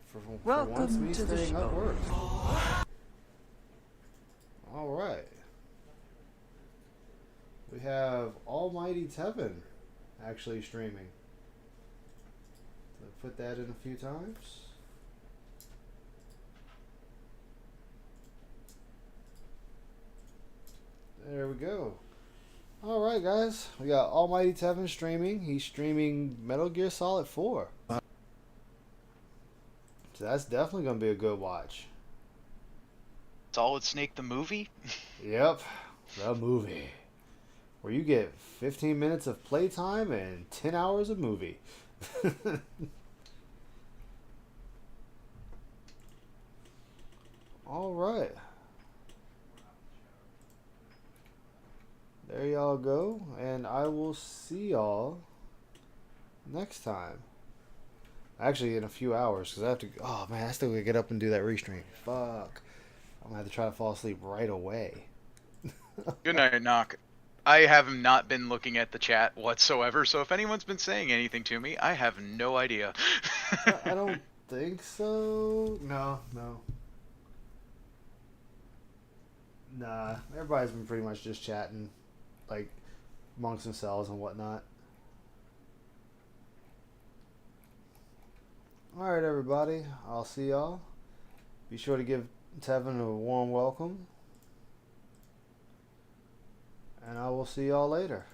For once, me staying up works. Alright. We have Almighty Tevin actually streaming. So put that in a few times. There we go. Alright guys, we got Almighty Tevin streaming. He's streaming Metal Gear Solid 4. So that's definitely going to be a good watch. Solid Snake the movie? Yep, the movie. Where you get 15 minutes of playtime and 10 hours of movie. Alright. There y'all go, and I will see y'all next time. Actually, in a few hours, because I have to. Oh man, I still gotta get up and do that restream. Fuck, I'm gonna have to try to fall asleep right away. Good night, Knock. I have not been looking at the chat whatsoever, so if anyone's been saying anything to me, I have no idea. I don't think so. No. Nah, everybody's been pretty much just chatting, like, amongst themselves and whatnot. Alright, everybody. I'll see y'all. Be sure to give Tevin a warm welcome. And I will see y'all later.